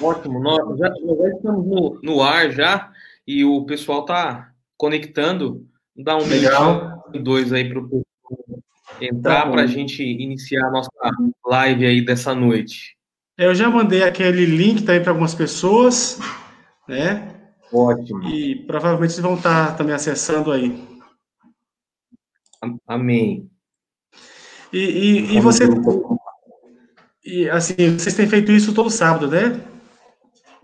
Ótimo, nós já estamos no ar já, e o pessoal está conectando. Dá um minutinho, Legal. dois aí para o pessoal Tá entrar para a bom. gente iniciar a nossa live aí dessa noite. Eu já mandei aquele link também para algumas pessoas, né? Ótimo. E provavelmente vocês vão estar também acessando aí. Amém. E Tá no você, grupo. e, assim, vocês têm feito isso todo sábado, né?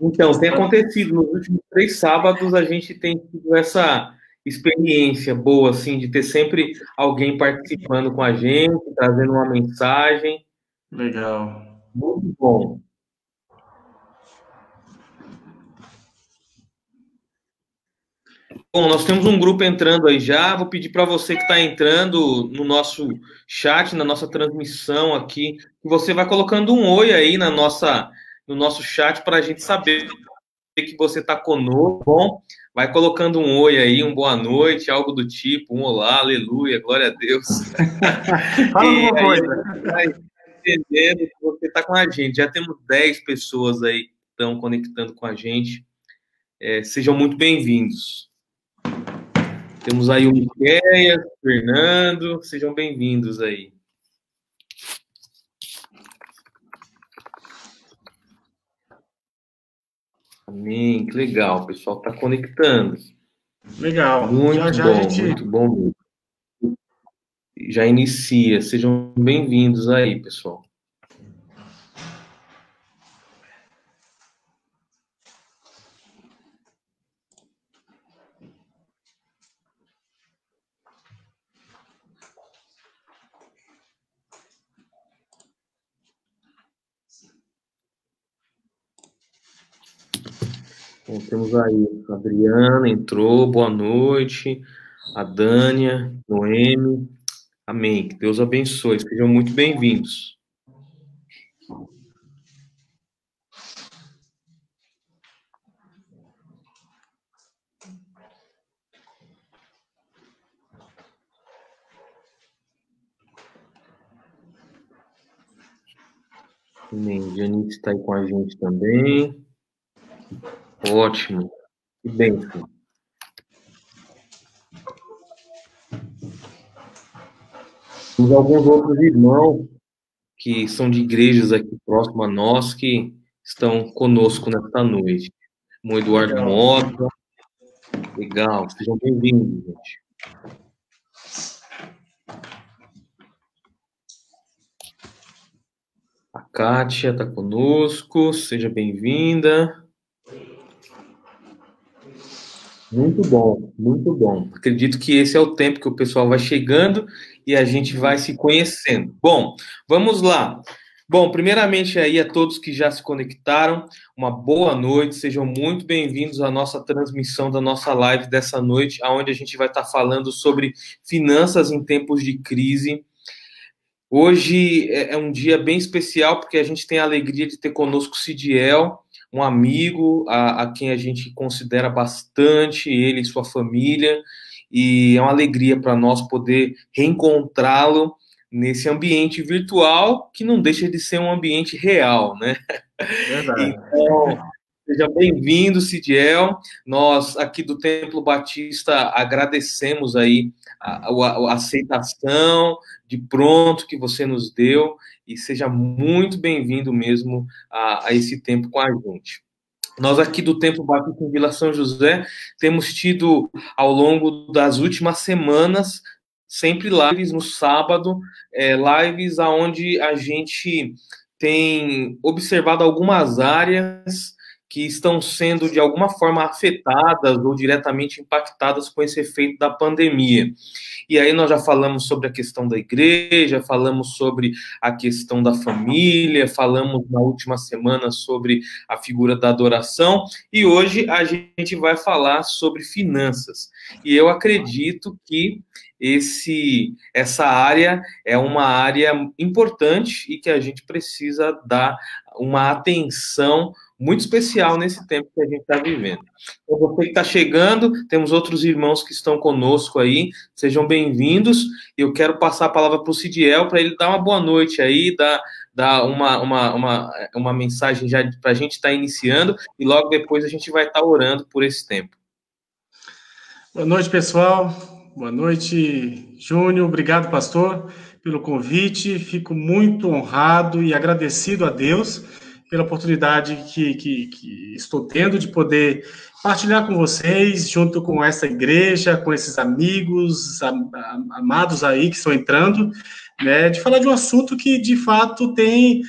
Então, tem acontecido, nos últimos 3 sábados a gente tem tido essa experiência boa, assim, de ter sempre alguém participando com a gente, trazendo uma mensagem. Legal. Muito bom. Bom, nós temos um grupo entrando aí já. Vou pedir para você que está entrando no nosso chat, na nossa transmissão aqui, que você vai colocando um oi aí no nosso chat para a gente saber que você está conosco. Bom, vai colocando um oi aí, um boa noite, algo do tipo, um olá, aleluia, glória a Deus. Fala E alguma aí a gente coisa. vai entendendo que você está com a gente. Já temos 10 pessoas aí que estão conectando com a gente. Sejam muito bem-vindos. Temos aí o Miquéia, o Fernando, sejam bem-vindos aí. Amém, que legal, o pessoal está conectando. Legal. Já já a gente. Muito bom mesmo. Já inicia, sejam bem-vindos aí, pessoal. Bom, temos aí a Adriana, entrou, boa noite. A Dânia, Noemi, amém. Que Deus abençoe, sejam muito bem-vindos. Amém. Janice está aí com a gente também. Ótimo, que bênção. Temos alguns outros irmãos que são de igrejas aqui próximo a nós, que estão conosco nesta noite. Como Eduardo Legal. Mota. Legal, sejam bem-vindos, gente. A Kátia está conosco, seja bem-vinda. Muito bom, muito bom. Acredito que esse é o tempo que o pessoal vai chegando e a gente vai se conhecendo. Bom, vamos lá. Bom, primeiramente aí a todos que já se conectaram, uma boa noite, sejam muito bem-vindos à nossa transmissão da nossa live dessa noite, onde a gente vai estar falando sobre finanças em tempos de crise. Hoje é um dia bem especial, porque a gente tem a alegria de ter conosco o Cidiel, um amigo a quem a gente considera bastante, ele e sua família, e é uma alegria para nós poder reencontrá-lo nesse ambiente virtual, que não deixa de ser um ambiente real, né? Verdade. Então, seja bem-vindo, Cidiel. Nós, aqui do Templo Batista, agradecemos aí a aceitação de pronto que você nos deu e seja muito bem-vindo mesmo a esse tempo com a gente. Nós aqui do Templo Batista em Vila São José temos tido, ao longo das últimas semanas, sempre lives no sábado, lives onde a gente tem observado algumas áreas que estão sendo de alguma forma afetadas ou diretamente impactadas com esse efeito da pandemia. E aí nós já falamos sobre a questão da igreja, falamos sobre a questão da família, falamos na última semana sobre a figura da adoração, e hoje a gente vai falar sobre finanças. E eu acredito que essa área é uma área importante e que a gente precisa dar uma atenção muito especial nesse tempo que a gente está vivendo. Então, você que está chegando, temos outros irmãos que estão conosco aí, sejam bem-vindos. Eu quero passar a palavra para o Cidiel, para ele dar uma boa noite aí, dar uma mensagem já para a gente estar iniciando, e logo depois a gente vai estar orando por esse tempo. Boa noite, pessoal. Boa noite, Júnior. Obrigado, pastor, pelo convite. Fico muito honrado e agradecido a Deus pela oportunidade que estou tendo de poder partilhar com vocês, junto com essa igreja, com esses amigos amados aí que estão entrando, né, de falar de um assunto que, de fato, tem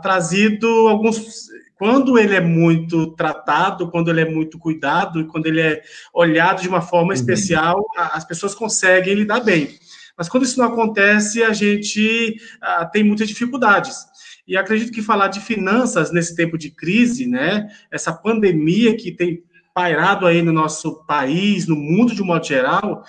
trazido alguns... Quando ele é muito tratado, quando ele é muito cuidado, e quando ele é olhado de uma forma especial, as pessoas conseguem lidar bem. Mas quando isso não acontece, a gente tem muitas dificuldades. E acredito que falar de finanças nesse tempo de crise, né, essa pandemia que tem pairado aí no nosso país, no mundo de um modo geral,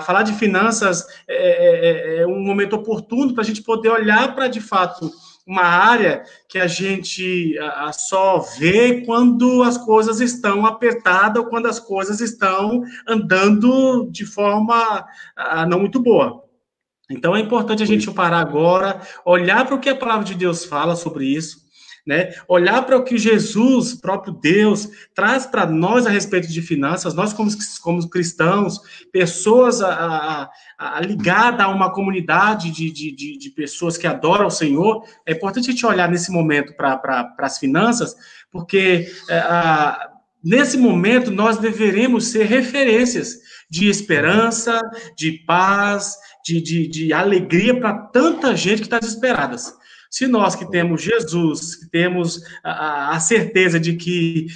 falar de finanças é um momento oportuno para a gente poder olhar para, de fato, uma área que a gente só vê quando as coisas estão apertadas ou quando as coisas estão andando de forma não muito boa. Então, é importante a gente parar agora, olhar para o que a palavra de Deus fala sobre isso, né? Olhar para o que Jesus, próprio Deus, traz para nós a respeito de finanças, nós como cristãos, pessoas ligadas a uma comunidade de pessoas que adoram o Senhor. É importante a gente olhar nesse momento para as finanças, porque nesse momento nós deveremos ser referências de esperança, de paz, de alegria para tanta gente que está desesperada. Se nós que temos Jesus, que temos a certeza de que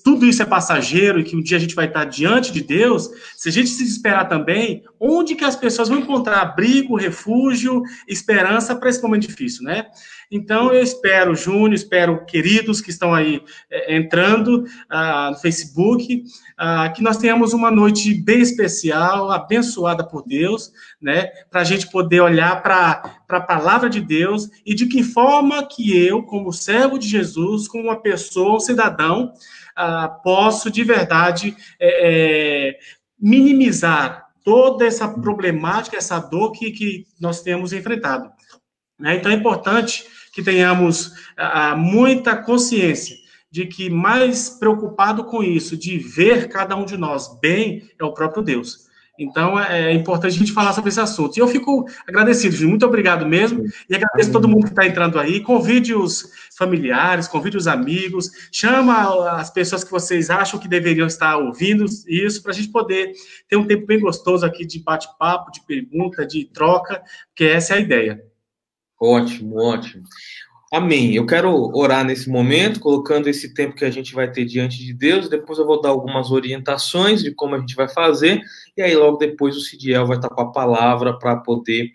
tudo isso é passageiro e que um dia a gente vai estar diante de Deus, se a gente se desesperar também, onde que as pessoas vão encontrar abrigo, refúgio, esperança para esse momento difícil, né? Então, eu espero, Júnior, espero, queridos que estão aí entrando no Facebook, que nós tenhamos uma noite bem especial, abençoada por Deus, né? Para a gente poder olhar para a palavra de Deus e de que forma que eu, como servo de Jesus, como uma pessoa, um cidadão, posso, de verdade, minimizar toda essa problemática, essa dor que nós temos enfrentado. Então, é importante que tenhamos muita consciência de que mais preocupado com isso, de ver cada um de nós bem, é o próprio Deus. Então, é importante a gente falar sobre esse assunto. E eu fico agradecido, Júnior. Muito obrigado mesmo. E agradeço a todo mundo que está entrando aí. Convide os familiares, convide os amigos, chama as pessoas que vocês acham que deveriam estar ouvindo isso, para a gente poder ter um tempo bem gostoso aqui de bate-papo, de pergunta, de troca, que essa é a ideia. Ótimo, ótimo. Amém. Eu quero orar nesse momento, colocando esse tempo que a gente vai ter diante de Deus. Depois eu vou dar algumas orientações de como a gente vai fazer. E aí, logo depois, o Cidiel vai estar com a palavra para poder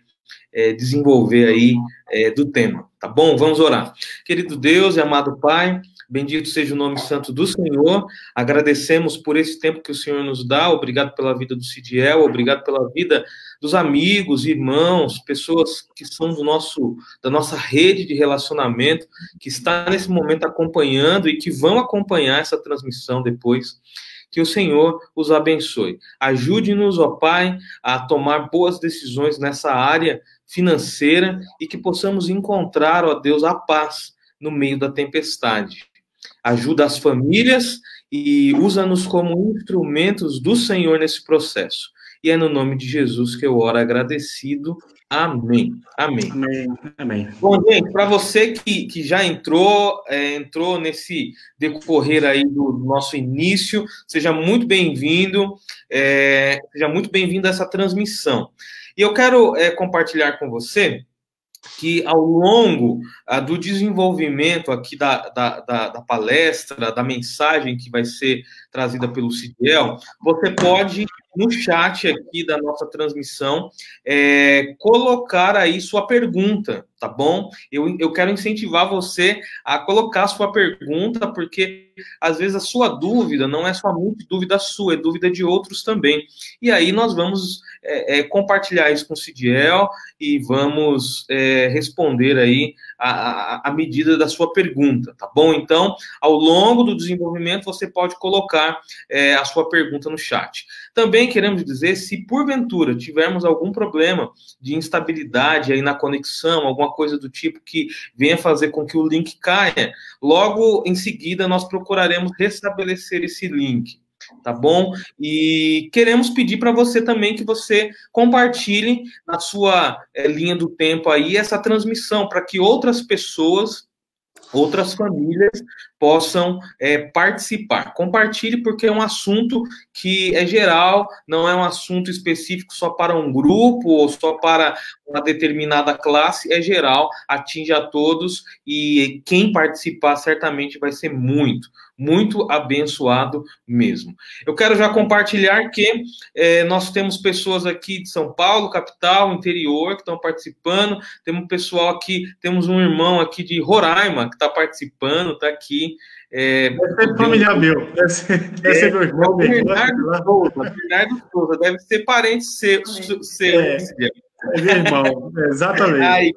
desenvolver aí do tema. Tá bom? Vamos orar. Querido Deus e amado Pai, bendito seja o nome santo do Senhor. Agradecemos por esse tempo que o Senhor nos dá. Obrigado pela vida do Cidiel. Obrigado pela vida dos amigos, irmãos, pessoas que são da nossa rede de relacionamento, que está nesse momento acompanhando e que vão acompanhar essa transmissão depois. Que o Senhor os abençoe. Ajude-nos, ó Pai, a tomar boas decisões nessa área financeira e que possamos encontrar, ó Deus, a paz no meio da tempestade. Ajuda as famílias e usa-nos como instrumentos do Senhor nesse processo. E é no nome de Jesus que eu oro agradecido. Amém. Amém. Amém. Amém. Bom, gente, para você que já entrou nesse decorrer aí do nosso início, seja muito bem-vindo, a essa transmissão. E eu quero compartilhar com você que ao longo do desenvolvimento aqui da palestra, da mensagem que vai ser trazida pelo Cidiel, você pode no chat aqui da nossa transmissão, colocar aí sua pergunta, tá bom? Eu quero incentivar você a colocar sua pergunta, porque às vezes a sua dúvida não é somente dúvida sua, é dúvida de outros também. E aí nós vamos compartilhar isso com o Cidiel e vamos responder aí à medida da sua pergunta, tá bom? Então, ao longo do desenvolvimento, você pode colocar a sua pergunta no chat. Também queremos dizer, se porventura tivermos algum problema de instabilidade aí na conexão, alguma coisa do tipo que venha fazer com que o link caia, logo em seguida nós procuraremos restabelecer esse link, tá bom? E queremos pedir para você também que você compartilhe na sua linha do tempo aí essa transmissão, para que outras pessoas, outras famílias possam participar. Compartilhe, porque é um assunto que é geral, não é um assunto específico só para um grupo ou só para uma determinada classe, é geral, atinge a todos, e quem participar certamente vai ser muito abençoado mesmo. Eu quero já compartilhar que nós temos pessoas aqui de São Paulo, capital, interior, que estão participando, temos pessoal aqui, temos um irmão aqui de Roraima que está participando, está aqui. Deve ser familiar meu, deve ser meu irmão. Bernardo Souza, deve ser parente seu. É meu irmão, exatamente. Ai,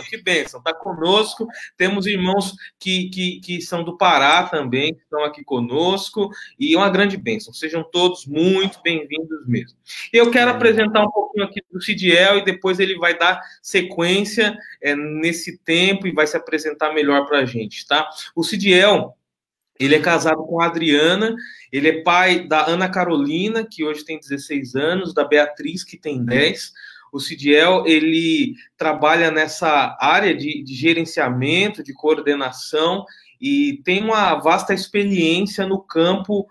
que bênção, está conosco. Temos irmãos que são do Pará também, que estão aqui conosco, e é uma grande bênção. Sejam todos muito bem-vindos mesmo. Eu quero apresentar um pouquinho aqui do Cidiel, e depois ele vai dar sequência nesse tempo e vai se apresentar melhor para a gente, tá? O Cidiel, ele é casado com a Adriana, ele é pai da Ana Carolina, que hoje tem 16 anos, da Beatriz, que tem 10. O Cidiel, ele trabalha nessa área de gerenciamento, de coordenação, e tem uma vasta experiência no campo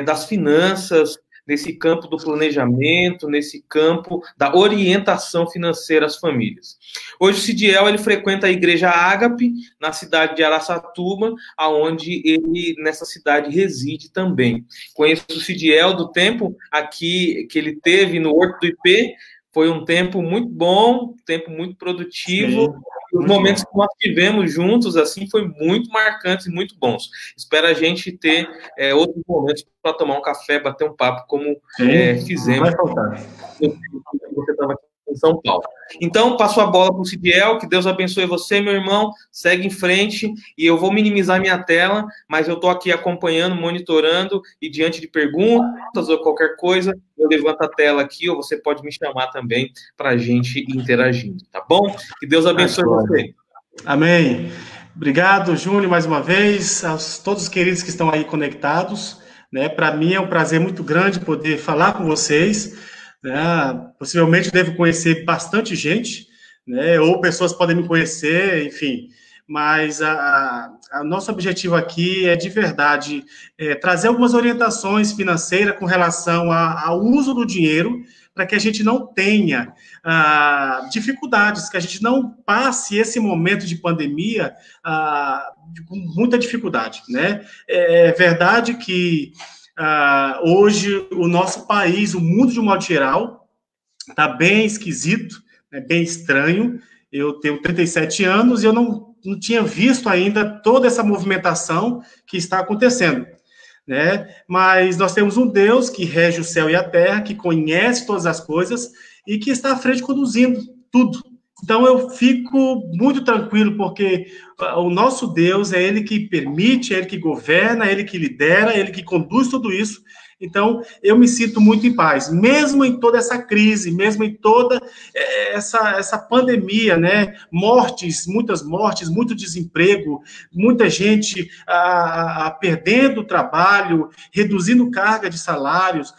das finanças, nesse campo do planejamento, nesse campo da orientação financeira às famílias. Hoje o Cidiel, ele frequenta a Igreja Ágape, na cidade de Araçatuba, aonde ele, nessa cidade, reside também. Conheço o Cidiel do tempo aqui que ele teve no Horto do IP. Foi um tempo muito bom, tempo muito produtivo. Sim, os momentos que nós tivemos juntos, assim, foi muito marcantes e muito bons. Espero a gente ter outros momentos para tomar um café, bater um papo, como fizemos. Vai faltar. Você estava aqui em São Paulo. Então, passo a bola para o Cidiel, que Deus abençoe você, meu irmão, segue em frente, e eu vou minimizar minha tela, mas eu estou aqui acompanhando, monitorando, e diante de perguntas ou qualquer coisa, eu levanto a tela aqui, ou você pode me chamar também para a gente ir interagindo, tá bom? Que Deus abençoe você. Amém. Obrigado, Júnior, mais uma vez, a todos os queridos que estão aí conectados, né? Para mim é um prazer muito grande poder falar com vocês. Possivelmente devo conhecer bastante gente, né, ou pessoas podem me conhecer, enfim, mas nosso objetivo aqui é de verdade trazer algumas orientações financeiras com relação ao uso do dinheiro, para que a gente não tenha dificuldades, que a gente não passe esse momento de pandemia com muita dificuldade, né? É verdade que hoje, o nosso país, o mundo de um modo geral, está bem esquisito, né, bem estranho. Eu tenho 37 anos e eu não tinha visto ainda toda essa movimentação que está acontecendo, né? Mas nós temos um Deus que rege o céu e a terra, que conhece todas as coisas e que está à frente conduzindo tudo. Então, eu fico muito tranquilo, porque o nosso Deus é Ele que permite, é Ele que governa, é Ele que lidera, é Ele que conduz tudo isso. Então, eu me sinto muito em paz, mesmo em toda essa crise, mesmo em toda essa pandemia, né? Muitas mortes, muito desemprego, muita gente perdendo o trabalho, reduzindo carga de salários,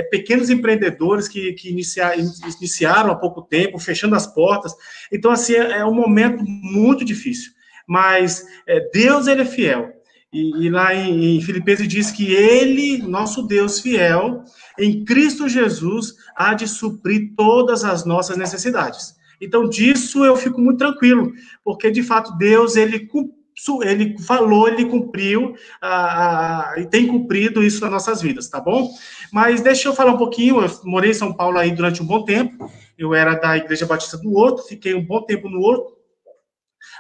pequenos empreendedores que iniciaram há pouco tempo, fechando as portas. Então, assim, é um momento muito difícil. Mas Deus, Ele é fiel. E lá em Filipenses diz que Ele, nosso Deus fiel, em Cristo Jesus, há de suprir todas as nossas necessidades. Então, disso eu fico muito tranquilo, porque, de fato, Deus, Ele ele falou, ele cumpriu, e tem cumprido isso nas nossas vidas, tá bom? Mas deixa eu falar um pouquinho, eu morei em São Paulo aí durante um bom tempo, eu era da Igreja Batista do Horto, fiquei um bom tempo no Horto,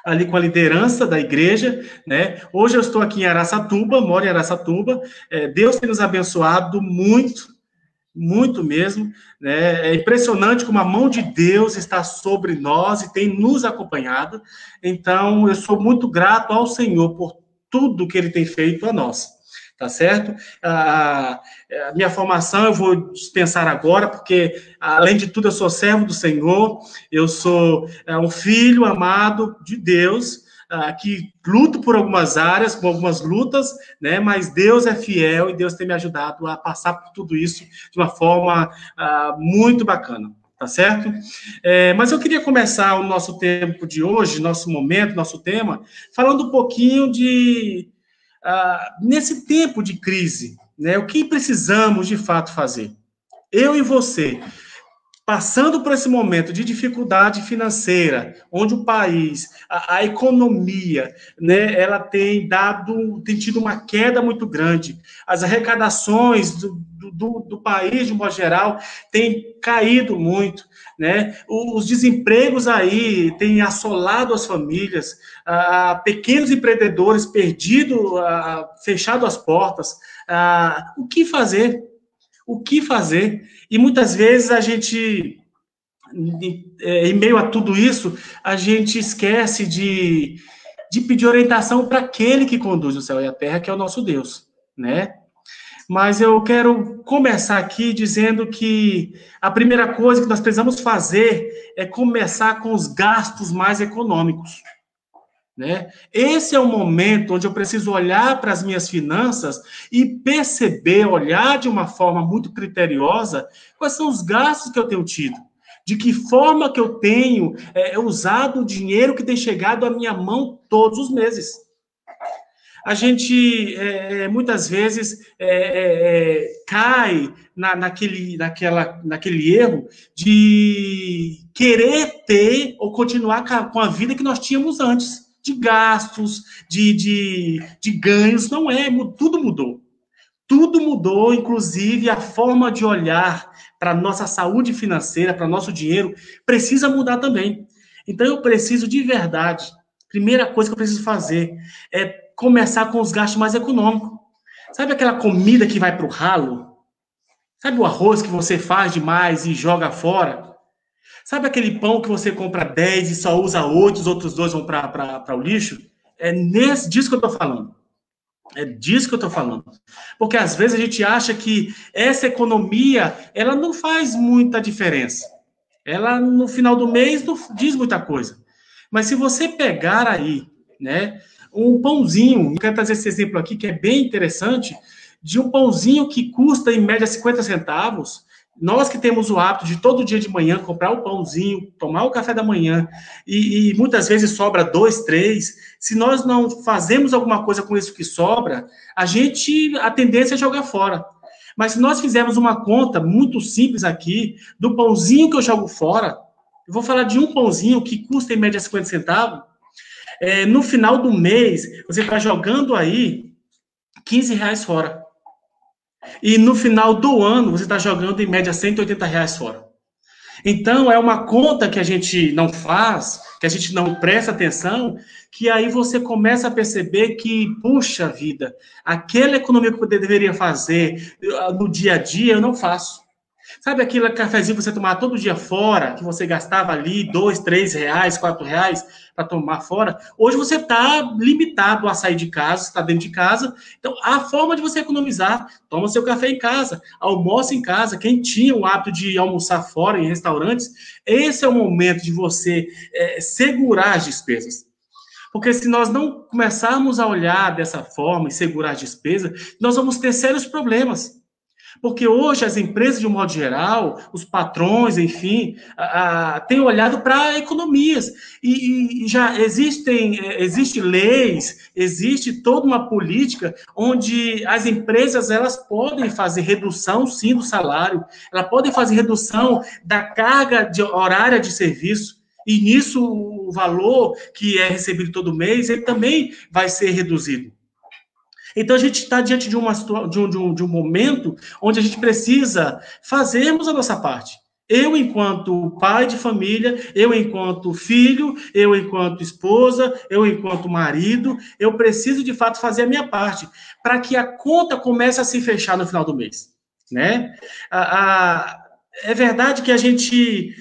ali com a liderança da igreja, né? Hoje eu estou aqui em Araçatuba, moro em Araçatuba, Deus tem nos abençoado muito, muito mesmo, né? É impressionante como a mão de Deus está sobre nós e tem nos acompanhado. Então, eu sou muito grato ao Senhor por tudo que Ele tem feito a nós, tá certo? A minha formação eu vou dispensar agora, porque, além de tudo, eu sou servo do Senhor, eu sou um filho amado de Deus, que luto por algumas áreas, com algumas lutas, né? Mas Deus é fiel e Deus tem me ajudado a passar por tudo isso de uma forma muito bacana, tá certo? Mas eu queria começar o nosso tempo de hoje, nosso momento, nosso tema, falando um pouquinho de nesse tempo de crise, né? O que precisamos de fato fazer? Eu e você, passando por esse momento de dificuldade financeira, onde o país, a economia, né, ela tem tido uma queda muito grande, as arrecadações do país, de um modo geral, têm caído muito, né? Os desempregos aí têm assolado as famílias, pequenos empreendedores perdidos, fechado as portas. O que fazer? O que fazer? E muitas vezes a gente, em meio a tudo isso, a gente esquece de pedir orientação para aquele que conduz o céu e a terra, que é o nosso Deus, né? Mas eu quero começar aqui dizendo que a primeira coisa que nós precisamos fazer é começar com os gastos mais econômicos, né? Esse é o momento onde eu preciso olhar para as minhas finanças e perceber, olhar de uma forma muito criteriosa quais são os gastos que eu tenho tido, de que forma que eu tenho usado o dinheiro que tem chegado à minha mão todos os meses. A gente, muitas vezes, cai naquele erro de querer ter ou continuar com a vida que nós tínhamos antes, de gastos, de ganhos. Não é, tudo mudou. Tudo mudou, inclusive a forma de olhar para a nossa saúde financeira, para o nosso dinheiro, precisa mudar também. Então, eu preciso de verdade. Primeira coisa que eu preciso fazer é começar com os gastos mais econômicos. Sabe aquela comida que vai para o ralo? Sabe o arroz que você faz demais e joga fora? Sabe aquele pão que você compra 10 e só usa 8, os outros 2 vão para o lixo? É disso que eu estou falando. É disso que eu estou falando. Porque às vezes a gente acha que essa economia, ela não faz muita diferença. Ela, no final do mês, não diz muita coisa. Mas se você pegar aí, né, um pãozinho, eu quero trazer esse exemplo aqui, que é bem interessante, de um pãozinho que custa, em média, 50 centavos, nós que temos o hábito de todo dia de manhã comprar o pãozinho, tomar o café da manhã, e muitas vezes sobra 2, 3, se nós não fazemos alguma coisa com isso que sobra, a tendência é jogar fora. Mas se nós fizermos uma conta muito simples aqui, do pãozinho que eu jogo fora, eu vou falar de um pãozinho que custa em média 50 centavos, no final do mês, você está jogando aí 15 reais fora. E no final do ano, você está jogando em média 180 reais fora. Então, é uma conta que a gente não faz, que a gente não presta atenção, que aí você começa a perceber que, puxa vida, aquela economia que eu deveria fazer no dia a dia, eu não faço. Sabe aquele cafezinho que você tomava todo dia fora, que você gastava ali 2, 3 reais, 4 reais para tomar fora? Hoje você está limitado a sair de casa, está dentro de casa. Então, a forma de você economizar, toma seu café em casa, almoça em casa. Quem tinha o hábito de almoçar fora em restaurantes, esse é o momento de você segurar as despesas. Porque se nós não começarmos a olhar dessa forma e segurar as despesas, nós vamos ter sérios problemas. Porque hoje as empresas, de um modo geral, os patrões, enfim, têm olhado para economias. E já existem leis, existe toda uma política onde as empresas elas podem fazer redução, sim, do salário, elas podem fazer redução da carga horária de serviço. E nisso, o valor que é recebido todo mês, ele também vai ser reduzido. Então, a gente está diante de um momento onde a gente precisa fazermos a nossa parte. Eu, enquanto pai de família, eu, enquanto filho, eu, enquanto esposa, eu, enquanto marido, eu preciso, de fato, fazer a minha parte, para que a conta comece a se fechar no final do mês, né? É verdade que a gente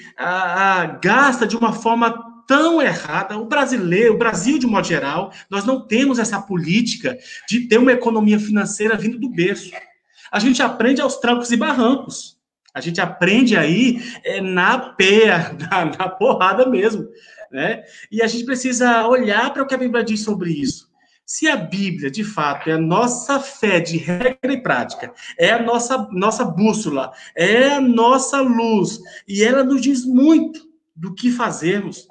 gasta de uma forma tão errada. O Brasil, de modo geral, nós não temos essa política de ter uma economia financeira vindo do berço. A gente aprende aos trancos e barrancos. A gente aprende aí na peia, na porrada mesmo, né? E a gente precisa olhar para o que a Bíblia diz sobre isso. Se a Bíblia, de fato, é a nossa fé de regra e prática, é a nossa bússola, é a nossa luz, e ela nos diz muito do que fazermos,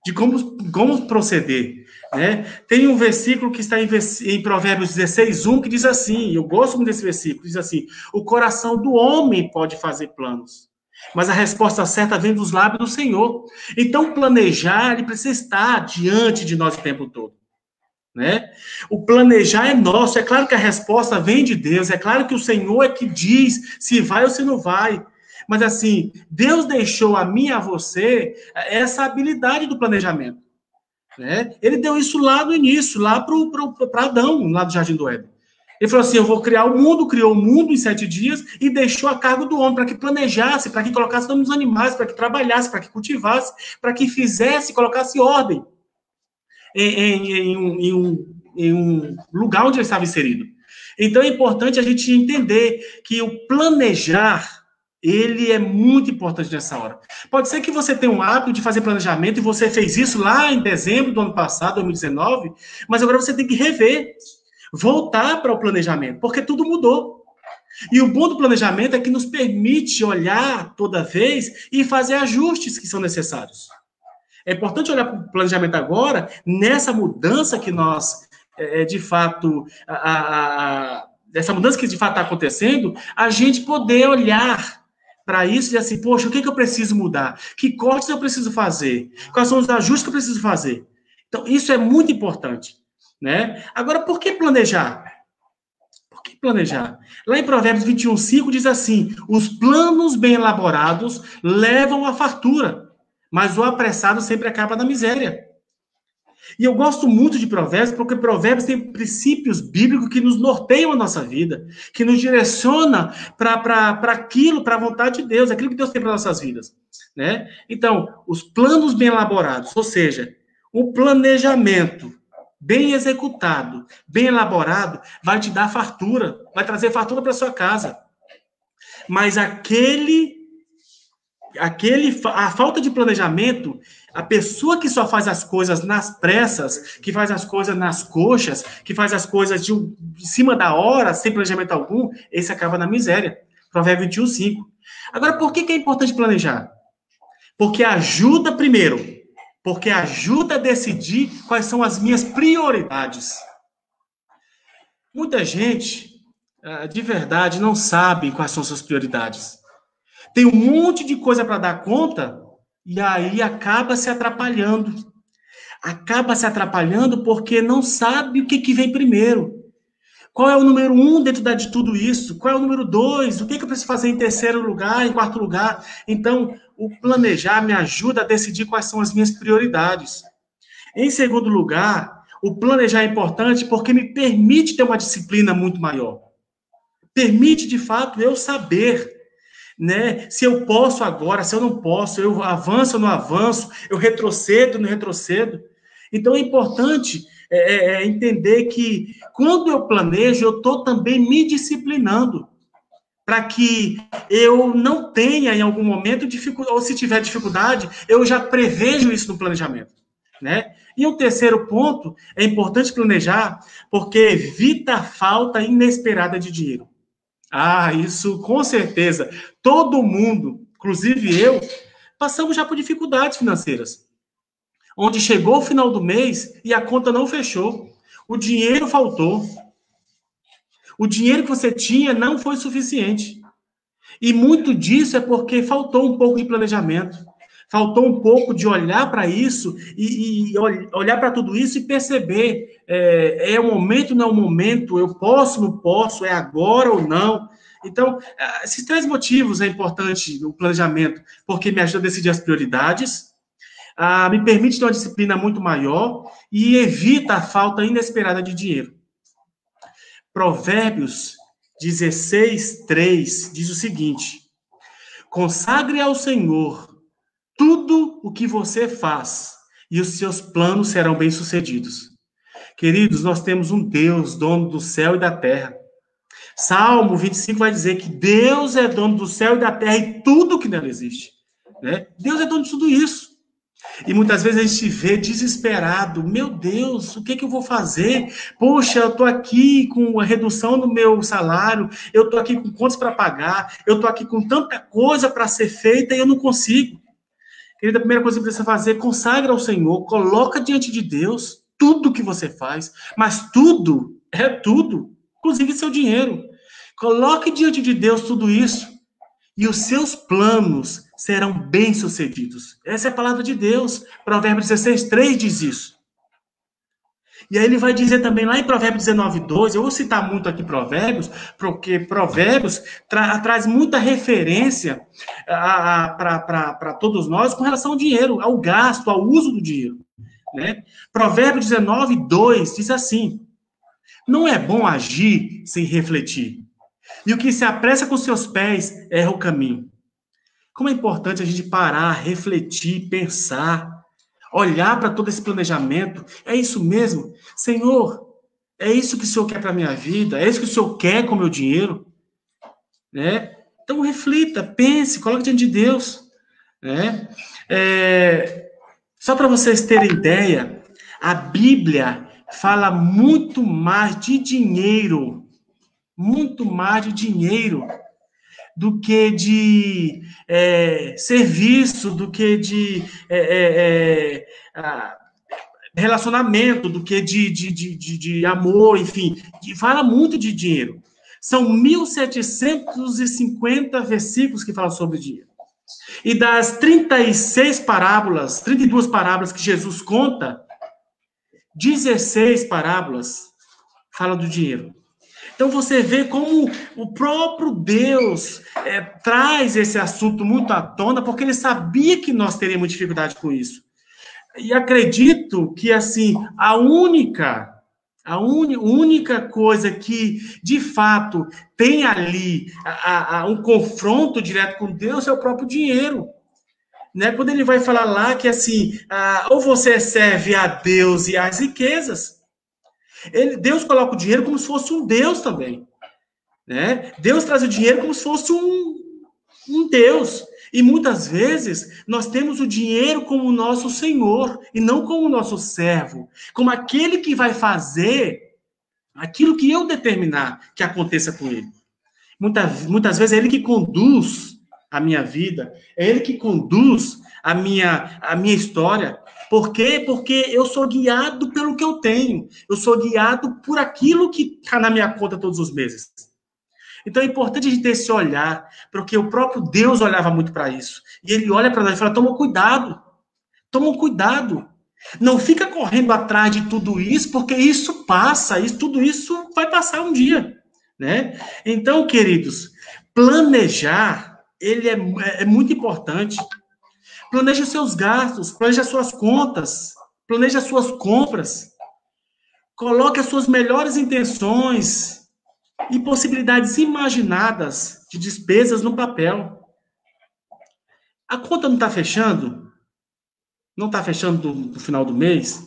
de como proceder, né? Tem um versículo que está em Provérbios 16:1, que diz assim, eu gosto muito desse versículo, diz assim: o coração do homem pode fazer planos, mas a resposta certa vem dos lábios do Senhor. Então, planejar, ele precisa estar diante de nós o tempo todo, né? O planejar é nosso, é claro que a resposta vem de Deus, é claro que o Senhor é que diz se vai ou se não vai. Mas assim, Deus deixou a mim e a você essa habilidade do planejamento, né? Ele deu isso lá no início, lá para Adão, lá do Jardim do Éden. Ele falou assim: eu vou criar o mundo, criou o mundo em 7 dias e deixou a cargo do homem para que planejasse, para que colocasse nos animais, para que trabalhasse, para que cultivasse, para que fizesse, colocasse ordem em um lugar onde ele estava inserido. Então é importante a gente entender que o planejar, ele é muito importante nessa hora. Pode ser que você tenha um hábito de fazer planejamento e você fez isso lá em dezembro do ano passado, 2019, mas agora você tem que rever, voltar para o planejamento, porque tudo mudou. E o bom do planejamento é que nos permite olhar toda vez e fazer ajustes que são necessários. É importante olhar para o planejamento agora, nessa mudança que nós, de fato, essa mudança que de fato está acontecendo, a gente poder olhar para isso e dizer assim: poxa, o que eu preciso mudar? Que cortes eu preciso fazer? Quais são os ajustes que eu preciso fazer? Então, isso é muito importante, né? Agora, por que planejar? Por que planejar? Lá em Provérbios 21:5 diz assim: os planos bem elaborados levam à fartura, mas o apressado sempre acaba na miséria. E eu gosto muito de Provérbios, porque Provérbios tem princípios bíblicos que nos norteiam a nossa vida, que nos direciona para aquilo, para a vontade de Deus, aquilo que Deus tem para nossas vidas, né? Então, os planos bem elaborados, ou seja, o planejamento bem executado, bem elaborado, vai te dar fartura, vai trazer fartura para sua casa. Mas a falta de planejamento, a pessoa que só faz as coisas nas pressas, que faz as coisas nas coxas, que faz as coisas de cima da hora, sem planejamento algum, esse acaba na miséria. Provérbio 21:5. Agora, por que é importante planejar? Porque ajuda, primeiro, porque ajuda a decidir quais são as minhas prioridades. Muita gente, de verdade, não sabe quais são suas prioridades. Tem um monte de coisa para dar conta e aí acaba se atrapalhando. Acaba se atrapalhando porque não sabe o que vem primeiro. Qual é o número 1 dentro de tudo isso? Qual é o número 2? O que eu preciso fazer em terceiro lugar, em quarto lugar? Então, o planejar me ajuda a decidir quais são as minhas prioridades. Em segundo lugar, o planejar é importante porque me permite ter uma disciplina muito maior. Permite, de fato, eu saber, né, se eu posso agora, se eu não posso, eu avanço ou não avanço, eu retrocedo ou não retrocedo. Então, é importante entender que, quando eu planejo, eu estou também me disciplinando, para que eu não tenha, em algum momento, dificuldade, ou se tiver dificuldade, eu já prevejo isso no planejamento, né? E um terceiro ponto, é importante planejar, porque evita a falta inesperada de dinheiro. Isso com certeza. Todo mundo, inclusive eu, passamos já por dificuldades financeiras. Onde chegou o final do mês e a conta não fechou. O dinheiro faltou. O dinheiro que você tinha não foi suficiente. E muito disso é porque faltou um pouco de planejamento. Faltou um pouco de olhar para isso e olhar para tudo isso e perceber, é o momento, não é o momento, eu posso, não posso, é agora ou não. Então, esses 3 motivos é importante no planejamento, porque me ajuda a decidir as prioridades, me permite ter uma disciplina muito maior e evita a falta inesperada de dinheiro. Provérbios 16:3 diz o seguinte: consagre ao Senhor tudo o que você faz, e os seus planos serão bem-sucedidos. Queridos, nós temos um Deus, dono do céu e da terra. Salmo 25 vai dizer que Deus é dono do céu e da terra e tudo que nela existe. Né? Deus é dono de tudo isso. E muitas vezes a gente se vê desesperado. Meu Deus, o que eu vou fazer? Poxa, eu estou aqui com a redução do meu salário, eu estou aqui com contas para pagar, eu estou aqui com tanta coisa para ser feita e eu não consigo. Querida, a primeira coisa que você precisa fazer é consagra ao Senhor, coloca diante de Deus tudo que você faz, mas tudo, inclusive seu dinheiro. Coloque diante de Deus tudo isso e os seus planos serão bem-sucedidos. Essa é a palavra de Deus. Provérbios 16:3 diz isso. E aí ele vai dizer também lá em Provérbios 19:2, eu vou citar muito aqui Provérbios, porque Provérbios traz muita referência para todos nós com relação ao dinheiro, ao gasto, ao uso do dinheiro. Né? Provérbios 19:2 diz assim: não é bom agir sem refletir, e o que se apressa com seus pés erra o caminho. Como é importante a gente parar, refletir, pensar, olhar para todo esse planejamento. É isso mesmo? Senhor, é isso que o Senhor quer para a minha vida? É isso que o Senhor quer com o meu dinheiro? Né? Então reflita, pense, coloque diante de Deus. Né? Só para vocês terem ideia, a Bíblia fala muito mais de dinheiro, do que de serviço, do que de relacionamento, do que de amor, enfim. Fala muito de dinheiro. São 1.750 versículos que falam sobre dinheiro. E das 32 parábolas que Jesus conta, 16 parábolas falam do dinheiro. Então você vê como o próprio Deus traz esse assunto muito à tona, porque ele sabia que nós teríamos dificuldade com isso. E acredito que, assim, a única coisa que, de fato, tem ali um confronto direto com Deus é o próprio dinheiro. Né? Quando ele vai falar lá que, assim, ou você serve a Deus e às riquezas. Deus coloca o dinheiro como se fosse um Deus também. Né? Deus traz o dinheiro como se fosse um Deus. E muitas vezes nós temos o dinheiro como nosso Senhor e não como nosso servo, como aquele que vai fazer aquilo que eu determinar que aconteça com ele. Muitas vezes é ele que conduz a minha vida, é ele que conduz a minha história. Por quê? Porque eu sou guiado pelo que eu tenho. Eu sou guiado por aquilo que está na minha conta todos os meses. Então é importante a gente ter esse olhar, porque o próprio Deus olhava muito para isso. E ele olha para nós e fala, toma cuidado. Não fica correndo atrás de tudo isso, porque isso passa, tudo isso vai passar um dia. Né? Então, queridos, planejar, ele é muito importante. Planeje os seus gastos, planeje as suas contas, planeje as suas compras. Coloque as suas melhores intenções e possibilidades imaginadas de despesas no papel. A conta não está fechando? Não está fechando no final do mês?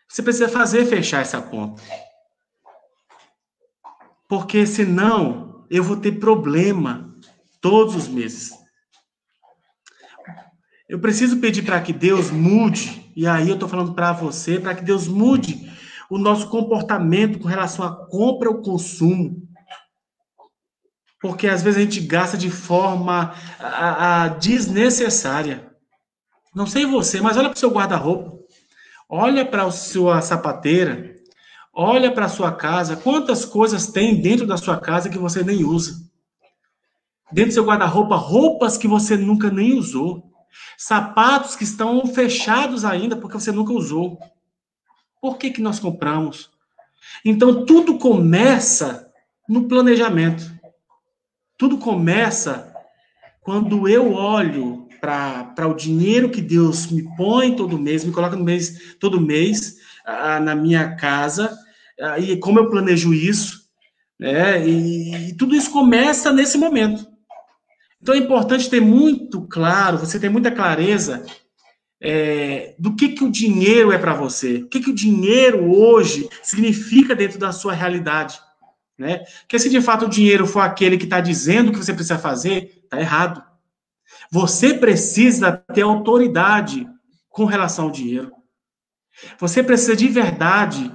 Você precisa fazer fechar essa conta. Porque senão eu vou ter problema todos os meses. Eu preciso pedir para que Deus mude, e aí eu estou falando para você, para que Deus mude o nosso comportamento com relação à compra ou consumo. Porque às vezes a gente gasta de forma desnecessária. Não sei você, mas olha para o seu guarda-roupa. Olha para a sua sapateira. Olha para a sua casa. Quantas coisas tem dentro da sua casa que você nem usa? Dentro do seu guarda-roupa, roupas que você nunca nem usou. Sapatos que estão fechados ainda porque você nunca usou. Por que que nós compramos? Então, tudo começa no planejamento. Tudo começa quando eu olho para o dinheiro que Deus me põe todo mês, me coloca no mês, todo mês na minha casa, e como eu planejo isso, né? E tudo isso começa nesse momento. Então é importante ter muito claro, você ter muita clareza do que o dinheiro é para você, o que o dinheiro hoje significa dentro da sua realidade. Né? Porque se de fato o dinheiro for aquele que está dizendo o que você precisa fazer, está errado. Você precisa ter autoridade com relação ao dinheiro. Você precisa de verdade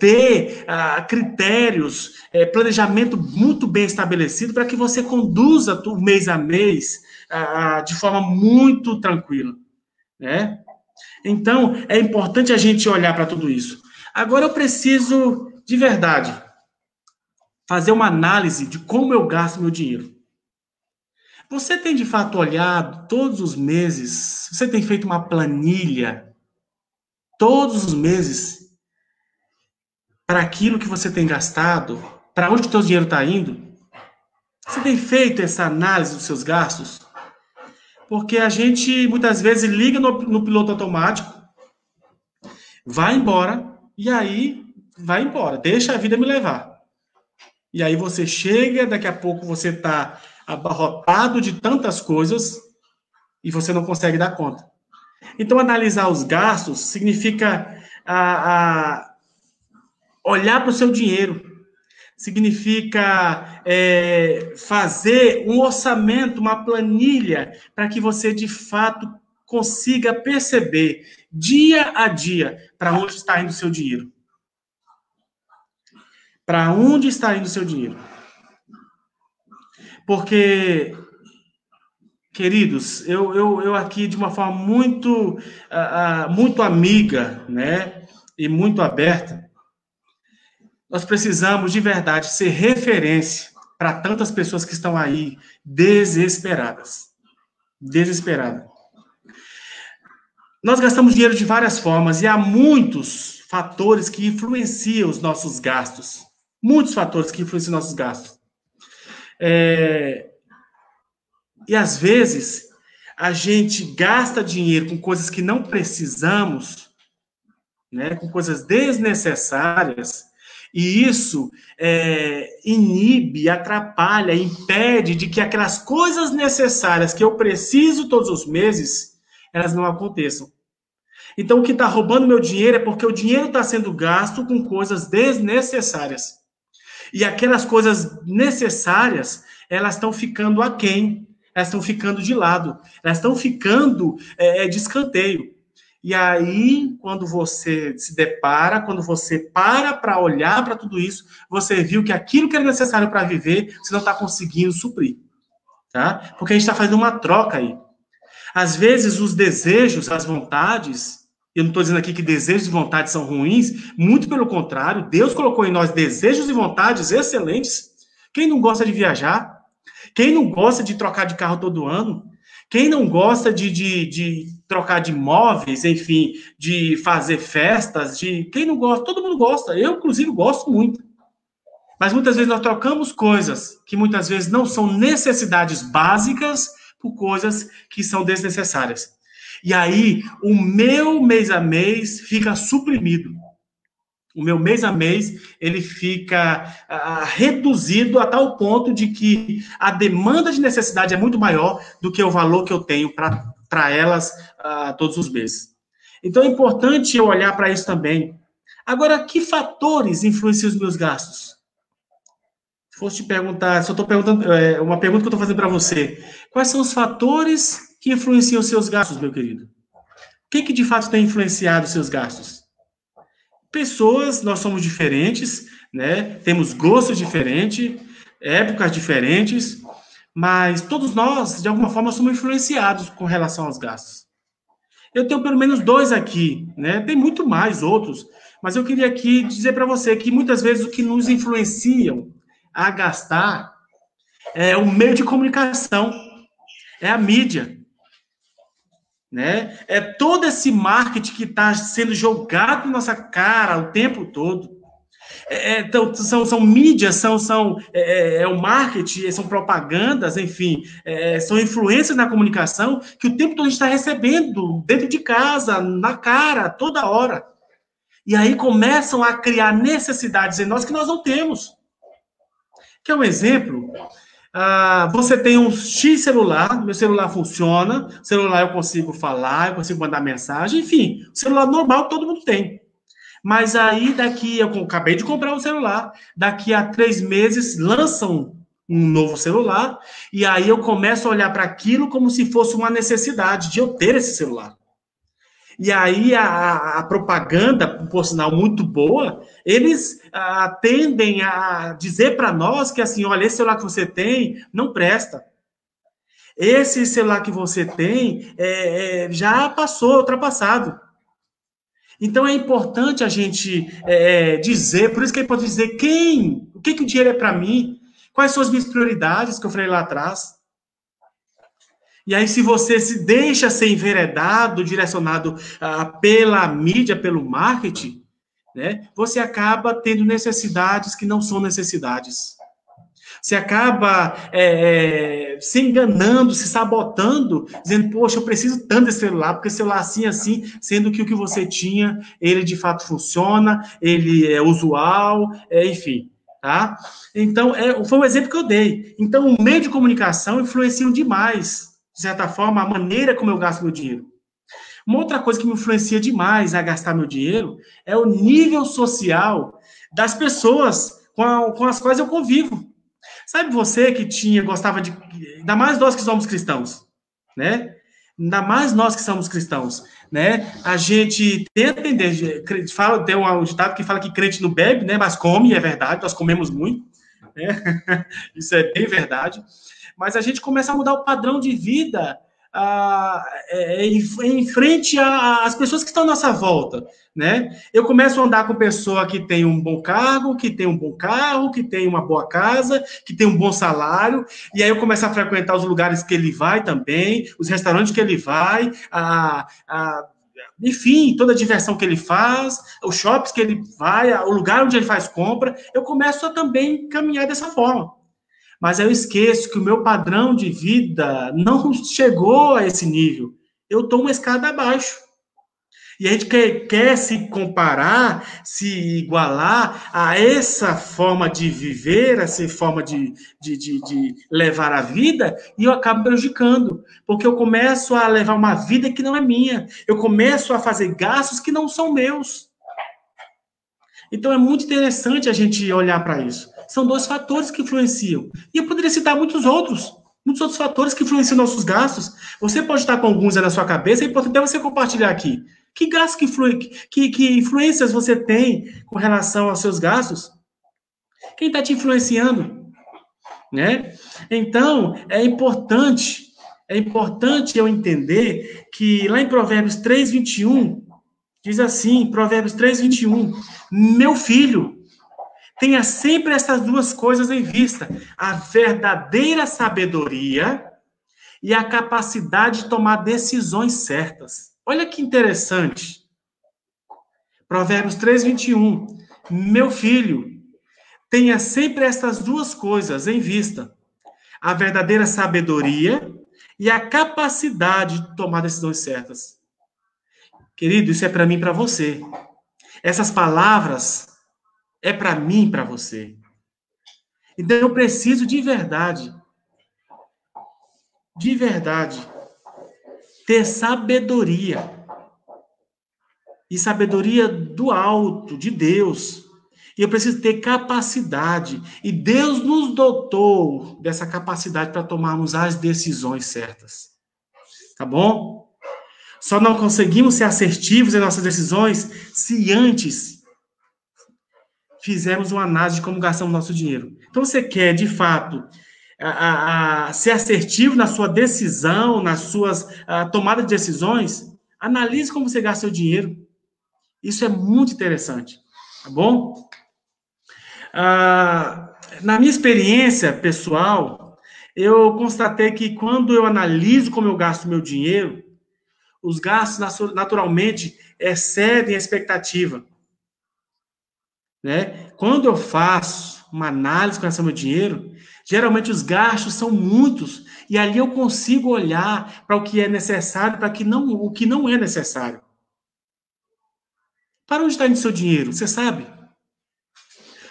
ter critérios, planejamento muito bem estabelecido para que você conduza o mês a mês de forma muito tranquila. Né? Então, é importante a gente olhar para tudo isso. Agora eu preciso, de verdade, fazer uma análise de como eu gasto meu dinheiro. Você tem, de fato, olhado todos os meses, você tem feito uma planilha todos os meses para aquilo que você tem gastado, para onde o seu dinheiro está indo? Você tem feito essa análise dos seus gastos? Porque a gente, muitas vezes, liga no piloto automático, vai embora, e aí vai embora, deixa a vida me levar. E aí você chega, daqui a pouco você está abarrotado de tantas coisas e você não consegue dar conta. Então, analisar os gastos significa olhar para o seu dinheiro, significa fazer um orçamento, uma planilha, para que você, de fato, consiga perceber, dia a dia, para onde está indo o seu dinheiro. Para onde está indo o seu dinheiro? Porque, queridos, eu aqui de uma forma muito, muito amiga, né, e muito aberta, nós precisamos de verdade ser referência para tantas pessoas que estão aí desesperadas. Desesperadas. Nós gastamos dinheiro de várias formas e há muitos fatores que influenciam os nossos gastos. Muitos fatores que influenciam os nossos gastos. E às vezes a gente gasta dinheiro com coisas que não precisamos, né, com coisas desnecessárias, e isso inibe, atrapalha, impede de que aquelas coisas necessárias que eu preciso todos os meses, elas não aconteçam. Então, o que está roubando meu dinheiro é porque o dinheiro está sendo gasto com coisas desnecessárias. E aquelas coisas necessárias, elas estão ficando aquém, elas estão ficando de lado, elas estão ficando de escanteio. E aí, quando você se depara, quando você para olhar para tudo isso, você viu que aquilo que era necessário para viver, você não está conseguindo suprir. Tá? Porque a gente está fazendo uma troca aí. Às vezes, os desejos, as vontades, eu não estou dizendo aqui que desejos e vontades são ruins, muito pelo contrário, Deus colocou em nós desejos e vontades excelentes. Quem não gosta de viajar? Quem não gosta de trocar de carro todo ano? Quem não gosta de trocar de móveis, enfim, de fazer festas? Quem não gosta? Todo mundo gosta. Eu, inclusive, gosto muito. Mas muitas vezes nós trocamos coisas que muitas vezes não são necessidades básicas por coisas que são desnecessárias. E aí, o meu mês a mês fica suprimido. O meu mês a mês, ele fica reduzido a tal ponto de que a demanda de necessidade é muito maior do que o valor que eu tenho para elas todos os meses. Então, é importante eu olhar para isso também. Agora, que fatores influenciam os meus gastos? Se fosse te perguntar, só estou perguntando, uma pergunta que eu estou fazendo para você. Quais são os fatores que influenciam os seus gastos, meu querido? O que de fato tem influenciado os seus gastos? Pessoas, nós somos diferentes, né? Temos gostos diferentes, épocas diferentes, mas todos nós, de alguma forma, somos influenciados com relação aos gastos. Eu tenho pelo menos 2 aqui, né? Tem muito mais outros, mas eu queria aqui dizer para você que muitas vezes o que nos influenciam a gastar é o meio de comunicação, é a mídia. né? É todo esse marketing que está sendo jogado na nossa cara o tempo todo. Então, são mídias, é o marketing, são propagandas, enfim, são influências na comunicação que o tempo todo a gente está recebendo dentro de casa, na cara, toda hora. E aí começam a criar necessidades em nós que nós não temos. Quer um exemplo? Você tem um X celular, meu celular funciona, celular eu consigo falar, eu consigo mandar mensagem, enfim, celular normal todo mundo tem. Mas aí, eu acabei de comprar um celular, daqui a 3 meses lançam um novo celular, e aí eu começo a olhar para aquilo como se fosse uma necessidade de eu ter esse celular. E aí a propaganda, por sinal muito boa, eles tendem a dizer para nós que assim, olha, esse celular que você tem não presta. Esse celular que você tem já passou, ultrapassado. Então é importante a gente dizer, por isso que é importante dizer o que o dinheiro é para mim, quais são as minhas prioridades que eu falei lá atrás. E aí, se você se deixa ser enveredado, direcionado pela mídia, pelo marketing, né, você acaba tendo necessidades que não são necessidades. Você acaba se enganando, se sabotando, dizendo, poxa, eu preciso tanto desse celular, porque celular assim, assim, sendo que o que você tinha, ele de fato funciona, ele é usual, enfim, tá? Então, foi um exemplo que eu dei. Então, o meio de comunicação influencia demais, de certa forma, a maneira como eu gasto meu dinheiro. Uma outra coisa que me influencia demais a gastar meu dinheiro é o nível social das pessoas com as quais eu convivo. Sabe você que gostava de... Ainda mais nós que somos cristãos, né? Ainda mais nós que somos cristãos, né? A gente tem a tendência... Tem um ditado que fala que crente não bebe, né? Mas come, é verdade, nós comemos muito, né? Isso é bem verdade. Mas a gente começa a mudar o padrão de vida em frente às pessoas que estão à nossa volta, né? Eu começo a andar com pessoa que tem um bom cargo, que tem um bom carro, que tem uma boa casa, que tem um bom salário, e aí eu começo a frequentar os lugares que ele vai também, os restaurantes que ele vai, enfim, toda a diversão que ele faz, os shoppings que ele vai, o lugar onde ele faz compra, eu começo a também caminhar dessa forma. Mas eu esqueço que o meu padrão de vida não chegou a esse nível. Eu estou uma escada abaixo. E a gente quer se comparar, se igualar a essa forma de viver, essa forma de levar a vida, e eu acabo prejudicando. Porque eu começo a levar uma vida que não é minha. Eu começo a fazer gastos que não são meus. Então é muito interessante a gente olhar para isso. São 2 fatores que influenciam. E eu poderia citar muitos outros fatores que influenciam nossos gastos. Você pode estar com alguns aí na sua cabeça, é importante até você compartilhar aqui. Que gastos, que influências você tem com relação aos seus gastos? Quem está te influenciando? Né? Então, é importante eu entender que lá em Provérbios 3:21, diz assim, Provérbios 3:21, meu filho, tenha sempre essas 2 coisas em vista, a verdadeira sabedoria e a capacidade de tomar decisões certas. Olha que interessante. Provérbios 3:21, meu filho, tenha sempre essas 2 coisas em vista, a verdadeira sabedoria e a capacidade de tomar decisões certas. Querido, isso é para mim e para você. Essas palavras é para mim e para você. Então eu preciso de verdade, ter sabedoria. E sabedoria do alto, de Deus. E eu preciso ter capacidade. E Deus nos dotou dessa capacidade para tomarmos as decisões certas. Tá bom? Só não conseguimos ser assertivos em nossas decisões se antes fizermos uma análise de como gastamos nosso dinheiro. Então, você quer, de fato, ser assertivo na sua decisão, nas suas tomadas de decisões? Analise como você gasta seu dinheiro. Isso é muito interessante, tá bom? Na minha experiência pessoal, eu constatei que quando eu analiso como eu gasto meu dinheiro, os gastos naturalmente excedem a expectativa. Né? Quando eu faço uma análise com relação ao meu dinheiro, geralmente os gastos são muitos, e ali eu consigo olhar para o que é necessário, para o que não é necessário. Para onde está indo o seu dinheiro? Você sabe?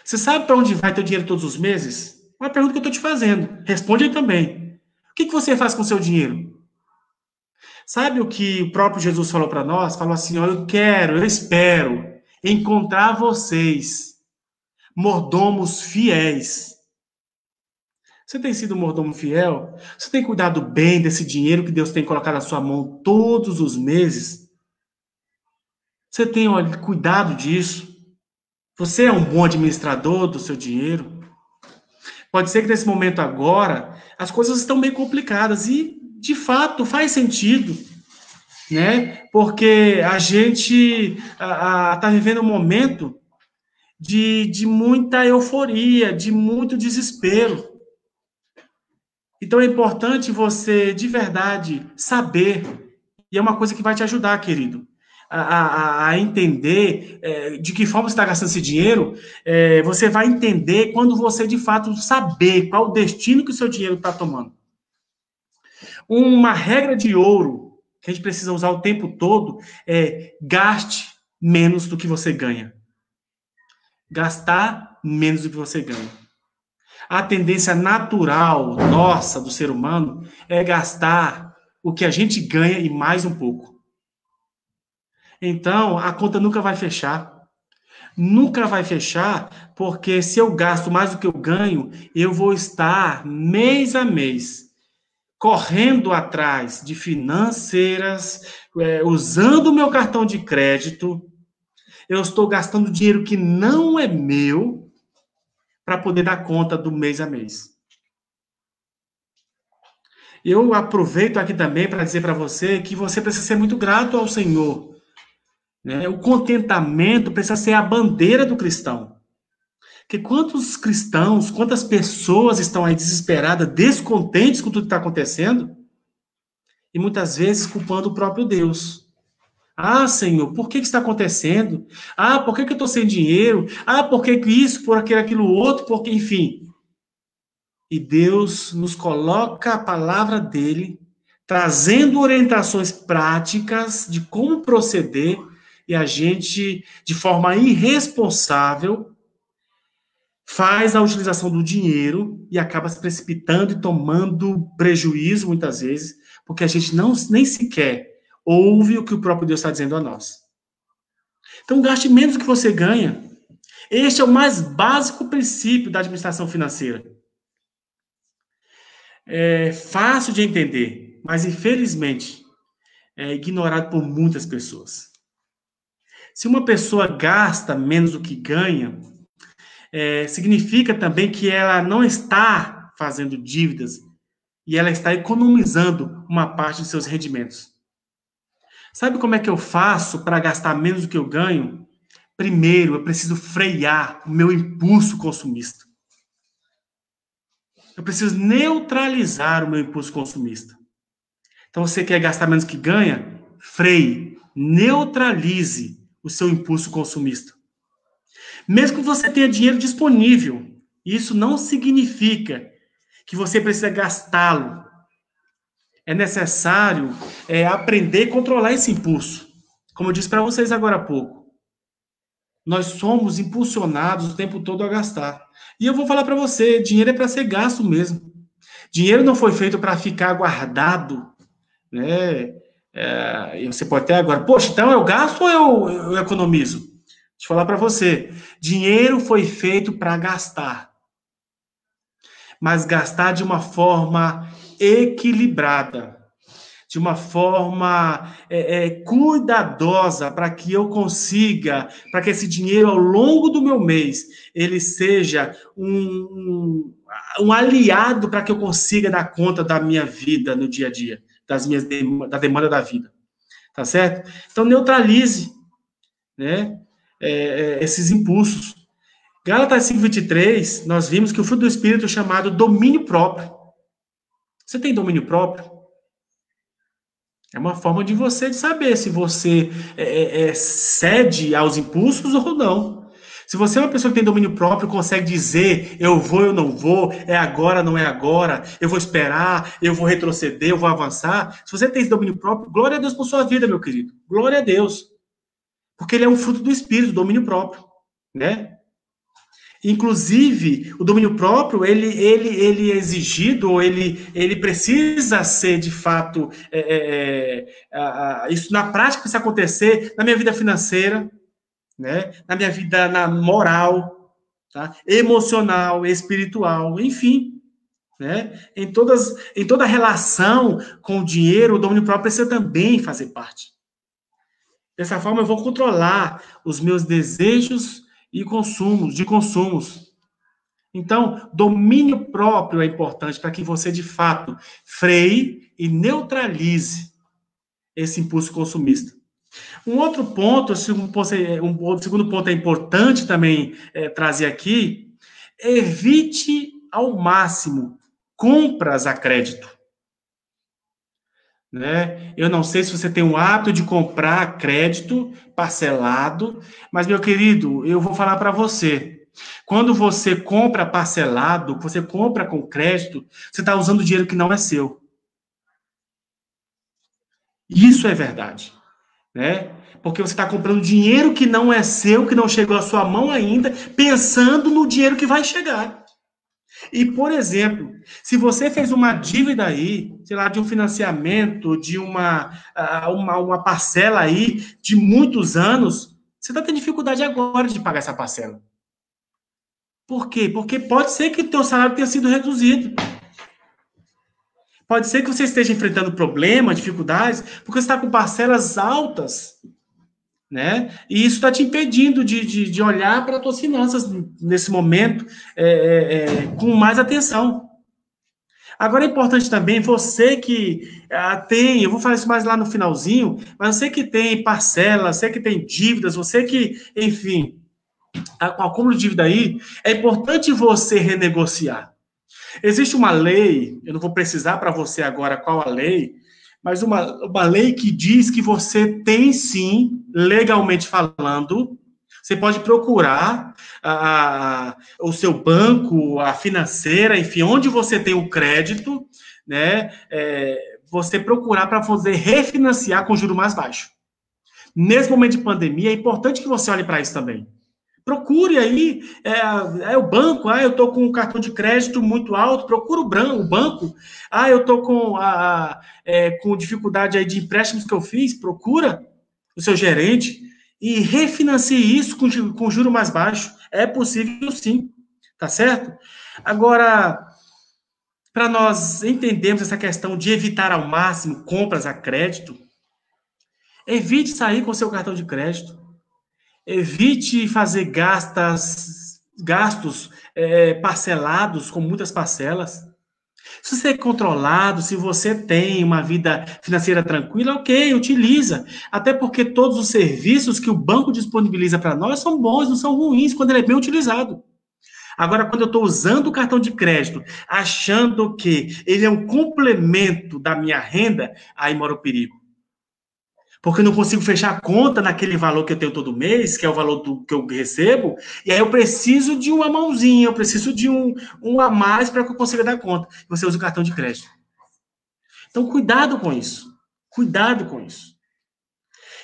Você sabe para onde vai teu dinheiro todos os meses? Uma pergunta que eu estou te fazendo. Responde aí também. O que você faz com o seu dinheiro? Sabe o que o próprio Jesus falou para nós? Falou assim, ó, eu espero encontrar vocês, mordomos fiéis. Você tem sido um mordomo fiel? Você tem cuidado bem desse dinheiro que Deus tem colocado na sua mão todos os meses? Você tem cuidado disso? Você é um bom administrador do seu dinheiro? Pode ser que nesse momento agora as coisas estão bem complicadas e, de fato, faz sentido, né? Porque a gente está vivendo um momento de muita euforia, de muito desespero. Então é importante você, de verdade, saber, e é uma coisa que vai te ajudar, querido, a entender de que forma você está gastando esse dinheiro. Você vai entender quando você, de fato, saber qual o destino que o seu dinheiro está tomando. Uma regra de ouro que a gente precisa usar o tempo todo é gaste menos do que você ganha. Gastar menos do que você ganha. A tendência natural nossa, do ser humano, é gastar o que a gente ganha e mais um pouco. Então, a conta nunca vai fechar. Nunca vai fechar, porque se eu gasto mais do que eu ganho, eu vou estar, mês a mês, correndo atrás de financeiras, usando o meu cartão de crédito. Eu estou gastando dinheiro que não é meu para poder dar conta do mês a mês. Eu aproveito aqui também para dizer para você que você precisa ser muito grato ao Senhor. Né? O contentamento precisa ser a bandeira do cristão. Porque quantos cristãos, quantas pessoas estão aí desesperadas, descontentes com tudo que está acontecendo, e muitas vezes culpando o próprio Deus. Ah, Senhor, por que está acontecendo? Ah, por que eu estou sem dinheiro? Ah, por que isso, por aquilo outro, porque, enfim. E Deus nos coloca a palavra dele, trazendo orientações práticas de como proceder, e a gente, de forma irresponsável, faz a utilização do dinheiro e acaba se precipitando e tomando prejuízo, muitas vezes, porque a gente nem sequer ouve o que o próprio Deus está dizendo a nós. Então, gaste menos do que você ganha. Este é o mais básico princípio da administração financeira. É fácil de entender, mas, infelizmente, é ignorado por muitas pessoas. Se uma pessoa gasta menos do que ganha, significa também que ela não está fazendo dívidas e ela está economizando uma parte de seus rendimentos. Sabe como é que eu faço para gastar menos do que eu ganho? Primeiro, eu preciso frear o meu impulso consumista. Eu preciso neutralizar o meu impulso consumista. Então, você quer gastar menos do que ganha? Freie, neutralize o seu impulso consumista. Mesmo que você tenha dinheiro disponível, isso não significa que você precisa gastá-lo. É necessário aprender a controlar esse impulso. Como eu disse para vocês agora há pouco. Nós somos impulsionados o tempo todo a gastar. E eu vou falar para você, dinheiro é para ser gasto mesmo. Dinheiro não foi feito para ficar guardado, né? E você pode até agora, poxa, então eu gasto ou eu economizo? Deixa eu falar para você, dinheiro foi feito para gastar. Mas gastar de uma forma equilibrada, de uma forma cuidadosa, para que eu consiga, para que esse dinheiro ao longo do meu mês, ele seja um aliado para que eu consiga dar conta da minha vida no dia a dia, da demanda da vida, tá certo? Então neutralize, né, esses impulsos. Gálatas 5:23, nós vimos que o fruto do Espírito é chamado domínio próprio. Você tem domínio próprio? É uma forma de você de saber se você cede aos impulsos ou não. Se você é uma pessoa que tem domínio próprio, consegue dizer eu vou, eu não vou, é agora, não é agora, eu vou esperar, eu vou retroceder, eu vou avançar. Se você tem esse domínio próprio, glória a Deus por sua vida, meu querido. Glória a Deus. Porque ele é um fruto do Espírito, do domínio próprio, né? Inclusive, o domínio próprio, ele é exigido, ou ele precisa ser, de fato, isso na prática precisa acontecer na minha vida financeira, né? Na minha vida moral, tá? Emocional, espiritual, enfim. Né? Em toda relação com o dinheiro, o domínio próprio precisa também fazer parte. Dessa forma, eu vou controlar os meus desejos e consumos. Então, domínio próprio é importante para que você, de fato, freie e neutralize esse impulso consumista. Um outro ponto, um segundo ponto é importante também trazer aqui, evite ao máximo compras a crédito. Né? Eu não sei se você tem o hábito de comprar crédito parcelado, mas, meu querido, eu vou falar para você. Quando você compra parcelado, você compra com crédito, você está usando dinheiro que não é seu. Isso é verdade. Né? Porque você está comprando dinheiro que não é seu, que não chegou à sua mão ainda, pensando no dinheiro que vai chegar. E, por exemplo, se você fez uma dívida aí, sei lá, de um financiamento, de uma parcela aí de muitos anos, você está tendo dificuldade agora de pagar essa parcela. Por quê? Porque pode ser que o teu salário tenha sido reduzido. Pode ser que você esteja enfrentando problemas, dificuldades, porque você está com parcelas altas, né? E isso está te impedindo de olhar para as tuas finanças nesse momento com mais atenção. Agora é importante também, você que tem, eu vou falar isso mais lá no finalzinho, mas você que tem parcelas, você que tem dívidas, você que, enfim, está com acúmulo de dívida aí, é importante você renegociar. Existe uma lei, eu não vou precisar para você agora qual a lei, mas uma lei que diz que você tem sim, legalmente falando, você pode procurar o seu banco, a financeira, enfim, onde você tem o crédito, né? Você procurar para fazer refinanciar com juro mais baixo. Nesse momento de pandemia, é importante que você olhe para isso também. Procure aí, o banco, eu estou com um cartão de crédito muito alto, procura o banco, eu estou com dificuldade aí de empréstimos que eu fiz, procura o seu gerente e refinancie isso com juro mais baixo. É possível sim, tá certo? Agora, para nós entendermos essa questão de evitar ao máximo compras a crédito, evite sair com seu cartão de crédito. Evite fazer gastos parcelados, com muitas parcelas. Se você é controlado, se você tem uma vida financeira tranquila, ok, utiliza. Até porque todos os serviços que o banco disponibiliza para nós são bons, não são ruins, quando ele é bem utilizado. Agora, quando eu estou usando o cartão de crédito, achando que ele é um complemento da minha renda, aí mora o perigo. Porque eu não consigo fechar a conta naquele valor que eu tenho todo mês, que é o valor que eu recebo, e aí eu preciso de uma mãozinha, eu preciso de um a mais para que eu consiga dar conta. Você usa o cartão de crédito. Então, cuidado com isso. Cuidado com isso.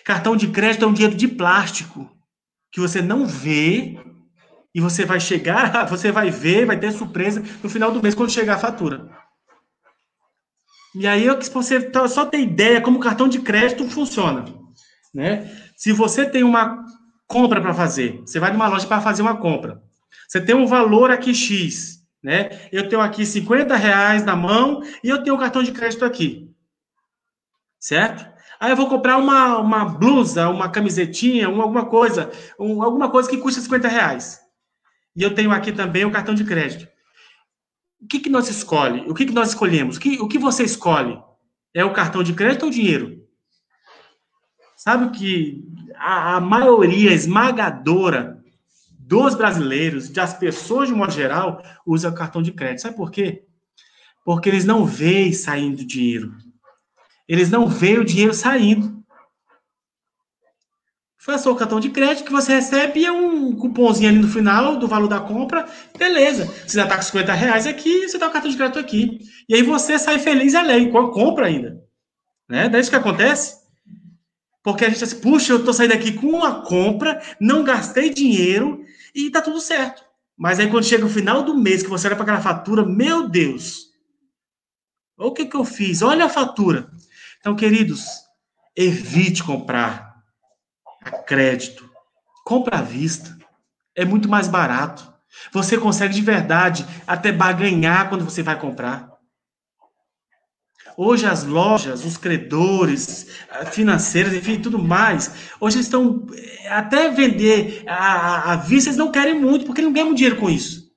Cartão de crédito é um dinheiro de plástico, que você não vê, e você vai chegar, você vai ver, vai ter surpresa no final do mês, quando chegar a fatura. E aí, você só ter ideia como o cartão de crédito funciona, né? Se você tem uma compra para fazer, você vai numa loja para fazer uma compra. Você tem um valor aqui X, né? Eu tenho aqui R$50 na mão e eu tenho um cartão de crédito aqui, certo? Aí eu vou comprar uma blusa, uma camisetinha, alguma coisa que custa R$50. E eu tenho aqui também o cartão de crédito. O que nós escolhemos? O que nós escolhemos? O que você escolhe? É o cartão de crédito ou o dinheiro? Sabe que a maioria esmagadora dos brasileiros, das pessoas de modo geral, usa o cartão de crédito. Sabe por quê? Porque eles não veem saindo dinheiro. Eles não veem o dinheiro saindo. Foi só o cartão de crédito que você recebe e é um cupomzinho ali no final do valor da compra. Beleza. Você já está com R$ 50 aqui, você dá o cartão de crédito aqui. E aí você sai feliz e alegre, compra ainda. Né? Daí isso que acontece. Porque a gente assim, puxa, eu tô saindo aqui com uma compra, não gastei dinheiro e tá tudo certo. Mas aí quando chega o final do mês, que você olha para aquela fatura, meu Deus, o que eu fiz? Olha a fatura. Então, queridos, evite comprar a crédito. Compra à vista. É muito mais barato. Você consegue de verdade até barganhar quando você vai comprar. Hoje as lojas, os credores financeiros, enfim, tudo mais, hoje estão até vender à vista, eles não querem muito, porque não ganham dinheiro com isso.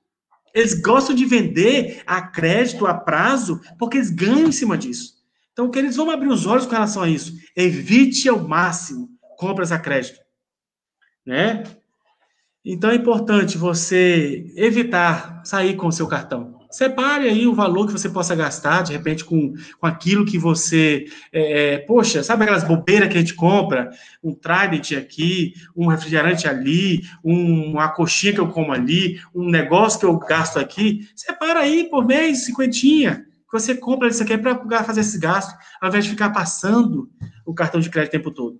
Eles gostam de vender a crédito, a prazo, porque eles ganham em cima disso. Então, queridos, vamos abrir os olhos com relação a isso. Evite ao máximo compras a crédito. Né? Então, é importante você evitar sair com o seu cartão. Separe aí o valor que você possa gastar, de repente, com aquilo que você... poxa, sabe aquelas bobeiras que a gente compra? Um Trident aqui, um refrigerante ali, uma coxinha que eu como ali, um negócio que eu gasto aqui. Separa aí por mês, 50, que você compra isso aqui para fazer esse gasto, ao invés de ficar passando o cartão de crédito o tempo todo.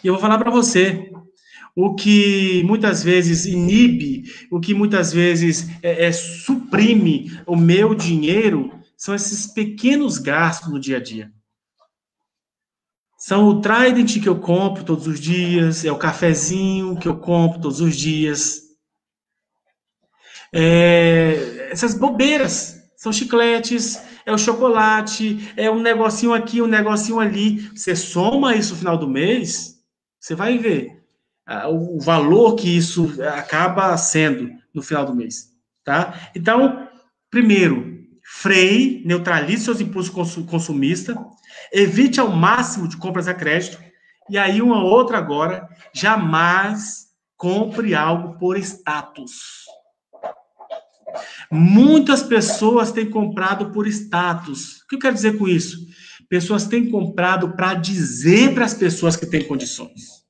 E eu vou falar para você... O que muitas vezes inibe, o que muitas vezes suprime o meu dinheiro são esses pequenos gastos no dia a dia. São o Trident que eu compro todos os dias, é o cafezinho que eu compro todos os dias. Essas bobeiras, são chicletes, é o chocolate, é um negocinho aqui, um negocinho ali. Você soma isso no final do mês, você vai ver o valor que isso acaba sendo no final do mês, tá? Então, primeiro, freie, neutralize seus impulsos consumistas, evite ao máximo de compras a crédito, e aí uma outra agora, jamais compre algo por status. Muitas pessoas têm comprado por status. O que eu quero dizer com isso? Pessoas têm comprado para dizer para as pessoas que têm condições.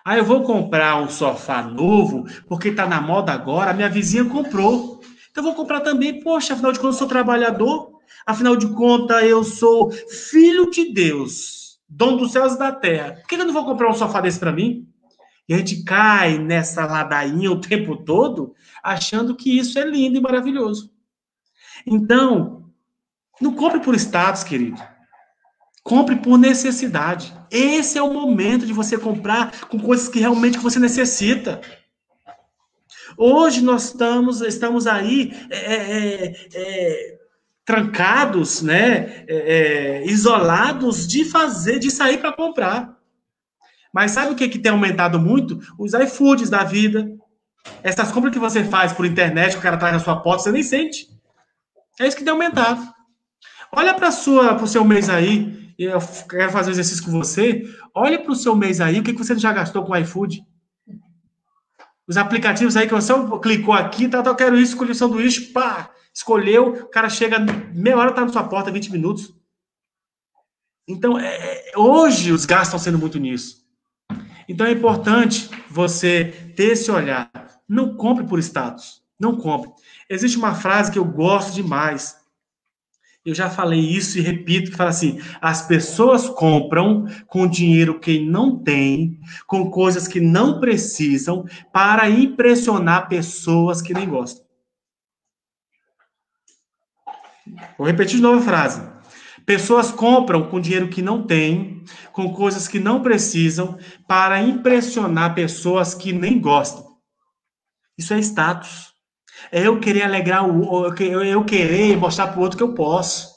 Eu vou comprar um sofá novo, porque está na moda agora, a minha vizinha comprou. Então eu vou comprar também, poxa, afinal de contas eu sou trabalhador, afinal de contas eu sou filho de Deus, dono dos céus e da terra. Por que eu não vou comprar um sofá desse para mim? E a gente cai nessa ladainha o tempo todo, achando que isso é lindo e maravilhoso. Então, não compre por status, querido. Compre por necessidade. Esse é o momento de você comprar com coisas que realmente você necessita. Hoje nós estamos aí trancados, né, isolados de sair para comprar. Mas sabe o que tem aumentado muito? Os iFoods da vida. Essas compras que você faz por internet, o cara traz na sua porta, você nem sente. É isso que tem aumentado. Olha para o seu mês aí. Eu quero fazer um exercício com você. Olha para o seu mês aí, o que você já gastou com o iFood? Os aplicativos aí que você clicou aqui, eu quero isso, escolhi o sanduíche, pá, escolheu, o cara chega, meia hora tá na sua porta, 20 minutos. Então, hoje os gastos estão sendo muito nisso. Então é importante você ter esse olhar. Não compre por status. Não compre. Existe uma frase que eu gosto demais. Eu já falei isso e repito, que fala assim, as pessoas compram com dinheiro que não tem, com coisas que não precisam, para impressionar pessoas que nem gostam. Vou repetir de novo a frase. Pessoas compram com dinheiro que não tem, com coisas que não precisam, para impressionar pessoas que nem gostam. Isso é status. É eu querer alegrar eu querer mostrar para o outro que eu posso.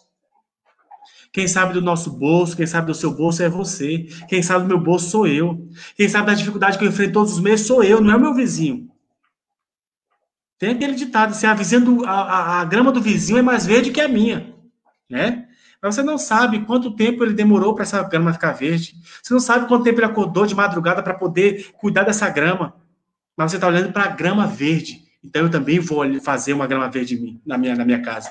Quem sabe do nosso bolso, quem sabe do seu bolso é você. Quem sabe do meu bolso sou eu. Quem sabe da dificuldade que eu enfrento todos os meses sou eu, não é o meu vizinho. Tem aquele ditado assim, a grama do vizinho é mais verde que a minha, né? Mas você não sabe quanto tempo ele demorou para essa grama ficar verde. Você não sabe quanto tempo ele acordou de madrugada para poder cuidar dessa grama. Mas você está olhando para a grama verde. Então eu também vou fazer uma grama verde em mim, na minha casa.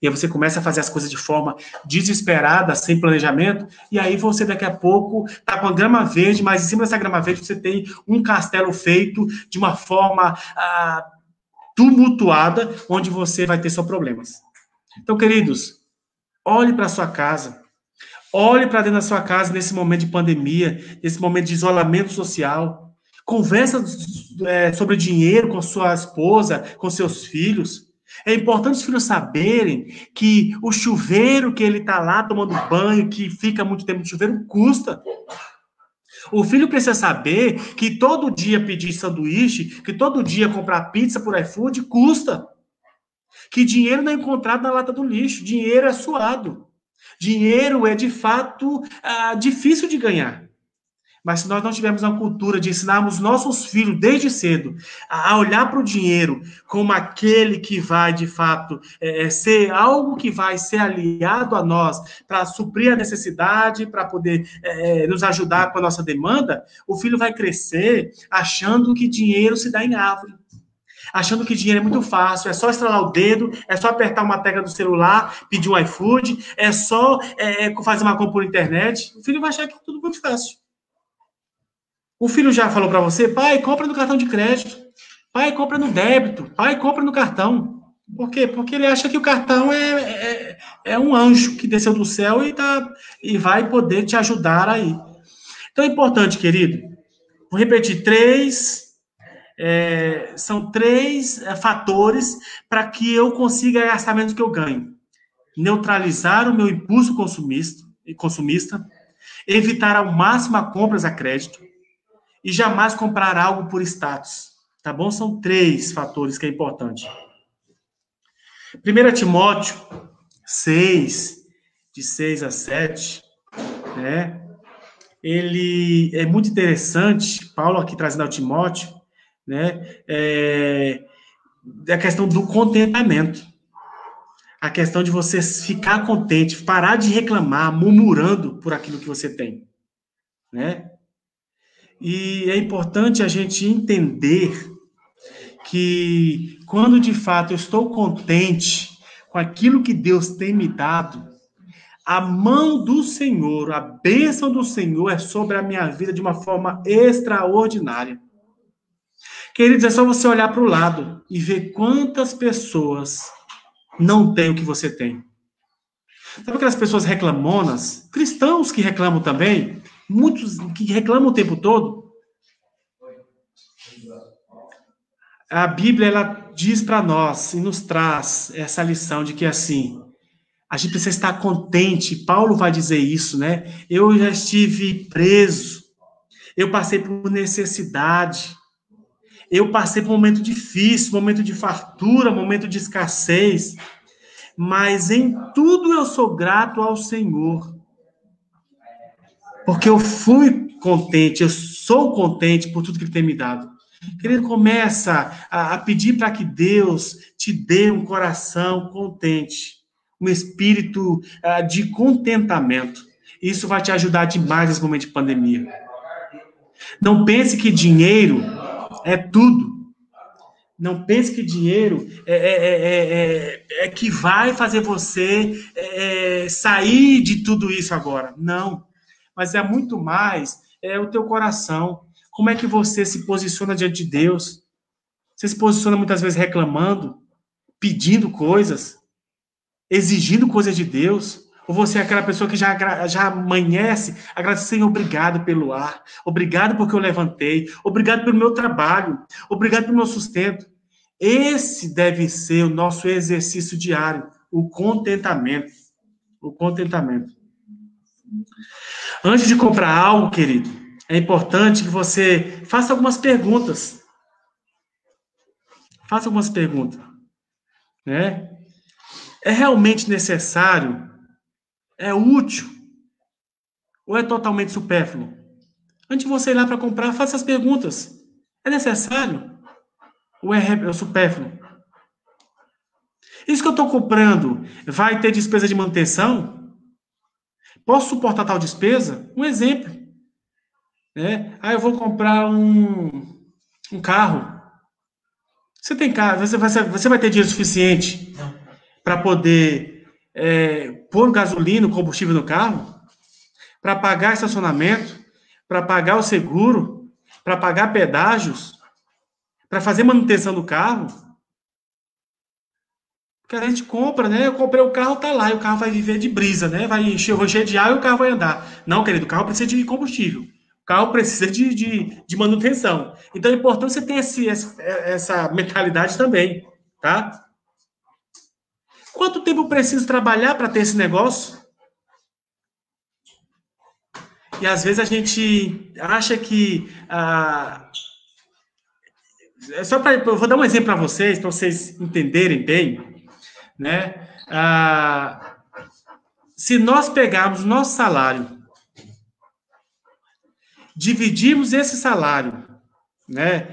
E aí você começa a fazer as coisas de forma desesperada, sem planejamento, e aí você daqui a pouco está com a grama verde, mas em cima dessa grama verde você tem um castelo feito de uma forma tumultuada, onde você vai ter só problemas. Então, queridos, olhe para a sua casa, olhe para dentro da sua casa nesse momento de pandemia, nesse momento de isolamento social. Conversa sobre dinheiro com sua esposa, com seus filhos. É importante os filhos saberem que o chuveiro que ele está lá tomando banho, que fica muito tempo no chuveiro, custa. O filho precisa saber que todo dia pedir sanduíche, que todo dia comprar pizza por iFood custa. Que dinheiro não é encontrado na lata do lixo, dinheiro é suado. Dinheiro é, de fato, difícil de ganhar. Mas se nós não tivermos uma cultura de ensinarmos nossos filhos desde cedo a olhar para o dinheiro como aquele que vai, de fato, ser algo que vai ser aliado a nós para suprir a necessidade, para poder nos ajudar com a nossa demanda, o filho vai crescer achando que dinheiro se dá em árvore. Achando que dinheiro é muito fácil, é só estralar o dedo, é só apertar uma tecla do celular, pedir um iFood, é só fazer uma compra por internet. O filho vai achar que é tudo muito fácil. O filho já falou para você, pai, compra no cartão de crédito, pai, compra no débito, pai, compra no cartão. Por quê? Porque ele acha que o cartão é um anjo que desceu do céu e vai poder te ajudar aí. Então é importante, querido, vou repetir, são três fatores para que eu consiga gastar menos do que eu ganho. Neutralizar o meu impulso consumista, evitar ao máximo a compras a crédito, e jamais comprar algo por status, tá bom? São três fatores que é importante. 1 Timóteo 6, de 6 a 7, né? Ele é muito interessante, Paulo aqui trazendo ao Timóteo, né? A questão do contentamento. A questão de você ficar contente, parar de reclamar, murmurando por aquilo que você tem, né? E é importante a gente entender que quando de fato eu estou contente com aquilo que Deus tem me dado, a mão do Senhor, a bênção do Senhor é sobre a minha vida de uma forma extraordinária. Queridos, é só você olhar para o lado e ver quantas pessoas não têm o que você tem. Sabe aquelas pessoas reclamonas? Cristãos que reclamam também, muitos que reclamam o tempo todo. A Bíblia, ela diz para nós e nos traz essa lição de que, assim, a gente precisa estar contente. Paulo vai dizer isso, né? Eu já estive preso, eu passei por necessidade, eu passei por um momento difícil, momento de fartura, momento de escassez, mas em tudo eu sou grato ao Senhor, porque eu fui contente, eu sou contente por tudo que Ele tem me dado. Querido, começa a pedir para que Deus te dê um coração contente, um espírito de contentamento. Isso vai te ajudar demais nesse momento de pandemia. Não pense que dinheiro é tudo. Não pense que dinheiro é que vai fazer você sair de tudo isso agora. Não. Mas é muito mais o teu coração. Como é que você se posiciona diante de Deus? Você se posiciona muitas vezes reclamando, pedindo coisas, exigindo coisas de Deus? Ou você é aquela pessoa que já amanhece, agradece, Senhor, obrigado pelo ar, obrigado porque eu levantei, obrigado pelo meu trabalho, obrigado pelo meu sustento. Esse deve ser o nosso exercício diário, o contentamento. O contentamento. Antes de comprar algo, querido, é importante que você faça algumas perguntas. Faça algumas perguntas. Né? É realmente necessário? É útil? Ou é totalmente supérfluo? Antes de você ir lá para comprar, faça as perguntas. É necessário? Ou é supérfluo? Isso que eu estou comprando vai ter despesa de manutenção? Posso suportar tal despesa? Um exemplo. Né? Eu vou comprar um carro. Você tem carro, você vai ter dinheiro suficiente para poder pôr gasolina, combustível no carro, para pagar estacionamento, para pagar o seguro, para pagar pedágios, para fazer manutenção do carro. Porque a gente compra, né? Eu comprei o carro, tá lá, e o carro vai viver de brisa, né? Vai encher, eu vou encher de ar e o carro vai andar. Não, querido, o carro precisa de combustível. O carro precisa de manutenção. Então é importante você ter essa mentalidade também, tá? Quanto tempo eu preciso trabalhar para ter esse negócio? E às vezes a gente acha que eu vou dar um exemplo para vocês entenderem bem, né? Se nós pegarmos o nosso salário, dividirmos esse salário, né,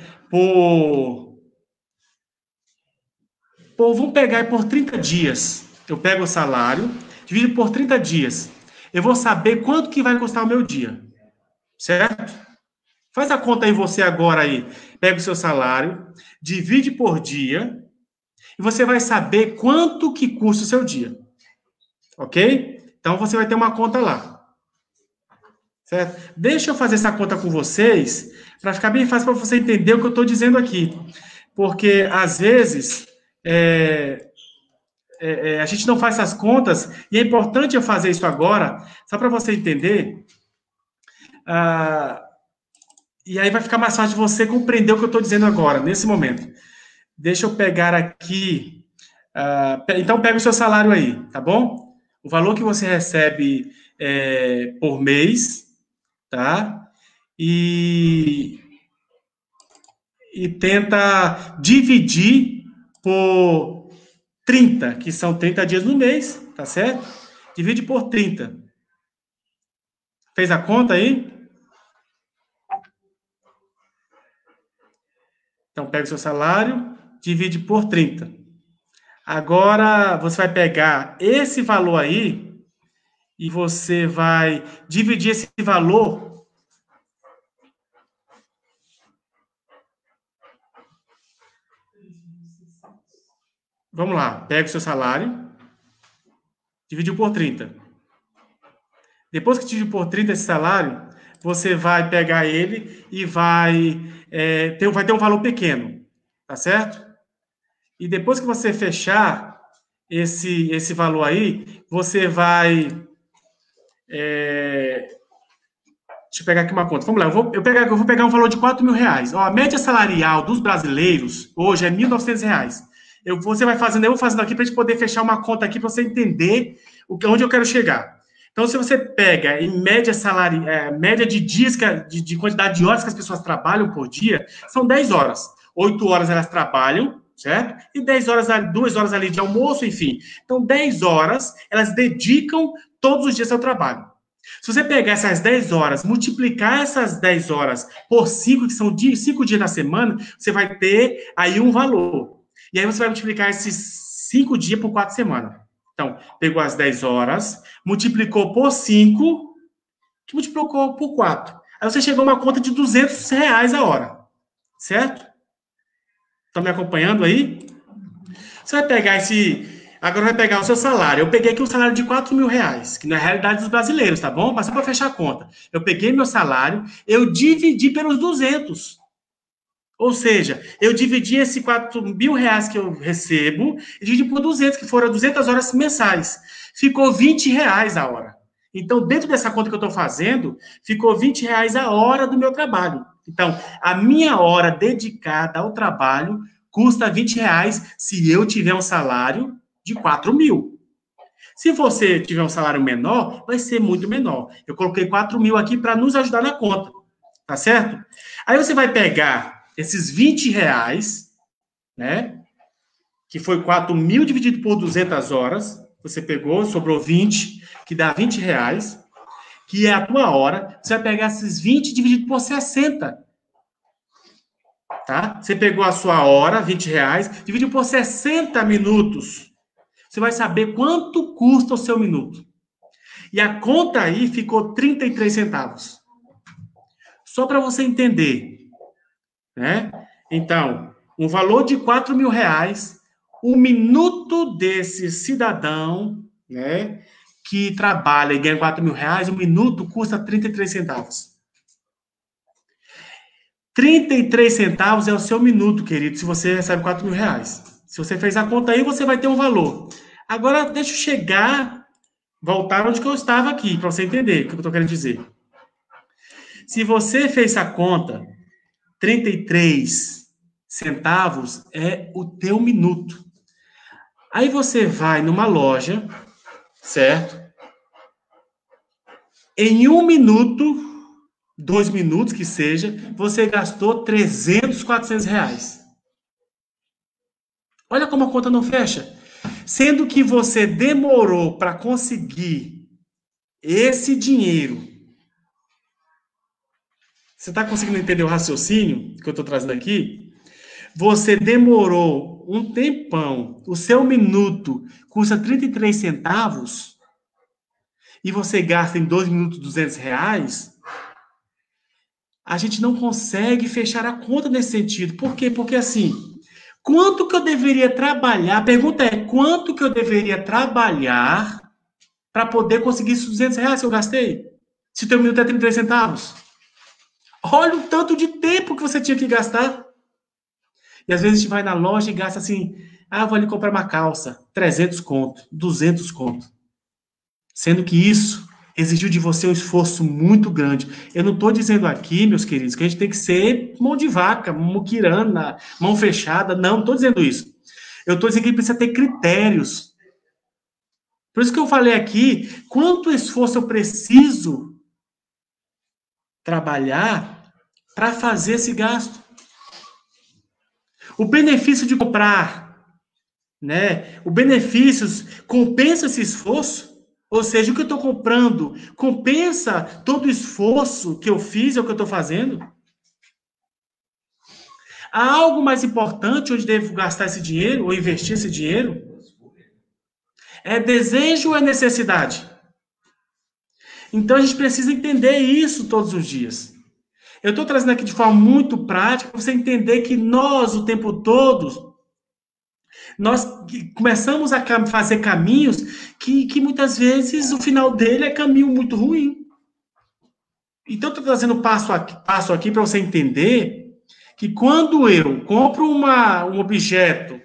vamos pegar por 30 dias. Eu pego o salário, divido por 30 dias. Eu vou saber quanto que vai custar o meu dia. Certo? Faz a conta aí você agora aí. Pega o seu salário, divide por dia, e você vai saber quanto que custa o seu dia. Ok? Então, você vai ter uma conta lá. Certo? Deixa eu fazer essa conta com vocês, para ficar bem fácil para você entender o que eu estou dizendo aqui. Porque, às vezes, a gente não faz essas contas, e é importante eu fazer isso agora, só para você entender. E aí vai ficar mais fácil de você compreender o que eu estou dizendo agora, nesse momento. Deixa eu pegar aqui. Então, pega o seu salário aí, tá bom? O valor que você recebe por mês, tá? E tenta dividir por 30, que são 30 dias no mês, tá certo? Divide por 30. Fez a conta aí? Então, pega o seu salário, divide por 30. Agora, você vai pegar esse valor aí e você vai dividir esse valor. Vamos lá, pega o seu salário, dividiu por 30. Depois que dividir por 30 esse salário, você vai pegar ele e vai ter um valor pequeno, tá certo? E depois que você fechar esse valor aí, você vai... deixa eu pegar aqui uma conta. Vamos lá, eu vou pegar um valor de R$ 4.000. Ó, a média salarial dos brasileiros hoje é R$ 1.900. Eu vou fazendo aqui para a gente poder fechar uma conta aqui para você entender onde eu quero chegar. Então, se você pega em média média de dias, de quantidade de horas que as pessoas trabalham por dia, são 10 horas. 8 horas elas trabalham, certo? E 10 horas, 2 horas ali de almoço, enfim. Então, 10 horas elas dedicam todos os dias ao trabalho. Se você pegar essas 10 horas, multiplicar essas 10 horas por 5, que são 5 dias na semana, você vai ter aí um valor. E aí você vai multiplicar esses 5 dias por 4 semanas. Então, pegou as 10 horas, multiplicou por 5, que multiplicou por 4. Aí você chegou a uma conta de R$ 200 a hora. Certo? Estão me acompanhando aí? Você vai pegar agora vai pegar o seu salário. Eu peguei aqui um salário de R$ 4.000, que não é a realidade dos brasileiros, tá bom? Mas só para fechar a conta. Eu peguei meu salário, eu dividi pelos 200. Ou seja, eu dividi esse R$ 4.000 que eu recebo, e dividi por 200, que foram 200 horas mensais. Ficou R$ 20 a hora. Então, dentro dessa conta que eu estou fazendo, ficou R$ 20 a hora do meu trabalho. Então, a minha hora dedicada ao trabalho custa R$ 20 se eu tiver um salário de 4.000. Se você tiver um salário menor, vai ser muito menor. Eu coloquei 4.000 aqui para nos ajudar na conta. Tá certo? Aí você vai pegar esses R$ 20, né? Que foi 4.000 dividido por 200 horas. Você pegou, sobrou 20, que dá R$ 20, que é a tua hora. Você vai pegar esses 20 dividido por 60. Tá? Você pegou a sua hora, R$ 20, dividiu por 60 minutos. Você vai saber quanto custa o seu minuto. E a conta aí ficou 33 centavos. Só para você entender, né? Então, um valor de R$ 4.000, o minuto desse cidadão, né, que trabalha e ganha 4 mil reais, o minuto custa 33 centavos. 33 centavos é o seu minuto, querido, se você recebe 4 mil reais. Se você fez a conta aí, você vai ter um valor. Agora, deixa eu voltar onde que eu estava aqui, para você entender o que eu estou querendo dizer. Se você fez a conta, 33 centavos é o teu minuto. Aí você vai numa loja, certo? Em 1 minuto, 2 minutos que seja, você gastou 300, 400 reais. Olha como a conta não fecha. Sendo que você demorou para conseguir esse dinheiro. Você está conseguindo entender o raciocínio que eu estou trazendo aqui? Você demorou um tempão, o seu minuto custa 33 centavos e você gasta em 2 minutos 200 reais, a gente não consegue fechar a conta nesse sentido. Por quê? Porque assim, quanto que eu deveria trabalhar? A pergunta é, quanto que eu deveria trabalhar para poder conseguir esses 200 reais que eu gastei? Se o teu minuto é 33 centavos. Olha o tanto de tempo que você tinha que gastar. E às vezes a gente vai na loja e gasta assim, vou ali comprar uma calça, 300 conto, 200 conto. Sendo que isso exigiu de você um esforço muito grande. Eu não estou dizendo aqui, meus queridos, que a gente tem que ser mão de vaca, muquirana, mão fechada. Não estou dizendo isso. Eu estou dizendo que precisa ter critérios. Por isso que eu falei aqui, quanto esforço eu preciso trabalhar para fazer esse gasto. O benefício de comprar, né? O benefício compensa esse esforço? Ou seja, o que eu estou comprando compensa todo o esforço que eu fiz, é o que eu estou fazendo? Há algo mais importante onde devo gastar esse dinheiro ou investir esse dinheiro? É desejo ou é necessidade? Então a gente precisa entender isso todos os dias. Eu estou trazendo aqui de forma muito prática para você entender que nós, o tempo todo, nós começamos a fazer caminhos que muitas vezes o final dele é caminho muito ruim. Então, eu estou trazendo passo aqui para você entender que quando eu compro um objeto,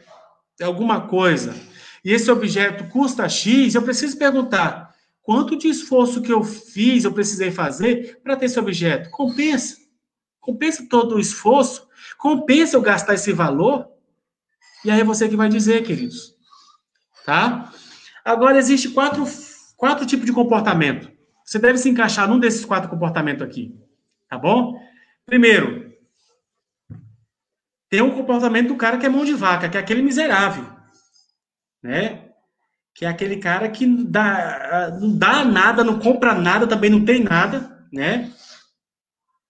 alguma coisa, e esse objeto custa X, eu preciso perguntar, quanto de esforço que eu fiz, eu precisei fazer para ter esse objeto? Compensa? Compensa todo o esforço? Compensa eu gastar esse valor? E aí é você que vai dizer, queridos. Tá? Agora, existem quatro tipos de comportamento. Você deve se encaixar num desses 4 comportamentos aqui. Tá bom? Primeiro, tem um comportamento do cara que é mão de vaca, que é aquele miserável. Né? Que é aquele cara que não dá nada, não compra nada, também não tem nada, né?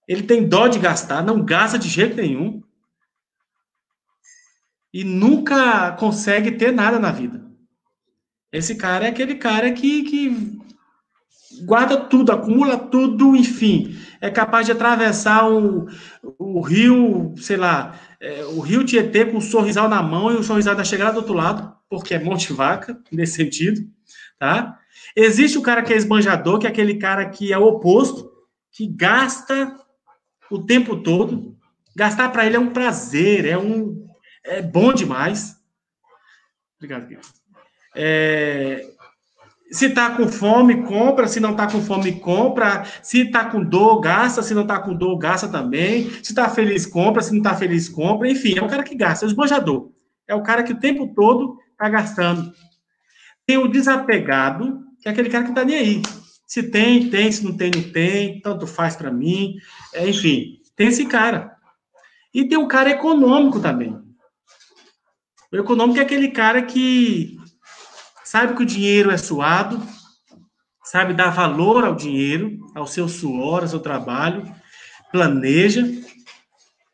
Ele tem dó de gastar, não gasta de jeito nenhum. E nunca consegue ter nada na vida. Esse cara é aquele cara que guarda tudo, acumula tudo, enfim. É capaz de atravessar o rio, sei lá, o rio Tietê com um sorrisal na mão e o sorrisal ainda chegar do outro lado, porque é mão de vaca, nesse sentido, tá? Existe o cara que é esbanjador, que é aquele cara que é o oposto, que gasta o tempo todo. Gastar para ele é um prazer, é bom demais. Obrigado, querido. Se tá com fome, compra. Se não tá com fome, compra. Se tá com dor, gasta. Se não tá com dor, gasta também. Se tá feliz, compra. Se não tá feliz, compra. Enfim, é o cara que gasta, é o esbanjador. É o cara que o tempo todo tá gastando. Tem o desapegado, que é aquele cara que não tá nem aí. Se tem, tem. Se não tem, não tem. Tanto faz para mim. Enfim, tem esse cara. E tem um cara econômico também. O econômico é aquele cara que sabe que o dinheiro é suado, sabe dar valor ao dinheiro, ao seu suor, ao seu trabalho, planeja,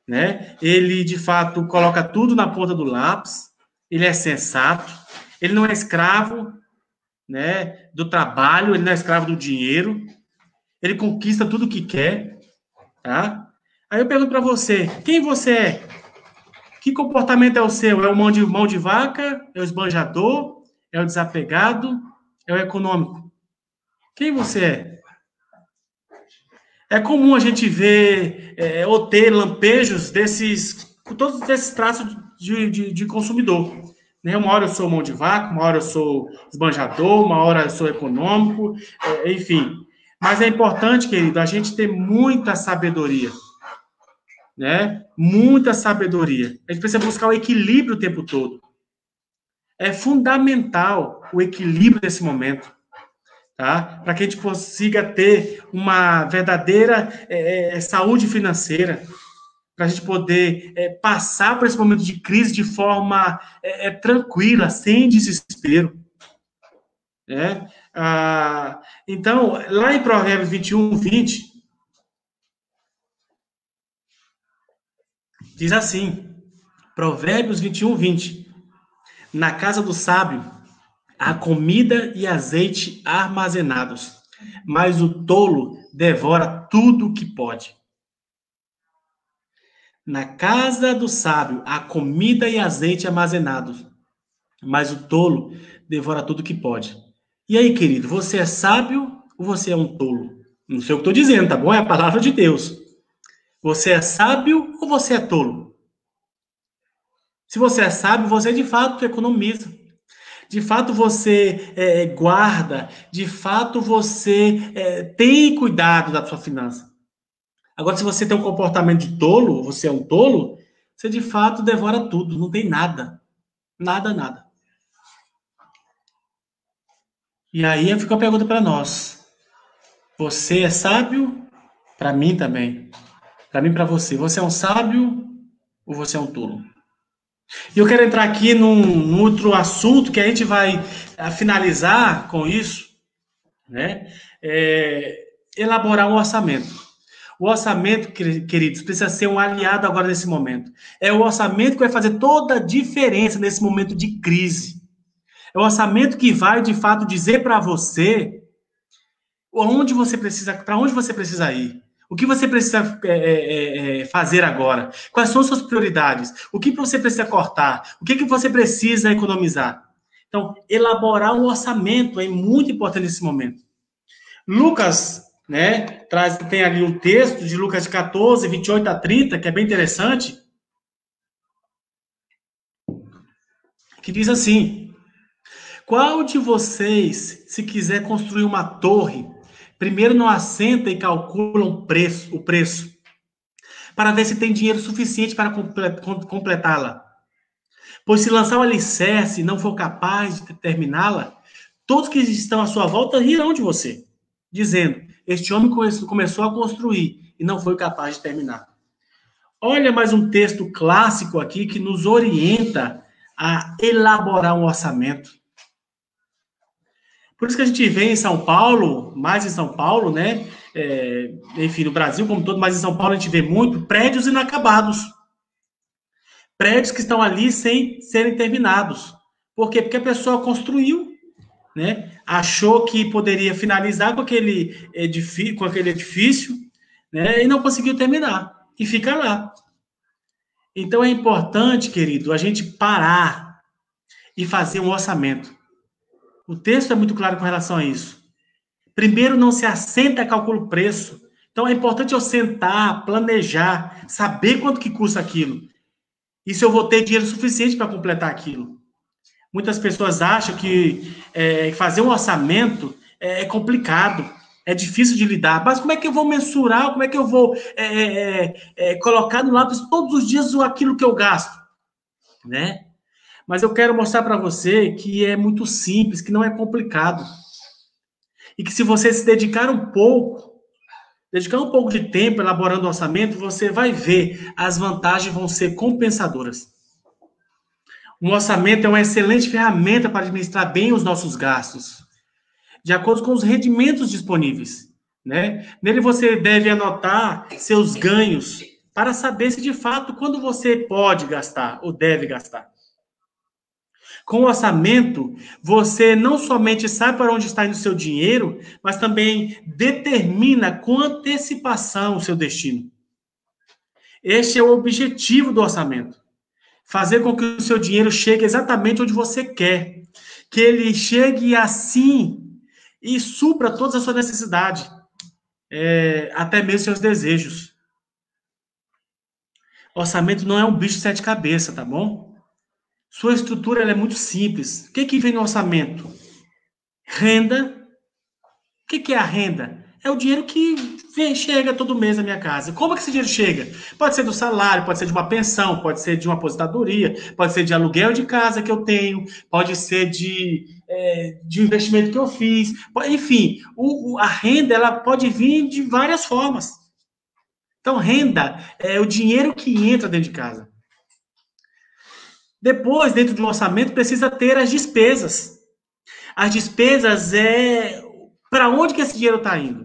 né? Ele, de fato, coloca tudo na ponta do lápis, ele é sensato, ele não é escravo, né, do trabalho, ele não é escravo do dinheiro, ele conquista tudo que quer, tá? Aí eu pergunto para você, quem você é? Que comportamento é o seu? É o mão de vaca? É o esbanjador? É o desapegado? É o econômico? Quem você é? É comum a gente ver ou ter lampejos todos esses traços de consumidor. Né? Uma hora eu sou mão de vaca, uma hora eu sou esbanjador, uma hora eu sou econômico, enfim. Mas é importante, querido, a gente ter muita sabedoria. Né? Muita sabedoria. A gente precisa buscar o equilíbrio o tempo todo. É fundamental o equilíbrio nesse momento. Tá? Para que a gente consiga ter uma verdadeira saúde financeira, para a gente poder passar por esse momento de crise de forma tranquila, sem desespero. Né? Então, lá em Provérbios 21, 20, diz assim, Provérbios 21, 20, na casa do sábio há comida e azeite armazenados, mas o tolo devora tudo que pode. Na casa do sábio há comida e azeite armazenados, mas o tolo devora tudo que pode. E aí, querido, você é sábio ou você é um tolo? Não sei o que estou dizendo, tá bom? É a palavra de Deus. Você é sábio ou você é tolo? Se você é sábio, você de fato economiza. De fato, você guarda. De fato, você tem cuidado da sua finança. Agora, se você tem um comportamento de tolo, você é um tolo, você de fato devora tudo. Não tem nada. Nada, nada. E aí fica a pergunta para nós. Você é sábio? Para mim também. Para mim e para você. Você é um sábio ou você é um tolo? E eu quero entrar aqui num outro assunto que a gente vai finalizar com isso, né? Elaborar um orçamento. O orçamento, queridos, precisa ser um aliado agora nesse momento. É o orçamento que vai fazer toda a diferença nesse momento de crise. É o orçamento que vai, de fato, dizer para você onde você precisa, para onde você precisa ir. O que você precisa fazer agora? Quais são suas prioridades? O que você precisa cortar? O que você precisa economizar? Então, elaborar um orçamento é muito importante nesse momento. Lucas, né, tem ali um texto de Lucas 14, 28 a 30, que é bem interessante, que diz assim: qual de vocês, se quiser construir uma torre, primeiro não assenta e calcula o preço, para ver se tem dinheiro suficiente para completá-la? Pois se lançar o alicerce e não for capaz de terminá-la, todos que estão à sua volta rirão de você, dizendo: este homem começou a construir e não foi capaz de terminar. Olha mais um texto clássico aqui que nos orienta a elaborar um orçamento. Por isso que a gente vê em São Paulo, mais em São Paulo, né? Enfim, no Brasil como todo, mas em São Paulo a gente vê muito prédios inacabados. Prédios que estão ali sem serem terminados. Por quê? Porque a pessoa construiu, né? Achou que poderia finalizar com aquele edifício, né? E não conseguiu terminar. E fica lá. Então é importante, querido, a gente parar e fazer um orçamento. O texto é muito claro com relação a isso. Primeiro, não se assenta a calcular o preço. Então, é importante eu sentar, planejar, saber quanto que custa aquilo. E se eu vou ter dinheiro suficiente para completar aquilo. Muitas pessoas acham que fazer um orçamento é complicado, é difícil de lidar. Mas como é que eu vou mensurar, como é que eu vou colocar no lápis todos os dias aquilo que eu gasto? Né? Mas eu quero mostrar para você que é muito simples, que não é complicado. E que se você se dedicar um pouco de tempo elaborando o orçamento, você vai ver as vantagens vão ser compensadoras. Um orçamento é uma excelente ferramenta para administrar bem os nossos gastos, de acordo com os rendimentos disponíveis, né? Nele você deve anotar seus ganhos para saber se de fato quando você pode gastar ou deve gastar. Com o orçamento, você não somente sabe para onde está indo o seu dinheiro, mas também determina com antecipação o seu destino. Este é o objetivo do orçamento. Fazer com que o seu dinheiro chegue exatamente onde você quer. Que ele chegue assim e supra todas as suas necessidades, até mesmo seus desejos. Orçamento não é um bicho de sete cabeças, tá bom? Sua estrutura ela é muito simples. O que, que vem no orçamento? Renda. O que, que é a renda? É o dinheiro que chega todo mês na minha casa. Como é que esse dinheiro chega? Pode ser do salário, pode ser de uma pensão, pode ser de uma aposentadoria, pode ser de aluguel de casa que eu tenho, pode ser de investimento que eu fiz. Enfim, a renda ela pode vir de várias formas. Então, renda é o dinheiro que entra dentro de casa. Depois, dentro de um orçamento, precisa ter as despesas. As despesas é para onde que esse dinheiro está indo.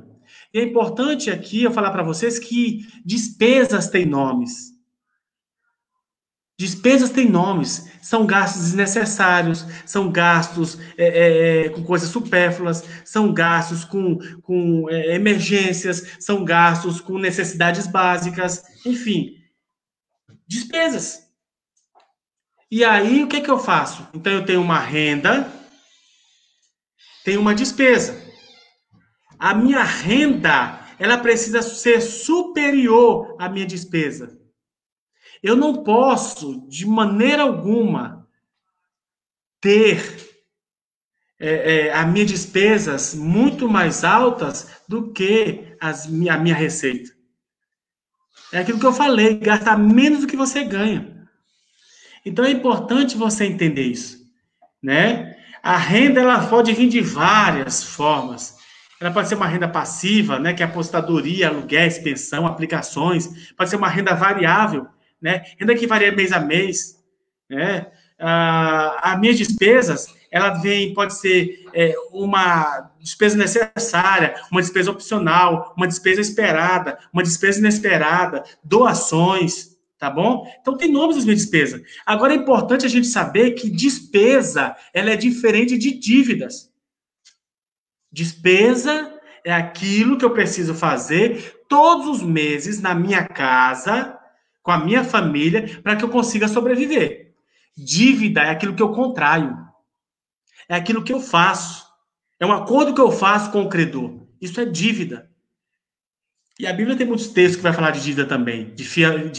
E é importante aqui eu falar para vocês que despesas têm nomes. Despesas têm nomes. São gastos desnecessários, são gastos com coisas supérfluas, são gastos com emergências, são gastos com necessidades básicas, enfim, despesas. E aí, o que é que eu faço? Então, eu tenho uma renda, tenho uma despesa. A minha renda, ela precisa ser superior à minha despesa. Eu não posso, de maneira alguma, ter as minhas despesas muito mais altas do que a minha receita. É aquilo que eu falei, gastar menos do que você ganha. Então é importante você entender isso, né? A renda ela pode vir de várias formas. Ela pode ser uma renda passiva, né, que é aposentadoria, aluguéis, pensão, aplicações. Pode ser uma renda variável, né, renda que varia mês a mês, né? As minhas despesas, ela pode ser uma despesa necessária, uma despesa opcional, uma despesa esperada, uma despesa inesperada, doações, tá bom? Então tem nomes das minhas despesas. Agora é importante a gente saber que despesa, ela é diferente de dívidas. Despesa é aquilo que eu preciso fazer todos os meses na minha casa, com a minha família, para que eu consiga sobreviver. Dívida é aquilo que eu contraio. É aquilo que eu faço. É um acordo que eu faço com o credor. Isso é dívida. E a Bíblia tem muitos textos que vai falar de dívida também, de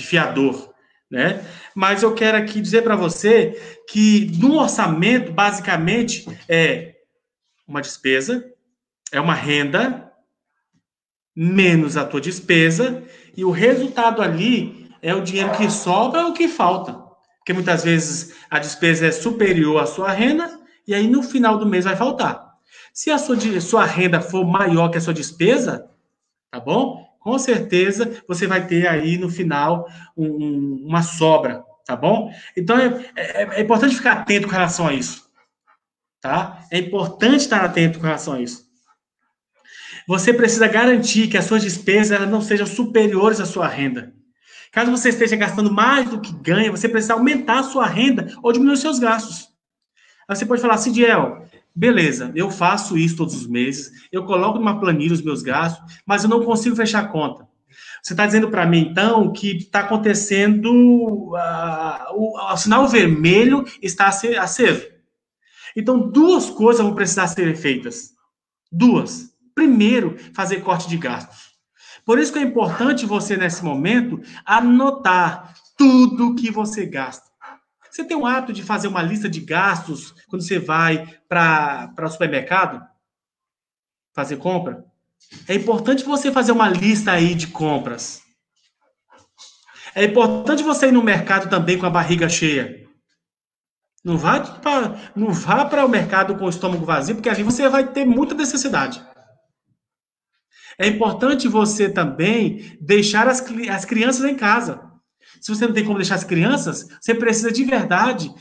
fiador, né? Mas eu quero aqui dizer para você que no orçamento, basicamente, é uma despesa, é uma renda, menos a tua despesa, e o resultado ali é o dinheiro que sobra ou que falta. Porque muitas vezes a despesa é superior à sua renda, e aí no final do mês vai faltar. Se a sua renda for maior que a sua despesa, tá bom? Com certeza você vai ter aí no final uma sobra, tá bom? Então é importante ficar atento com relação a isso, tá? É importante estar atento com relação a isso. Você precisa garantir que as suas despesas elas não sejam superiores à sua renda. Caso você esteja gastando mais do que ganha, você precisa aumentar a sua renda ou diminuir os seus gastos. Aí você pode falar assim, Diel, beleza, eu faço isso todos os meses, eu coloco numa planilha os meus gastos, mas eu não consigo fechar a conta. Você está dizendo para mim, então, que está acontecendo, o sinal vermelho está aceso. Então, duas coisas vão precisar ser feitas. Duas. Primeiro, fazer corte de gastos. Por isso que é importante você, nesse momento, anotar tudo que você gasta. Você tem o hábito de fazer uma lista de gastos quando você vai para o supermercado fazer compra? É importante você fazer uma lista aí de compras. É importante você ir no mercado também com a barriga cheia. Não vá para o mercado com o estômago vazio, porque aí você vai ter muita necessidade. É importante você também deixar as crianças em casa. Se você não tem como deixar as crianças, você precisa de verdade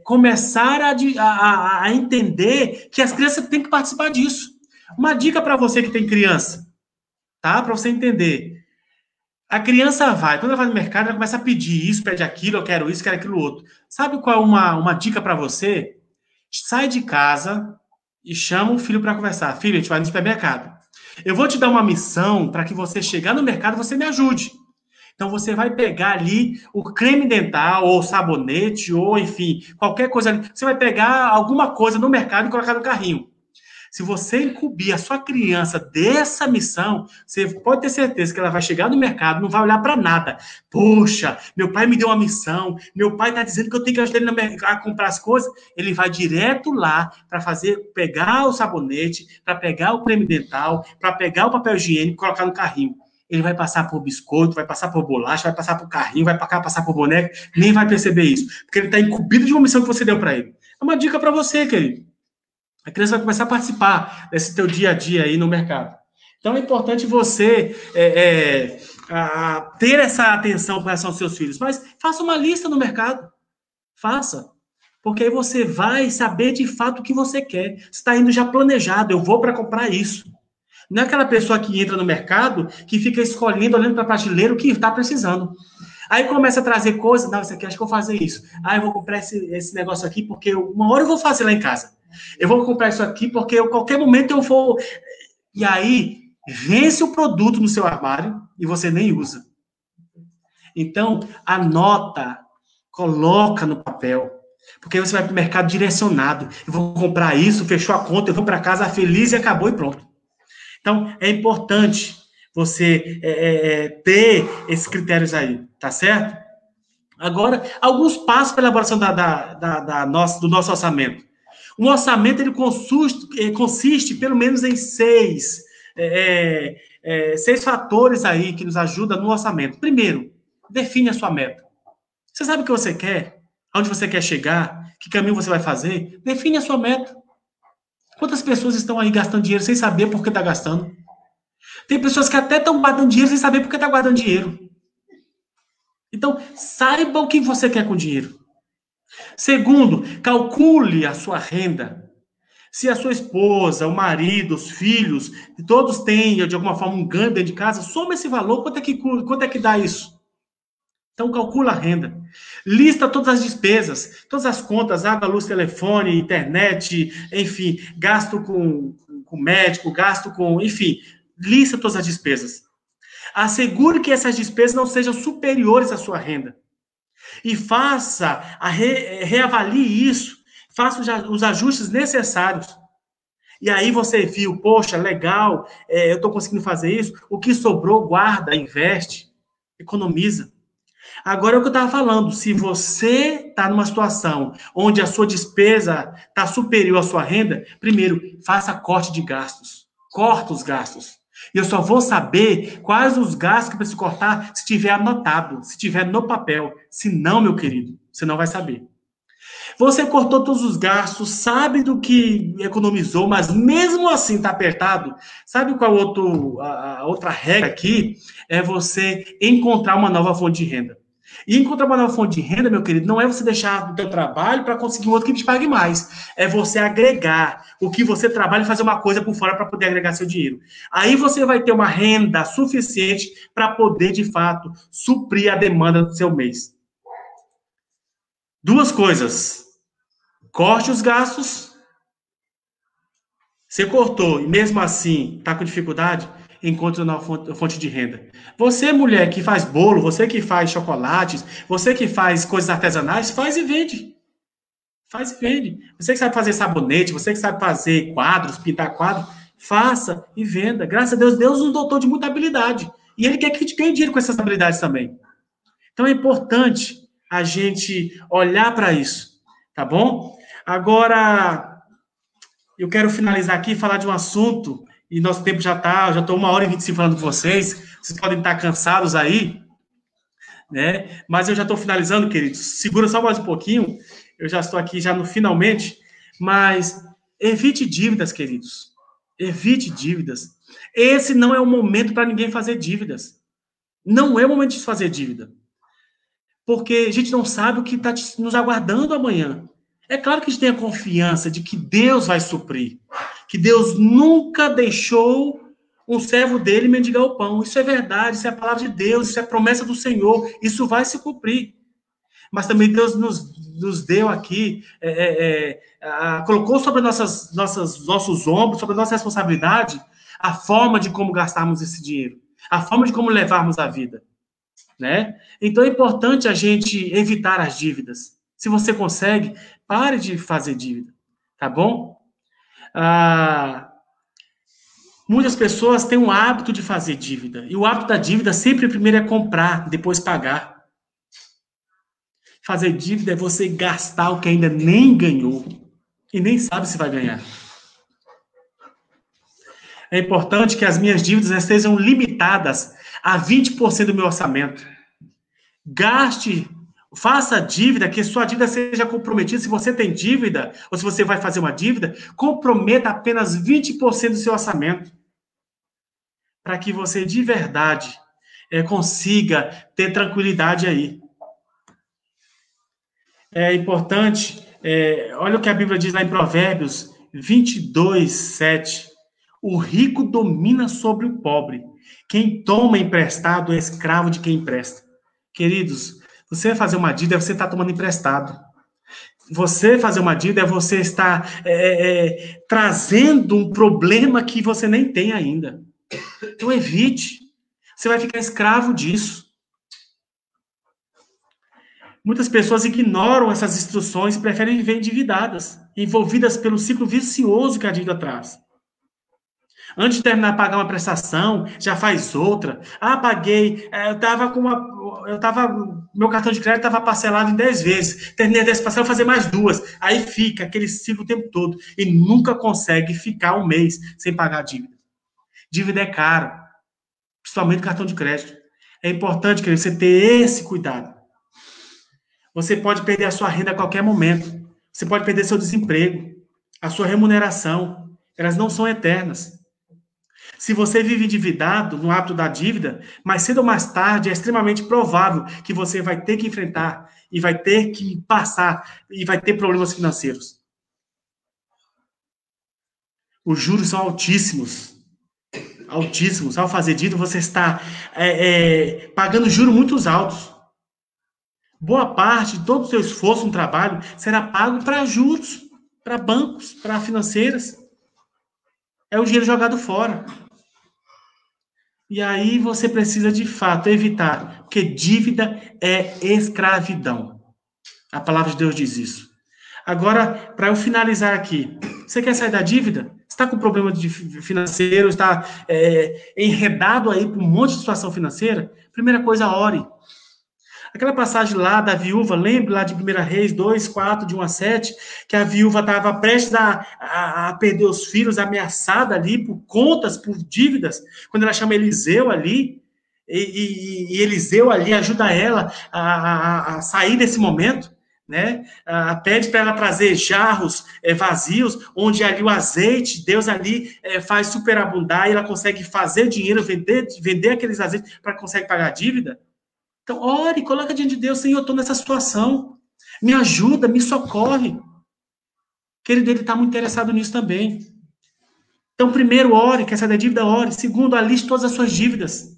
começar a entender que as crianças têm que participar disso. Uma dica para você que tem criança, tá? Para você entender. A criança vai, quando ela vai no mercado, ela começa a pedir isso, pede aquilo, eu quero isso, quero aquilo outro. Sabe qual é uma dica para você? Sai de casa e chama o filho para conversar. Filho, a gente vai no supermercado. Eu vou te dar uma missão para que você chegar no mercado, você me ajude. Então, você vai pegar ali o creme dental, ou sabonete, ou, enfim, qualquer coisa ali. Você vai pegar alguma coisa no mercado e colocar no carrinho. Se você incumbir a sua criança dessa missão, você pode ter certeza que ela vai chegar no mercado, não vai olhar para nada. Poxa, meu pai me deu uma missão, meu pai está dizendo que eu tenho que ajudar ele a comprar as coisas. Ele vai direto lá para pegar o sabonete, para pegar o creme dental, para pegar o papel higiênico e colocar no carrinho. Ele vai passar por biscoito, vai passar por bolacha, vai passar por carrinho, vai passar por boneca, nem vai perceber isso, porque ele está incumbido de uma missão que você deu para ele. É uma dica para você, querido. A criança vai começar a participar desse teu dia a dia aí no mercado. Então, é importante você ter essa atenção com relação aos seus filhos. Mas faça uma lista no mercado. Faça. Porque aí você vai saber de fato o que você quer. Você está indo já planejado. Eu vou para comprar isso. Não é aquela pessoa que entra no mercado que fica escolhendo, olhando para a prateleira o que está precisando. Aí começa a trazer coisas. Não, isso aqui, acho que eu vou fazer isso. Eu vou comprar esse negócio aqui porque uma hora eu vou fazer lá em casa. Eu vou comprar isso aqui porque a qualquer momento eu vou... E aí, vence o produto no seu armário e você nem usa. Então, anota, coloca no papel. Porque aí você vai para o mercado direcionado. Eu vou comprar isso, fechou a conta, eu vou para casa feliz e acabou e pronto. Então, é importante você ter esses critérios aí, tá certo? Agora, alguns passos para a elaboração do nosso orçamento. Um orçamento ele consiste pelo menos em seis fatores aí que nos ajudam no orçamento. Primeiro, define a sua meta. Você sabe o que você quer? Aonde você quer chegar? Que caminho você vai fazer? Define a sua meta. Quantas pessoas estão aí gastando dinheiro sem saber por que está gastando? Tem pessoas que até estão guardando dinheiro sem saber por que está guardando dinheiro. Então, saiba o que você quer com o dinheiro. Segundo, calcule a sua renda. Se a sua esposa, o marido, os filhos, todos têm, de alguma forma, um ganho dentro de casa, soma esse valor, quanto é que dá isso? Então, calcula a renda. Lista todas as despesas, todas as contas, água, luz, telefone, internet, enfim, gasto com médico, gasto com... Enfim, lista todas as despesas. Assegure que essas despesas não sejam superiores à sua renda. E reavalie isso, faça os ajustes necessários. E aí você viu, poxa, legal, eu estou conseguindo fazer isso, o que sobrou, guarda, investe, economiza. Agora é o que eu estava falando, se você está numa situação onde a sua despesa está superior à sua renda, primeiro, faça corte de gastos, corta os gastos. E eu só vou saber quais os gastos que eu preciso cortar se tiver anotado, se tiver no papel. Se não, meu querido, você não vai saber. Você cortou todos os gastos, sabe do que economizou, mas mesmo assim está apertado. Sabe qual a outra regra aqui? É você encontrar uma nova fonte de renda. E encontrar uma nova fonte de renda, meu querido, não é você deixar o seu trabalho para conseguir um outro que te pague mais. É você agregar o que você trabalha e fazer uma coisa por fora para poder agregar seu dinheiro. Aí você vai ter uma renda suficiente para poder, de fato, suprir a demanda do seu mês. Duas coisas. Corte os gastos. Você cortou e mesmo assim está com dificuldade, encontre uma fonte de renda. Você, mulher, que faz bolo, você que faz chocolates, você que faz coisas artesanais, faz e vende. Faz e vende. Você que sabe fazer sabonete, você que sabe fazer quadros, pintar quadros, faça e venda. Graças a Deus, Deus nos dotou de muita habilidade. E Ele quer que a gente ganhe dinheiro com essas habilidades também. Então é importante a gente olhar para isso, tá bom? Agora, eu quero finalizar aqui e falar de um assunto, e nosso tempo já estou 1h25 falando com vocês podem estar cansados aí, né? Mas eu já estou finalizando, queridos. Segura só mais um pouquinho, eu já estou aqui já no finalmente, mas evite dívidas, queridos. Evite dívidas. Esse não é o momento para ninguém fazer dívidas. Não é o momento de fazer dívida. Porque a gente não sabe o que está nos aguardando amanhã. É claro que a gente tem a confiança de que Deus vai suprir. Que Deus nunca deixou um servo dele mendigar o pão. Isso é verdade, isso é a palavra de Deus, isso é a promessa do Senhor. Isso vai se cumprir. Mas também Deus nos deu aqui, colocou sobre nossos ombros, sobre a nossa responsabilidade, a forma de como gastarmos esse dinheiro. A forma de como levarmos a vida. né? Então é importante a gente evitar as dívidas. Se você consegue, pare de fazer dívida, tá bom? Muitas pessoas têm um hábito de fazer dívida. E o hábito da dívida sempre primeiro é comprar, depois pagar. Fazer dívida é você gastar o que ainda nem ganhou e nem sabe se vai ganhar. É importante que as minhas dívidas estejam limitadas a 20% do meu orçamento. Gaste, faça dívida, que sua dívida seja comprometida. Se você tem dívida, ou se você vai fazer uma dívida, comprometa apenas 20% do seu orçamento. Para que você, de verdade, consiga ter tranquilidade aí. É importante, olha o que a Bíblia diz lá em Provérbios 22, 7. O rico domina sobre o pobre. Quem toma emprestado é escravo de quem empresta. Queridos, você fazer uma dívida, você está tomando emprestado. Você fazer uma dívida é você estar trazendo um problema que você nem tem ainda. Então evite. Você vai ficar escravo disso. Muitas pessoas ignoram essas instruções e preferem viver endividadas, envolvidas pelo ciclo vicioso que a dívida traz. Antes de terminar de pagar uma prestação, já faz outra. Paguei, meu cartão de crédito estava parcelado em 10 vezes. Terminei a 10 parcelas, vou fazer mais 2. Aí fica aquele ciclo o tempo todo. E nunca consegue ficar um mês sem pagar a dívida. Dívida é caro, principalmente cartão de crédito. É importante, querido, você ter esse cuidado. Você pode perder a sua renda a qualquer momento. Você pode perder seu desemprego, a sua remuneração. Elas não são eternas. Se você vive endividado no hábito da dívida, mais cedo ou mais tarde é extremamente provável que você vai ter que enfrentar e vai ter que passar e vai ter problemas financeiros. Os juros são altíssimos. Altíssimos. Ao fazer dívida, você está pagando juros muito altos. Boa parte de todo o seu esforço no trabalho será pago para juros, para bancos, para financeiras. É o dinheiro jogado fora. E aí você precisa, de fato, evitar, porque dívida é escravidão. A palavra de Deus diz isso. Agora, para eu finalizar aqui, você quer sair da dívida? Está com problema financeiro, está enredado aí por um monte de situação financeira? Primeira coisa, ore. Aquela passagem lá da viúva, lembra lá de 1 Reis 2, 4, de 1 a 7, que a viúva estava prestes a perder os filhos, ameaçada ali por contas, por dívidas, quando ela chama Eliseu ali, e Eliseu ali ajuda ela a sair desse momento, né? Pede para ela trazer jarros vazios, onde ali o azeite, Deus ali faz superabundar, e ela consegue fazer dinheiro, vender aqueles azeites para conseguir pagar a dívida. Então, ore, coloca diante de Deus, Senhor, eu estou nessa situação. Me ajuda, me socorre. Querido, ele está muito interessado nisso também. Então, primeiro, ore, quer sair da dívida, ore. Segundo, aliste todas as suas dívidas.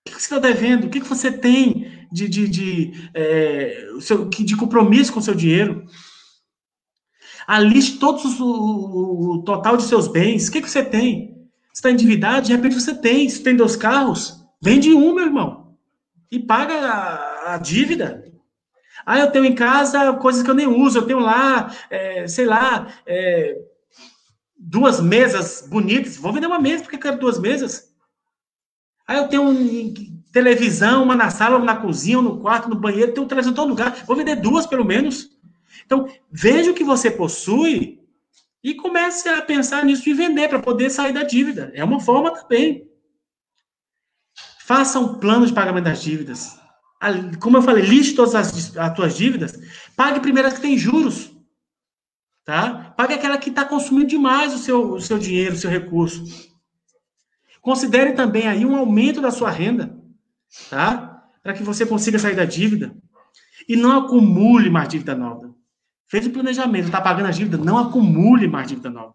O que você está devendo? O que você tem de compromisso com o seu dinheiro? Aliste todos o total de seus bens. O que você tem? Você está endividado? De repente você tem. Se tem 2 carros, vende um, meu irmão. E paga a dívida. Eu tenho em casa coisas que eu nem uso. Eu tenho lá, 2 mesas bonitas. Vou vender uma mesa, porque eu quero 2 mesas. Eu tenho televisão, uma na sala, uma na cozinha, uma no quarto, no banheiro. Tenho televisão em todo lugar. Vou vender 2, pelo menos. Então, veja o que você possui e comece a pensar nisso de vender para poder sair da dívida. É uma forma também. Faça um plano de pagamento das dívidas. Como eu falei, liste todas as tuas dívidas. Pague primeiro as que têm juros. Tá? Pague aquela que está consumindo demais o seu dinheiro, o seu recurso. Considere também aí um aumento da sua renda. Tá? Para que você consiga sair da dívida. E não acumule mais dívida nova. Fez o planejamento, está pagando a dívida, não acumule mais dívida nova.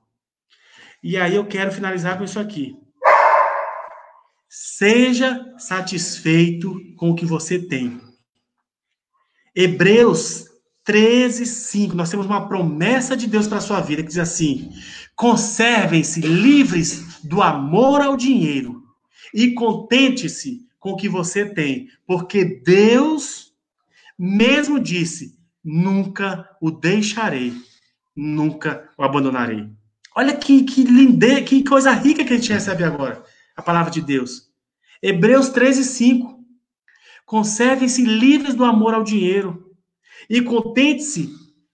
E aí eu quero finalizar com isso aqui. Seja satisfeito com o que você tem. Hebreus 13, 5. Nós temos uma promessa de Deus para a sua vida que diz assim: conservem-se livres do amor ao dinheiro e contente-se com com o que você tem, porque Deus mesmo disse: nunca o deixarei, nunca o abandonarei. Olha que lindeza, que coisa rica que a gente recebe agora, a palavra de Deus. Hebreus 13:5. Conservem-se livres do amor ao dinheiro e contente-se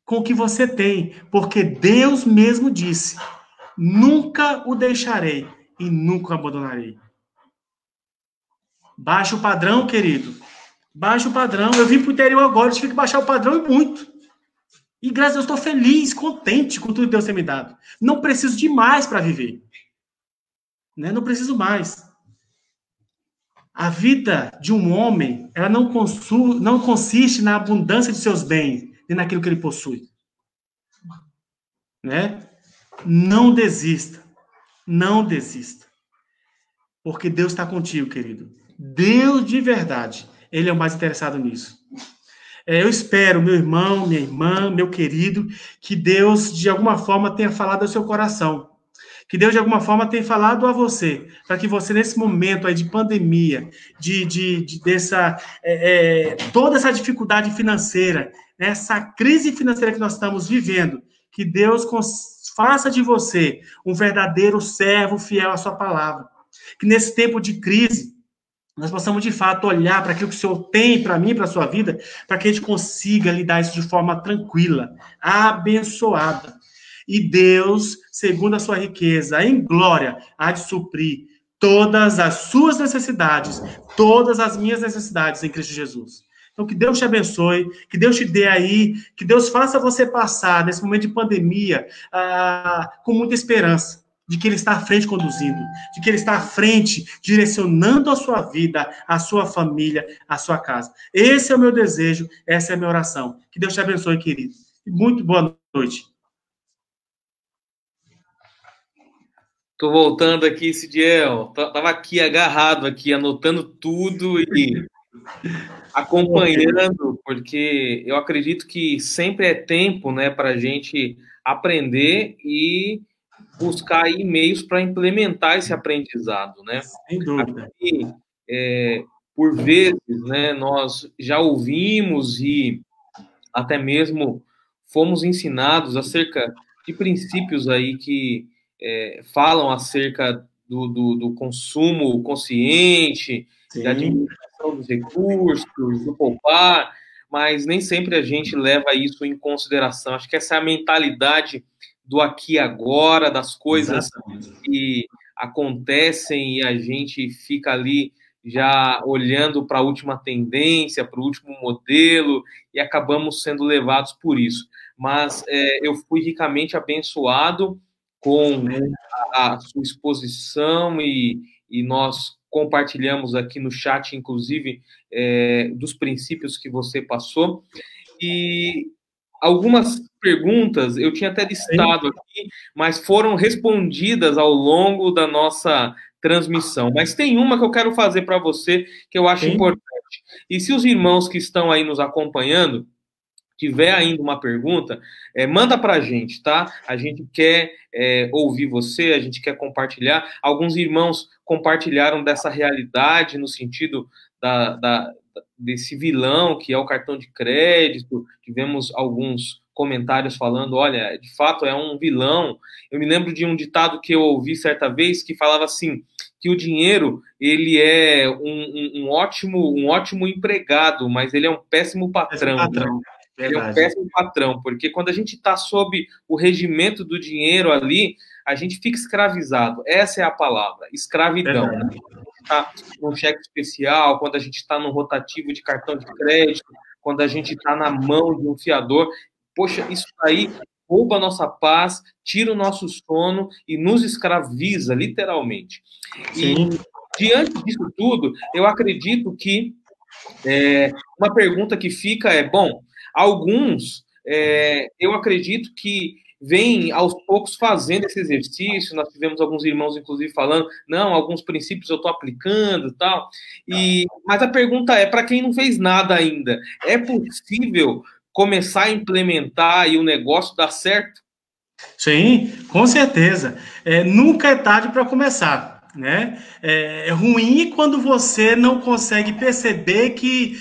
com o que você tem, porque Deus mesmo disse: nunca o deixarei e nunca o abandonarei. Baixa o padrão, querido. Baixa o padrão. Eu vim para o interior agora, eu tive que baixar o padrão e muito. E graças a Deus estou feliz, contente com tudo que Deus tem me dado. Não preciso de mais para viver. Né? Não preciso mais. A vida de um homem, ela não consiste na abundância de seus bens, nem naquilo que ele possui. Né? Não desista. Não desista. Porque Deus está contigo, querido. Deus de verdade. Ele é o mais interessado nisso. Eu espero, meu irmão, minha irmã, meu querido, que Deus, de alguma forma, tenha falado ao seu coração. Que Deus, de alguma forma, tenha falado a você, para que você, nesse momento aí de pandemia, toda essa dificuldade financeira, essa crise financeira que nós estamos vivendo, que Deus faça de você um verdadeiro servo fiel à sua palavra. Que nesse tempo de crise, nós possamos, de fato, olhar para aquilo que o Senhor tem para mim, para a sua vida, para que a gente consiga lidar isso de forma tranquila, abençoada. E Deus, segundo a sua riqueza, em glória, há de suprir todas as suas necessidades, todas as minhas necessidades em Cristo Jesus. Então, que Deus te abençoe, que Deus te dê aí, que Deus faça você passar, nesse momento de pandemia, com muita esperança, de que Ele está à frente conduzindo, de que Ele está à frente direcionando a sua vida, a sua família, a sua casa. Esse é o meu desejo, essa é a minha oração. Que Deus te abençoe, querido. Muito boa noite. Tô voltando aqui, Sidiel. Tava aqui agarrado, aqui, anotando tudo e acompanhando, porque eu acredito que sempre é tempo, né, para a gente aprender e buscar aí meios para implementar esse aprendizado, né? Sem dúvida. Aqui, por vezes, né, nós já ouvimos e até mesmo fomos ensinados acerca de princípios aí que falam acerca do consumo consciente, Sim. Da administração dos recursos, do poupar, mas nem sempre a gente leva isso em consideração. Acho que essa é a mentalidade do aqui e agora, das coisas que acontecem e a gente fica ali já olhando para a última tendência, para o último modelo, e acabamos sendo levados por isso. Mas eu fui ricamente abençoado com a sua exposição e nós compartilhamos aqui no chat, inclusive, dos princípios que você passou. E algumas perguntas eu tinha até listado aqui, mas foram respondidas ao longo da nossa transmissão. Mas tem uma que eu quero fazer para você, que eu acho importante. E se os irmãos que estão aí nos acompanhando tiver ainda uma pergunta, manda para a gente, tá? A gente quer ouvir você, a gente quer compartilhar. Alguns irmãos compartilharam dessa realidade no sentido desse vilão que é o cartão de crédito. Tivemos alguns comentários falando, olha, de fato é um vilão. Eu me lembro de um ditado que eu ouvi certa vez que falava assim, que o dinheiro, ele é um ótimo empregado, mas ele é um péssimo patrão. Né? Ele é um péssimo patrão, porque quando a gente está sob o regimento do dinheiro ali, a gente fica escravizado. Essa é a palavra, escravidão. Né? Quando a gente está num cheque especial, quando a gente está num rotativo de cartão de crédito, quando a gente está na mão de um fiador, poxa, isso aí rouba a nossa paz, tira o nosso sono e nos escraviza, literalmente. Sim. E, diante disso tudo, eu acredito que uma pergunta que fica bom, alguns, eu acredito que vêm aos poucos fazendo esse exercício. Nós tivemos alguns irmãos, inclusive, falando, não, alguns princípios eu estou aplicando e tal. Mas a pergunta é, para quem não fez nada ainda, é possível começar a implementar e o negócio dar certo? Sim, com certeza. Nunca é tarde para começar. né? É ruim quando você não consegue perceber que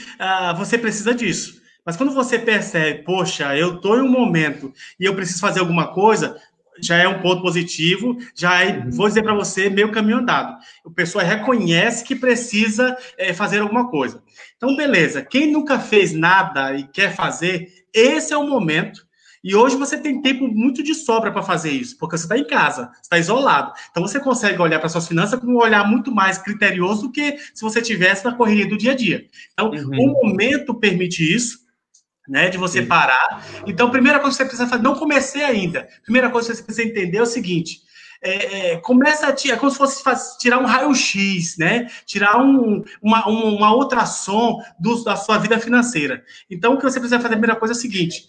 você precisa disso. Mas quando você percebe, poxa, eu estou em um momento e eu preciso fazer alguma coisa, já é um ponto positivo, já é, vou dizer para você, meio caminho andado. A pessoa reconhece que precisa fazer alguma coisa. Então, beleza. Quem nunca fez nada e quer fazer, esse é o momento. E hoje você tem tempo muito de sobra para fazer isso, porque você está em casa, está isolado. Então você consegue olhar para suas finanças com um olhar muito mais criterioso do que se você tivesse na correria do dia a dia. Então, o momento permite isso, né, de você parar. Então, primeira coisa que você precisa fazer, não comecei ainda. Primeira coisa que você precisa entender é o seguinte: começa a tirar, como se fosse tirar um raio-x, né? Tirar uma ultrassom da sua vida financeira. Então, o que você precisa fazer, a primeira coisa é o seguinte: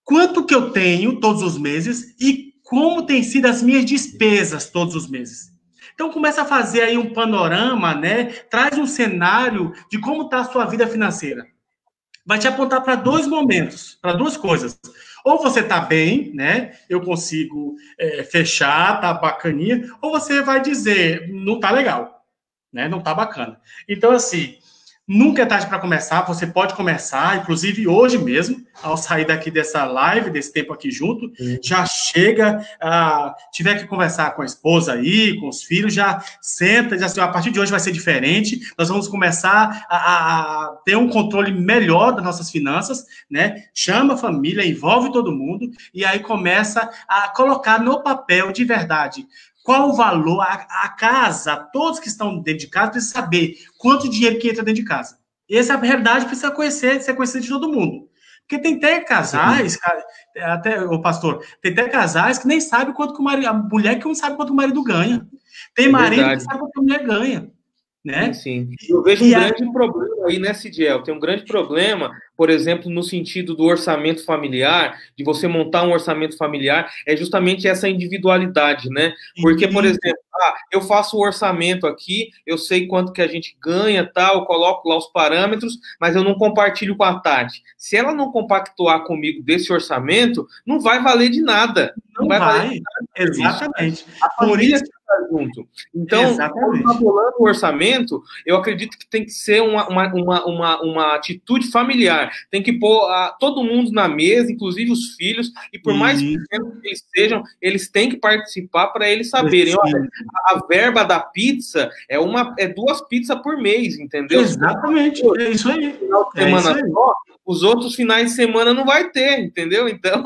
quanto que eu tenho todos os meses e como tem sido as minhas despesas todos os meses. Então, começa a fazer aí um panorama, né? Traz um cenário de como está a sua vida financeira. Vai te apontar para dois momentos, para duas coisas. Ou você está bem, né? Eu consigo fechar, tá bacaninha. Ou você vai dizer, não tá legal, né? Não tá bacana. Então, assim, nunca é tarde para começar, você pode começar, inclusive hoje mesmo, ao sair daqui dessa live, desse tempo aqui junto, já chega, tiver que conversar com a esposa aí, com os filhos, já senta, já assim, a partir de hoje vai ser diferente, nós vamos começar a ter um controle melhor das nossas finanças, né? Chama a família, envolve todo mundo, e aí começa a colocar no papel de verdade qual o valor, a casa, todos que estão dentro de casa precisam saber quanto dinheiro que entra dentro de casa. Essa é a realidade, precisa ser conhecida de todo mundo. Porque tem até casais, o pastor, tem até casais que nem sabem quanto que o marido, a mulher que não sabe quanto o marido ganha. Tem marido que sabe quanto a mulher ganha. Né? Sim. Eu vejo um grande problema aí, né, Cidiel? Tem um grande problema, por exemplo, no sentido do orçamento familiar, de você montar um orçamento familiar, é justamente essa individualidade, né? Porque, por exemplo, eu faço o orçamento aqui, eu sei quanto que a gente ganha, tal, eu coloco lá os parâmetros, mas eu não compartilho com a Tati. Se ela não compactuar comigo desse orçamento, não vai valer de nada. Não vai valer de nada. Exatamente. A família está junto. Então, quando está rolando o orçamento, eu acredito que tem que ser uma atitude familiar. Tem que pôr todo mundo na mesa, inclusive os filhos, e por mais pequenos que eles sejam, eles têm que participar para eles saberem. Olha, a verba da pizza é 2 pizzas por mês, entendeu? Exatamente, é isso aí. Final de semana só, os outros finais de semana não vai ter, entendeu? Então,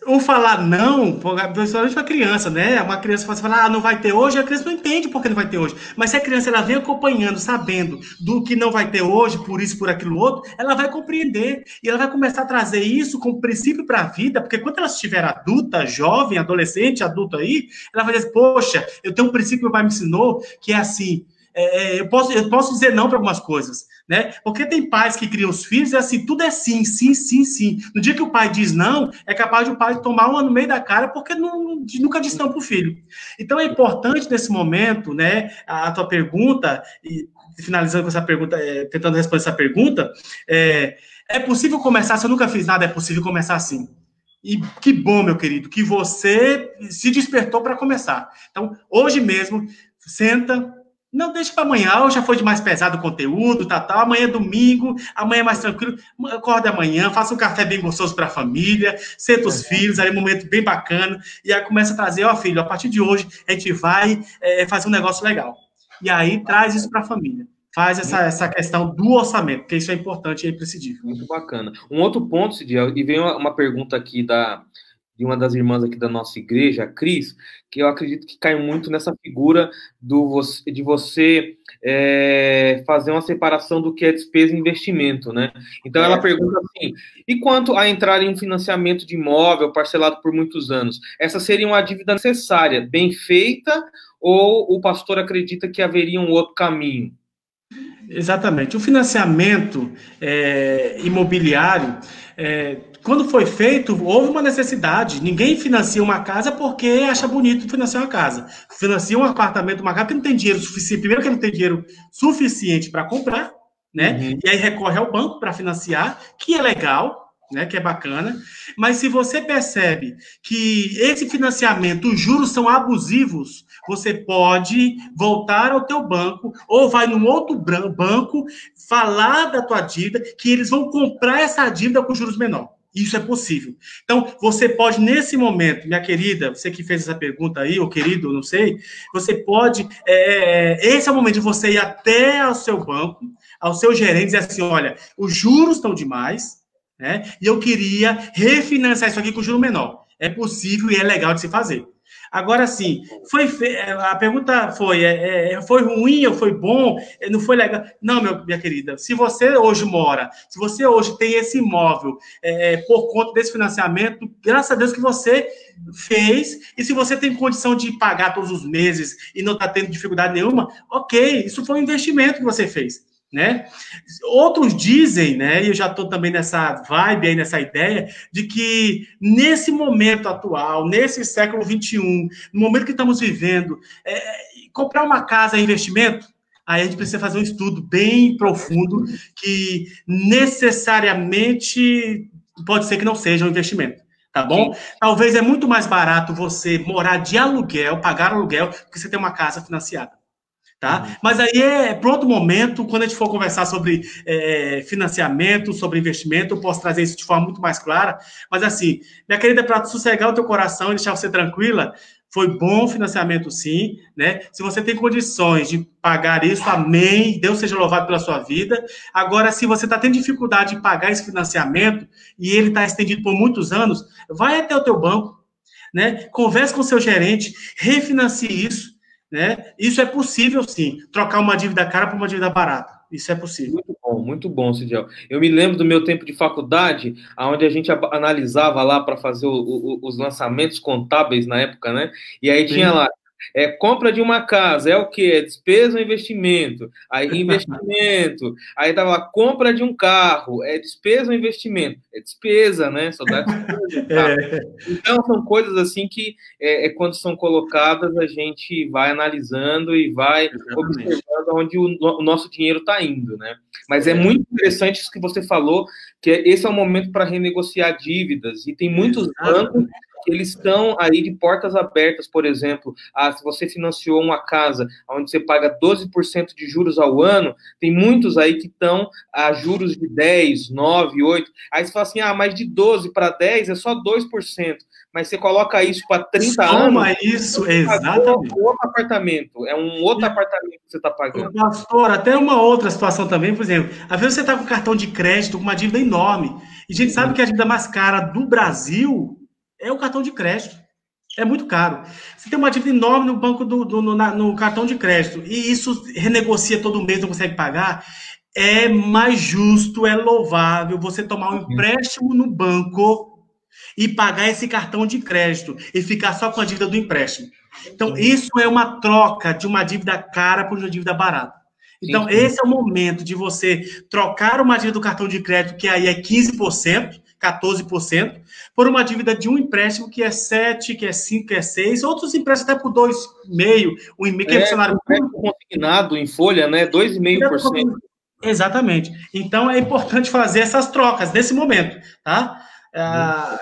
ou falar não, principalmente para criança, né? Uma criança pode falar, não vai ter hoje, a criança não entende por que não vai ter hoje. Mas se a criança ela vem acompanhando, sabendo do que não vai ter hoje, por isso, por aquilo outro, ela vai compreender e ela vai começar a trazer isso como princípio para a vida, porque quando ela estiver adulta, jovem, adolescente, adulto aí, ela vai dizer, poxa, eu tenho um princípio que meu pai me ensinou que é assim. Eu posso dizer não para algumas coisas, né? Porque tem pais que criam os filhos e assim, tudo é sim, sim, sim, sim. No dia que o pai diz não, é capaz de o pai tomar uma no meio da cara porque nunca disse não para o filho. Então é importante nesse momento, né? A tua pergunta, e finalizando com essa pergunta, tentando responder essa pergunta, é possível começar, se eu nunca fiz nada, é possível começar assim. E que bom, meu querido, que você se despertou para começar. Então, hoje mesmo, senta. Não deixa para amanhã, hoje já foi demais pesado o conteúdo, tal. Amanhã é domingo, amanhã é mais tranquilo. Acorda amanhã, faça um café bem gostoso para a família, senta os filhos, aí um momento bem bacana, e aí começa a trazer, filho, a partir de hoje a gente vai fazer um negócio legal. E aí traz isso para a família. Faz essa questão do orçamento, porque isso é importante e é imprescindível. Muito bacana. Um outro ponto, Cidiel, e vem uma pergunta aqui de uma das irmãs aqui da nossa igreja, a Cris, que eu acredito que cai muito nessa figura de você fazer uma separação do que é despesa e investimento, né? Então ela pergunta assim, e quanto a entrar em um financiamento de imóvel parcelado por muitos anos? Essa seria uma dívida necessária, bem feita, ou o pastor acredita que haveria um outro caminho? Exatamente. O financiamento imobiliário, quando foi feito, houve uma necessidade. Ninguém financia uma casa porque acha bonito financiar uma casa. Financia um apartamento, uma casa, porque não tem dinheiro suficiente. Primeiro que não tem dinheiro suficiente para comprar, né? E aí recorre ao banco para financiar, que é legal, né, que é bacana, mas se você percebe que esse financiamento, os juros são abusivos, você pode voltar ao teu banco ou vai num outro banco falar da tua dívida que eles vão comprar essa dívida com juros menor. Isso é possível. Então, você pode, nesse momento, minha querida, você que fez essa pergunta aí, ou querido, não sei, você pode, esse é o momento de você ir até ao seu banco, ao seu gerente, e dizer assim, olha, os juros estão demais, né? E eu queria refinanciar isso aqui com juro menor. É possível e é legal de se fazer. Agora, sim, a pergunta foi ruim ou foi bom? Não foi legal? Não, minha querida, se você hoje se você hoje tem esse imóvel por conta desse financiamento, graças a Deus que você fez, e se você tem condição de pagar todos os meses e não está tendo dificuldade nenhuma, ok, isso foi um investimento que você fez. Né? Outros dizem, né, e eu já estou também nessa vibe aí, nessa ideia, de que nesse momento atual, nesse século XXI, no momento que estamos vivendo, comprar uma casa é investimento? Aí a gente precisa fazer um estudo bem profundo que necessariamente pode ser que não seja um investimento. Tá bom? Sim. Talvez é muito mais barato você morar de aluguel, pagar aluguel, do que você ter uma casa financiada. Tá? Mas aí para outro momento, quando a gente for conversar sobre financiamento, sobre investimento, eu posso trazer isso de forma muito mais clara. Mas assim, minha querida, para sossegar o teu coração e deixar você tranquila, foi bom financiamento sim, né? Se você tem condições de pagar isso, amém, Deus seja louvado pela sua vida. Agora, se você está tendo dificuldade de pagar esse financiamento e ele está estendido por muitos anos, vai até o teu banco, né? Converse com o seu gerente, refinancie isso. Né? Isso é possível, sim. Trocar uma dívida cara por uma dívida barata. Isso é possível. Muito bom, Cidiel. Eu me lembro do meu tempo de faculdade, onde a gente analisava lá para fazer os lançamentos contábeis na época, né? E aí tinha lá, compra de uma casa, é o quê? É despesa ou investimento? Aí investimento. Aí tava lá, compra de um carro, é despesa ou investimento? É despesa, né? Só dá despesa. Então, são coisas assim que, quando são colocadas, a gente vai analisando e vai observando onde o nosso dinheiro está indo, né? Mas é muito interessante isso que você falou, que esse é o momento para renegociar dívidas, e tem muitos bancos que eles estão aí de portas abertas, por exemplo, se você financiou uma casa onde você paga 12% de juros ao ano, tem muitos aí que estão a juros de 10, 9, 8, aí você fala assim, mas de 12 para 10 é só 2%, mas você coloca isso para 30 anos... isso, exatamente. Outro apartamento, é um outro apartamento que você está pagando. Pastor, até uma outra situação também, por exemplo, às vezes você está com cartão de crédito com uma dívida enorme, e a gente sabe que a dívida mais cara do Brasil é o cartão de crédito. É muito caro. Você tem uma dívida enorme no banco no cartão de crédito, e isso renegocia todo mês, não consegue pagar. É mais justo, é louvável você tomar um empréstimo no banco e pagar esse cartão de crédito e ficar só com a dívida do empréstimo. Então, isso é uma troca de uma dívida cara por uma dívida barata. Então, esse é o momento de você trocar uma dívida do cartão de crédito, que aí é 15%, 14%, por uma dívida de um empréstimo que é 7%, que é 5%, que é 6%, outros empréstimos até por 2,5%, 1,5%, que é funcionário consignado em folha, né? 2,5%. Exatamente. Então, é importante fazer essas trocas nesse momento, tá?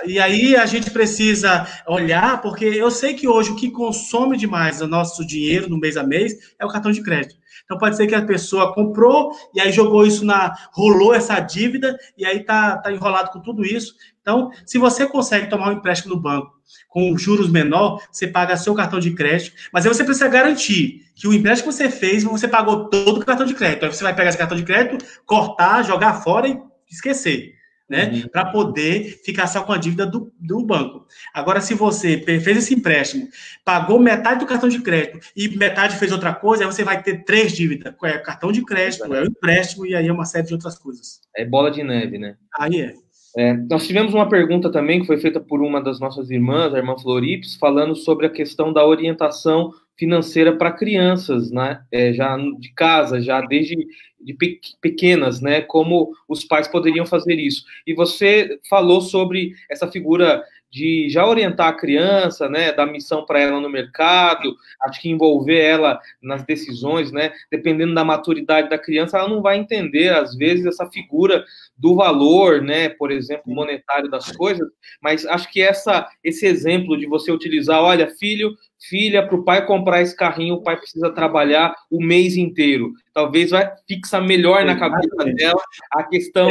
E aí a gente precisa olhar, porque eu sei que hoje o que consome demais o nosso dinheiro no mês a mês é o cartão de crédito. Então pode ser que a pessoa comprou e aí jogou isso rolou essa dívida e aí tá enrolado com tudo isso. Então, se você consegue tomar um empréstimo no banco com juros menor, você paga seu cartão de crédito, mas aí você precisa garantir que o empréstimo que você fez, você pagou todo o cartão de crédito. Aí você vai pegar esse cartão de crédito, cortar, jogar fora e esquecer. Né, para poder ficar só com a dívida do banco. Agora, se você fez esse empréstimo, pagou metade do cartão de crédito e metade fez outra coisa, aí você vai ter 3 dívidas. É o cartão de crédito, é o empréstimo e aí é uma série de outras coisas. É bola de neve, né? Aí nós tivemos uma pergunta também que foi feita por uma das nossas irmãs, a irmã Florips, falando sobre a questão da orientação financeira para crianças, né? Já de casa, já desde de pequenas, né? Como os pais poderiam fazer isso. E você falou sobre essa figura de já orientar a criança, né, dar missão para ela no mercado, acho que envolver ela nas decisões, né, dependendo da maturidade da criança, ela não vai entender, às vezes, essa figura do valor, né, por exemplo, monetário das coisas, mas acho que esse exemplo de você utilizar, olha, filha, para o pai comprar esse carrinho, o pai precisa trabalhar o mês inteiro. Talvez vai fixar melhor na cabeça dela a questão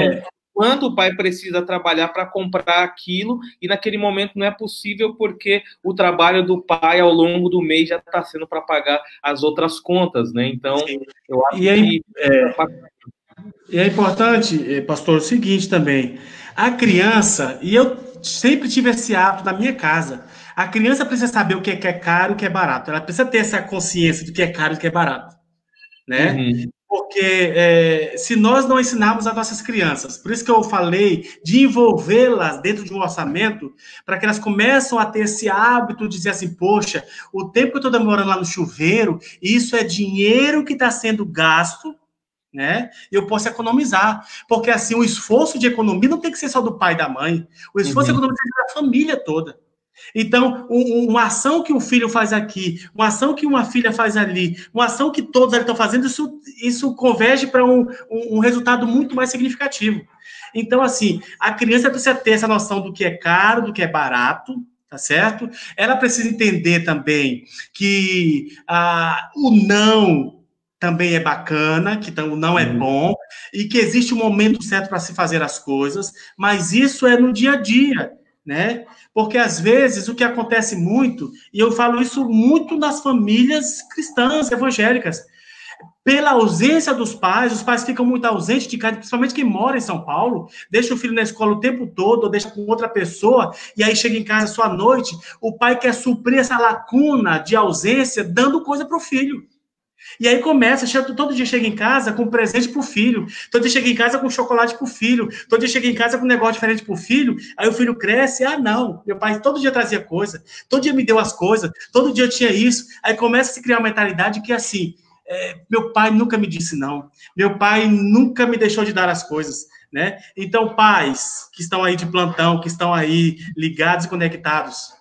quanto o pai precisa trabalhar para comprar aquilo, e naquele momento não é possível porque o trabalho do pai ao longo do mês já está sendo para pagar as outras contas, né? Então, sim, eu acho que... E é importante, pastor, o seguinte também, a criança, e eu sempre tive esse hábito na minha casa, a criança precisa saber o que é caro e o que é barato, ela precisa ter essa consciência do que é caro e do que é barato, né? Uhum. Porque se nós não ensinarmos as nossas crianças, por isso que eu falei de envolvê-las dentro de um orçamento, para que elas começem a ter esse hábito de dizer assim, poxa, o tempo que eu estou demorando lá no chuveiro, isso é dinheiro que está sendo gasto, né? Eu posso economizar, porque assim, o esforço de economia não tem que ser só do pai e da mãe, o esforço de economia é da família toda. Então, uma ação que um filho faz aqui, uma ação que uma filha faz ali, uma ação que todos ali estão fazendo, isso converge para um resultado muito mais significativo. Então, assim, a criança precisa ter essa noção do que é caro, do que é barato, tá certo? Ela precisa entender também que o não também é bacana, que o não é bom, e que existe um momento certo para se fazer as coisas, mas isso é no dia a dia, né? Porque, às vezes, o que acontece muito, e eu falo isso muito nas famílias cristãs, evangélicas, pela ausência dos pais, os pais ficam muito ausentes de casa, principalmente quem mora em São Paulo, deixa o filho na escola o tempo todo, ou deixa com outra pessoa, e aí chega em casa só à noite, o pai quer suprir essa lacuna de ausência, dando coisa para o filho. E aí começa, todo dia chega em casa com presente pro filho, todo dia chega em casa com chocolate pro filho, todo dia chega em casa com um negócio diferente pro filho, aí o filho cresce, não, meu pai todo dia trazia coisa, todo dia me deu as coisas, todo dia eu tinha isso, aí começa a se criar uma mentalidade que assim, meu pai nunca me disse não, meu pai nunca me deixou de dar as coisas, né? Então, pais que estão aí de plantão, que estão aí ligados e conectados,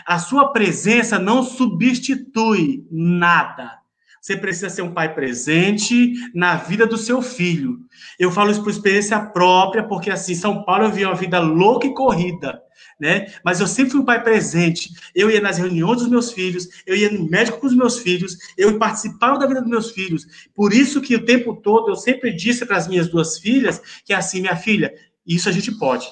a sua presença não substitui nada. Você precisa ser um pai presente na vida do seu filho. Eu falo isso por experiência própria, porque assim, São Paulo eu vi uma vida louca e corrida, né? Mas eu sempre fui um pai presente. Eu ia nas reuniões dos meus filhos, eu ia no médico com os meus filhos, eu participava da vida dos meus filhos. Por isso que o tempo todo eu sempre disse para as minhas duas filhas que assim, minha filha, isso a gente pode,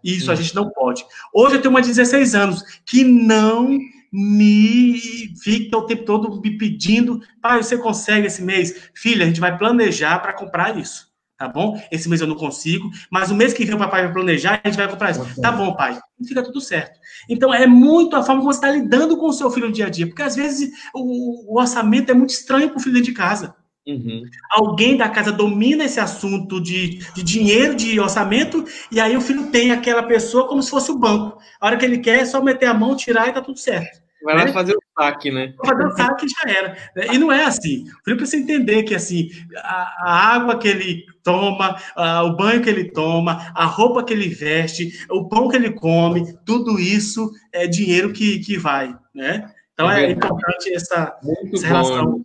isso a gente não pode. Hoje eu tenho uma de 16 anos que não me fica o tempo todo me pedindo, pai, você consegue esse mês? Filha, a gente vai planejar para comprar isso, tá bom? Esse mês eu não consigo, mas o mês que vem o papai vai planejar, a gente vai comprar isso. Tá bom, pai. E fica tudo certo. Então, é muito a forma como você está lidando com o seu filho no dia a dia, porque às vezes o orçamento é muito estranho para o filho dentro de casa. Uhum. Alguém da casa domina esse assunto de dinheiro, de orçamento, e aí o filho tem aquela pessoa como se fosse o banco. A hora que ele quer é só meter a mão, tirar e tá tudo certo. Vai lá fazer o saque, né? Fazer o saque já era. E não é assim. O filho precisa entender que assim, a água que ele toma, o banho que ele toma, a roupa que ele veste, o pão que ele come, tudo isso é dinheiro que vai, né? Então é importante essa relação.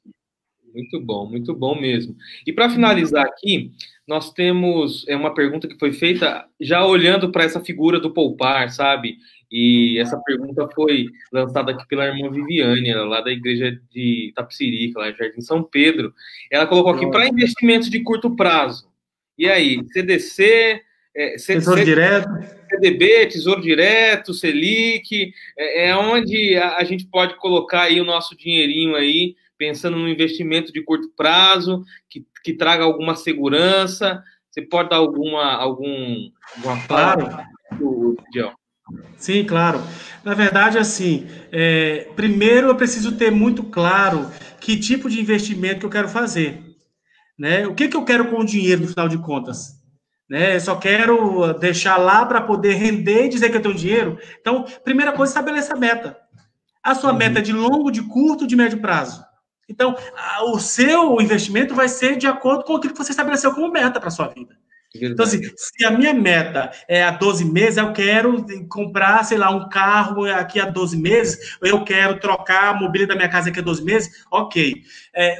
Muito bom mesmo. E para finalizar aqui, nós temos uma pergunta que foi feita já olhando para essa figura do poupar, sabe? E essa pergunta foi lançada aqui pela irmã Viviane, lá da igreja de Itapecerica, lá em Jardim São Pedro. Ela colocou aqui para investimentos de curto prazo. E aí, CDC, Tesouro Direto, CDB, Tesouro Direto, Selic, é onde a gente pode colocar aí o nosso dinheirinho aí, pensando no investimento de curto prazo, que traga alguma segurança. Você pode dar alguma claro. Sim, claro. Na verdade, assim, primeiro eu preciso ter muito claro que tipo de investimento que eu quero fazer, né? O que eu quero com o dinheiro, no final de contas? Né? Eu só quero deixar lá para poder render e dizer que eu tenho dinheiro. Então, primeira coisa, estabeleça a meta. A sua meta é de longo, de curto, de médio prazo. Então, o seu investimento vai ser de acordo com aquilo que você estabeleceu como meta para a sua vida. Então, assim, se a minha meta é a 12 meses, eu quero comprar, sei lá, um carro aqui a 12 meses, ou eu quero trocar a mobília da minha casa aqui a 12 meses, ok.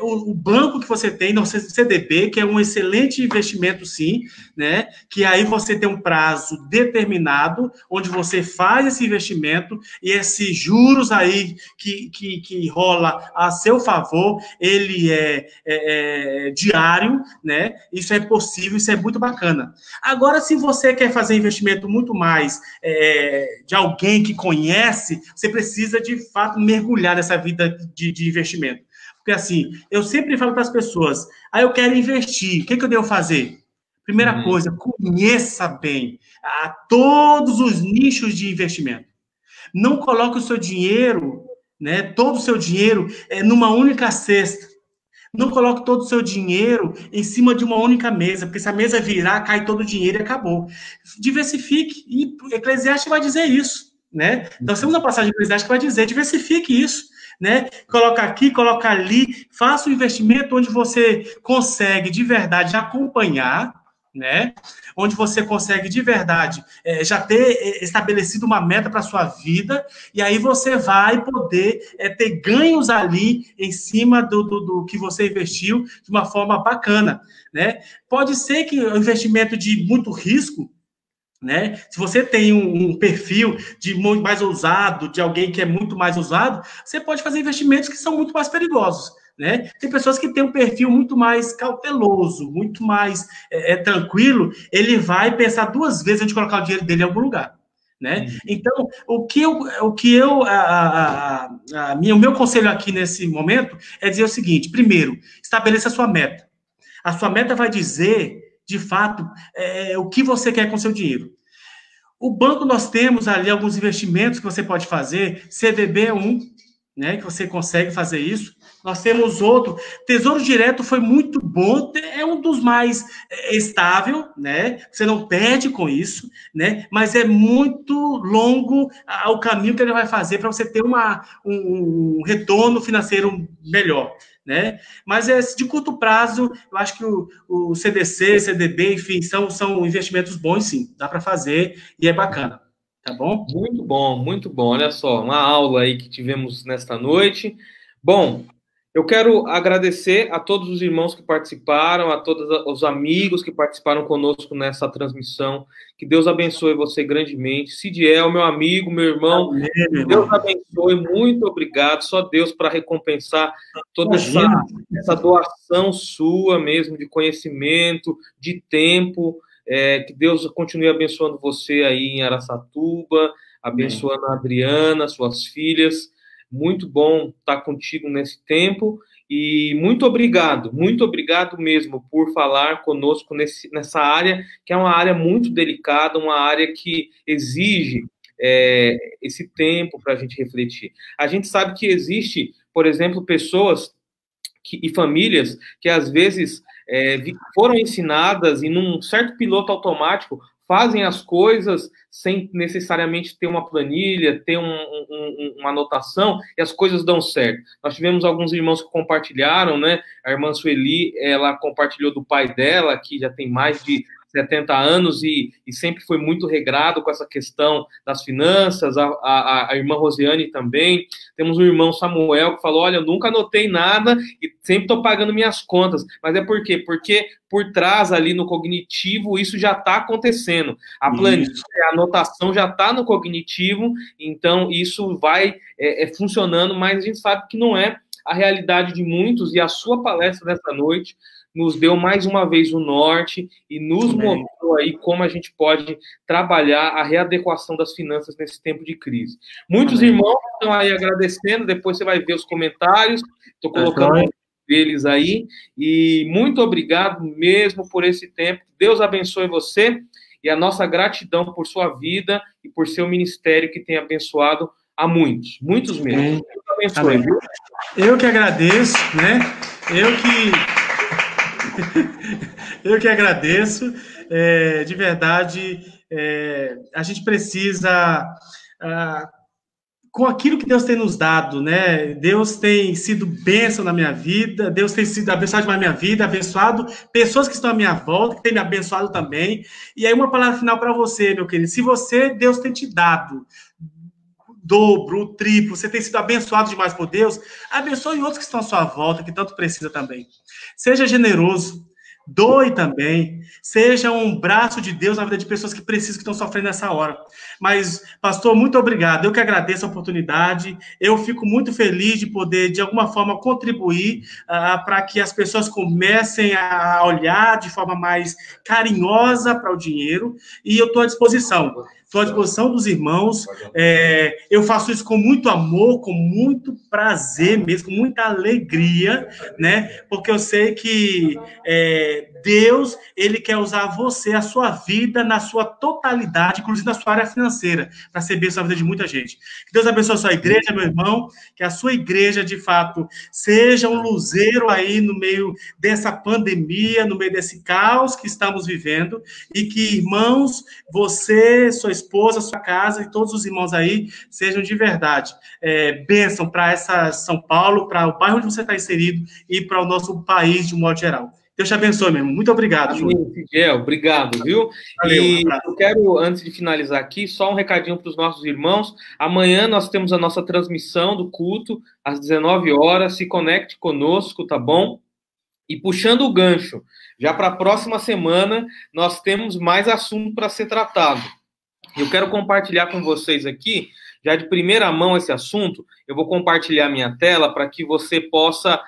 O banco que você tem, no CDB, que é um excelente investimento, sim, né? Que aí você tem um prazo determinado, onde você faz esse investimento e esses juros aí que rola a seu favor, ele é diário, né? Isso é possível, isso é muito bacana. Agora, se você quer fazer investimento muito mais de alguém que conhece, você precisa, de fato, mergulhar nessa vida de investimento. Porque, assim, eu sempre falo para as pessoas, eu quero investir, o que eu devo fazer? Primeira coisa, conheça bem todos os nichos de investimento. Não coloque o seu dinheiro, né, todo o seu dinheiro, numa única cesta. Não coloque todo o seu dinheiro em cima de uma única mesa, porque se a mesa virar, cai todo o dinheiro e acabou. Diversifique, e Eclesiastes vai dizer isso, né? Nós temos uma passagem de Eclesiastes que vai dizer, diversifique isso, né? Coloca aqui, coloca ali, faça um investimento onde você consegue, de verdade, acompanhar, né? Onde você consegue, de verdade, já ter estabelecido uma meta para a sua vida, e aí você vai poder ter ganhos ali em cima do que você investiu de uma forma bacana, né? Pode ser que o investimento de muito risco, né? Se você tem um perfil de muito mais ousado, de alguém que é muito mais ousado, você pode fazer investimentos que são muito mais perigosos. Né? Tem pessoas que têm um perfil muito mais cauteloso, muito mais tranquilo, ele vai pensar duas vezes antes de colocar o dinheiro dele em algum lugar. Né? Então, o meu conselho aqui nesse momento é dizer o seguinte: primeiro, estabeleça a sua meta. A sua meta vai dizer, de fato, o que você quer com o seu dinheiro. O banco, nós temos ali alguns investimentos que você pode fazer, CDB é um, né, que você consegue fazer isso. Nós temos outro, Tesouro Direto foi muito bom, é um dos mais estável, né? Você não perde com isso, né? Mas é muito longo o caminho que ele vai fazer para você ter um retorno financeiro melhor, né? Mas de curto prazo, eu acho que o CDC, CDB, enfim, são investimentos bons, sim. Dá para fazer e é bacana. Tá bom? Muito bom, muito bom. Olha só, uma aula aí que tivemos nesta noite. Bom, eu quero agradecer a todos os irmãos que participaram, a todos os amigos que participaram conosco nessa transmissão. Que Deus abençoe você grandemente. Cidiel, meu amigo, meu irmão, amém, Deus abençoe, muito obrigado. Só Deus para recompensar toda essa doação sua mesmo, de conhecimento, de tempo. Que Deus continue abençoando você aí em Araçatuba, abençoando a Adriana, suas filhas. Muito bom estar contigo nesse tempo e muito obrigado mesmo por falar conosco nessa área, que é uma área muito delicada, uma área que exige esse tempo para a gente refletir. A gente sabe que existe, por exemplo, pessoas e famílias que às vezes foram ensinadas e num certo piloto automático fazem as coisas sem necessariamente ter uma planilha, ter uma anotação, e as coisas dão certo. Nós tivemos alguns irmãos que compartilharam, né? A irmã Sueli, ela compartilhou do pai dela, que já tem mais de 70 anos e sempre foi muito regrado com essa questão das finanças, a irmã Rosiane também. Temos o irmão Samuel que falou, olha, eu nunca anotei nada e sempre estou pagando minhas contas. Mas é por quê? Porque por trás ali no cognitivo isso já está acontecendo. A planilha, a anotação já está no cognitivo, então isso vai funcionando, mas a gente sabe que não é a realidade de muitos, e a sua palestra dessa noite nos deu mais uma vez o norte e nos mostrou aí como a gente pode trabalhar a readequação das finanças nesse tempo de crise. Muitos irmãos estão aí agradecendo, depois você vai ver os comentários, estou colocando deles aí, e muito obrigado mesmo por esse tempo, Deus abençoe você, e a nossa gratidão por sua vida e por seu ministério que tem abençoado a muitos mesmo. Deus abençoe, viu? Eu que agradeço, né? Eu que agradeço, de verdade, a gente precisa com aquilo que Deus tem nos dado, né? Deus tem sido bênção na minha vida, Deus tem sido abençoado na minha vida, abençoado pessoas que estão à minha volta, que têm me abençoado também. E aí uma palavra final para você, meu querido. Se Deus tem te dado dobro, o triplo, você tem sido abençoado demais por Deus, abençoe outros que estão à sua volta, que tanto precisa também. Seja generoso, doe também, seja um braço de Deus na vida de pessoas que precisam, que estão sofrendo nessa hora. Mas, pastor, muito obrigado, eu que agradeço a oportunidade, eu fico muito feliz de poder, de alguma forma, contribuir para que as pessoas comecem a olhar de forma mais carinhosa para o dinheiro, e eu estou à disposição. Estou à disposição dos irmãos, eu faço isso com muito amor, com muito prazer mesmo, com muita alegria, né? Porque eu sei que Deus, ele quer usar você, a sua vida, na sua totalidade, inclusive na sua área financeira, para ser bênção na vida de muita gente. Que Deus abençoe a sua igreja, meu irmão, que a sua igreja, de fato, seja um luzeiro aí no meio dessa pandemia, no meio desse caos que estamos vivendo, e que, irmãos, você, sua esposa, sua casa e todos os irmãos aí sejam de verdade bênção para essa São Paulo, para o bairro onde você está inserido e para o nosso país de um modo geral. Deus te abençoe, meu irmão. Muito obrigado, Júlio. Obrigado, viu? Valeu, e eu quero, antes de finalizar aqui, só um recadinho para os nossos irmãos. Amanhã nós temos a nossa transmissão do culto, às 19 horas. Se conecte conosco, tá bom? E puxando o gancho, já para a próxima semana, nós temos mais assunto para ser tratado. Eu quero compartilhar com vocês aqui, já de primeira mão esse assunto. Eu vou compartilhar minha tela para que você possa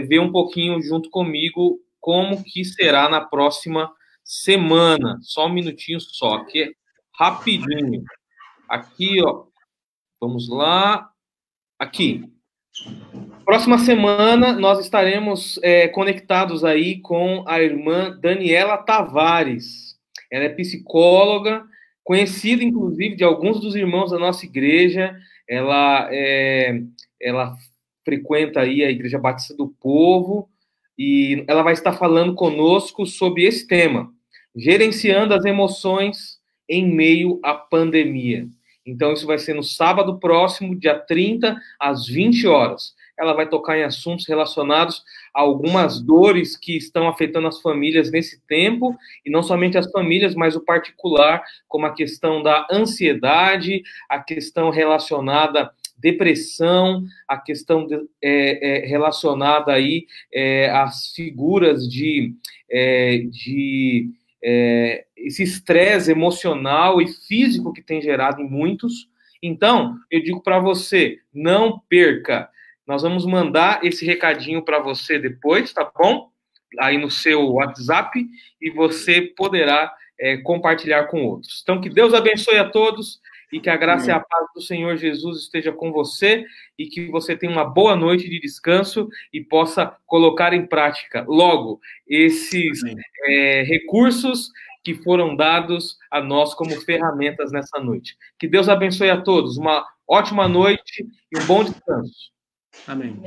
ver um pouquinho junto comigo como que será na próxima semana. Só um minutinho só, aqui rapidinho. Aqui, ó, vamos lá. Aqui. Próxima semana nós estaremos conectados aí com a irmã Daniela Tavares. Ela é psicóloga, conhecida, inclusive, de alguns dos irmãos da nossa igreja. Ela frequenta aí a Igreja Batista do Povo e ela vai estar falando conosco sobre esse tema, gerenciando as emoções em meio à pandemia. Então, isso vai ser no sábado próximo, dia 30, às 20 horas. Ela vai tocar em assuntos relacionados a algumas dores que estão afetando as famílias nesse tempo, e não somente as famílias, mas o particular, como a questão da ansiedade, a questão relacionada à depressão, a questão relacionada aí às figuras de esse estresse emocional e físico que tem gerado em muitos. Então, eu digo para você, não perca. Nós vamos mandar esse recadinho para você depois, tá bom? Aí no seu WhatsApp, e você poderá compartilhar com outros. Então, que Deus abençoe a todos e que a graça e a paz do Senhor Jesus esteja com você e que você tenha uma boa noite de descanso e possa colocar em prática logo esses recursos que foram dados a nós como ferramentas nessa noite. Que Deus abençoe a todos. Uma ótima noite e um bom descanso. Amém.